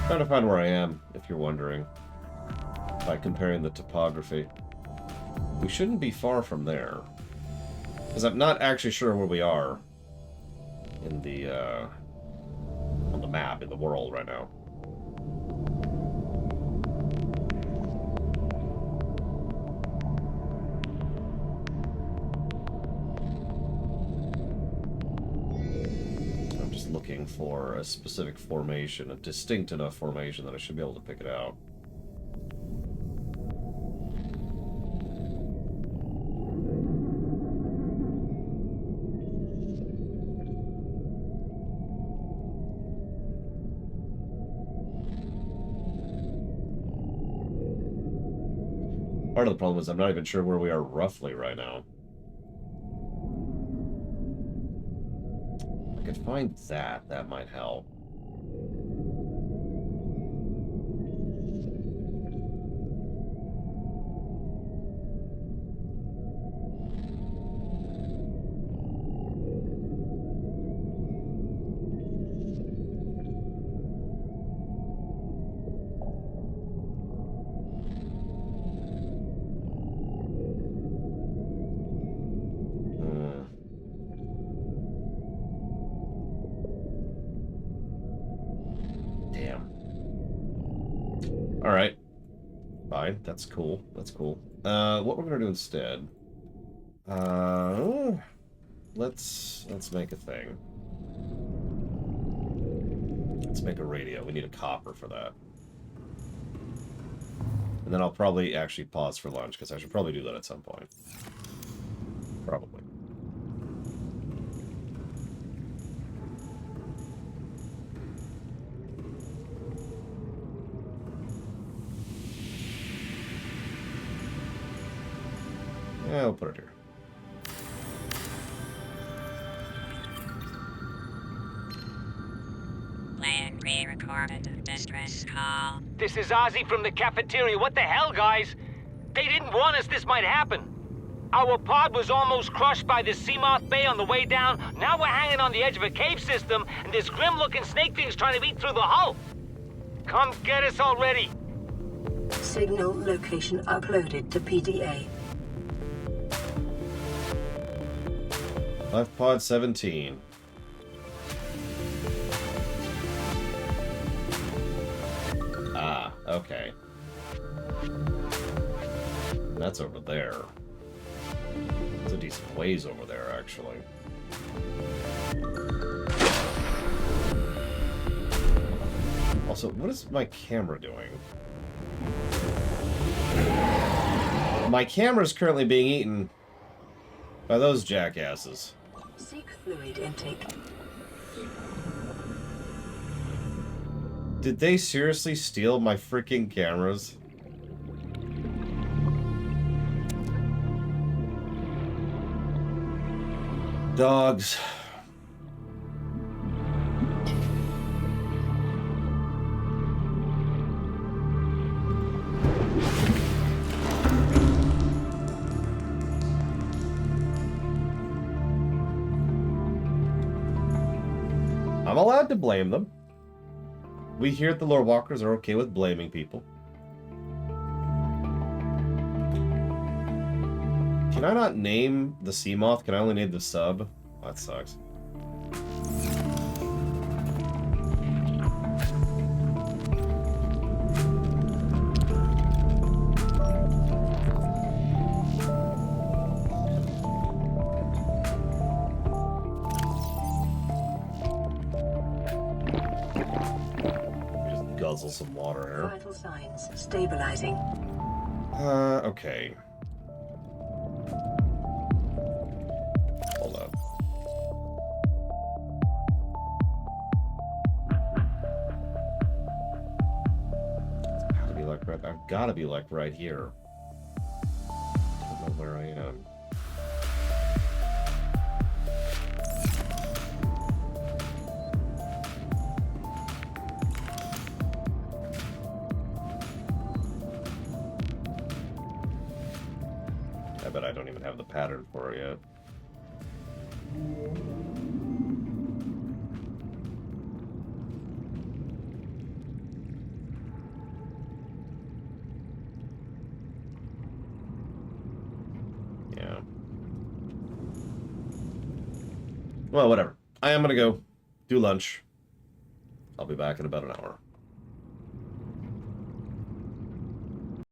[SPEAKER 1] Trying to find where I am, if you're wondering, by comparing the topography. We shouldn't be far from there, because I'm not actually sure where we are in the on the map in the world right now. looking for a specific formation, a distinct enough formation that I should be able to pick it out. Part of the problem is I'm not even sure where we are roughly right now. If I could find that, that might help. Alright. Fine. That's cool. That's cool. What we're gonna do instead... let's make a thing. Let's make a radio. We need a copper for that. And then I'll probably actually pause for lunch, because I should probably do that at some point. Probably. Yeah, we'll put it here.
[SPEAKER 12] Plan pre-recorded distress call.
[SPEAKER 13] This is Ozzy from the cafeteria. What the hell, guys? They didn't warn us this might happen. Our pod was almost crushed by the Seamoth Bay on the way down. Now we're hanging on the edge of a cave system, and this grim-looking snake thing's trying to eat through the hull. Come get us already.
[SPEAKER 2] Signal location uploaded to PDA.
[SPEAKER 1] Left pod 17. Ah, okay. That's over there. It's a decent ways over there, actually. Also, what is my camera doing? My camera's currently being eaten by those jackasses.
[SPEAKER 2] Seek fluid intake.
[SPEAKER 1] Did they seriously steal my freaking cameras? Dogs. I'm allowed to blame them. We here at the Lore Walkers are okay with blaming people. Can I not name the Seamoth? Can I only name the sub? Oh, that sucks. Guzzle some water here.
[SPEAKER 2] Vital signs stabilizing.
[SPEAKER 1] Okay. Hold up. It's gotta be like right. I've gotta be like right here. I don't know where I am. I bet I don't even have the pattern for it yet. Yeah. Well, whatever. I am gonna go do lunch. I'll be back in about an hour.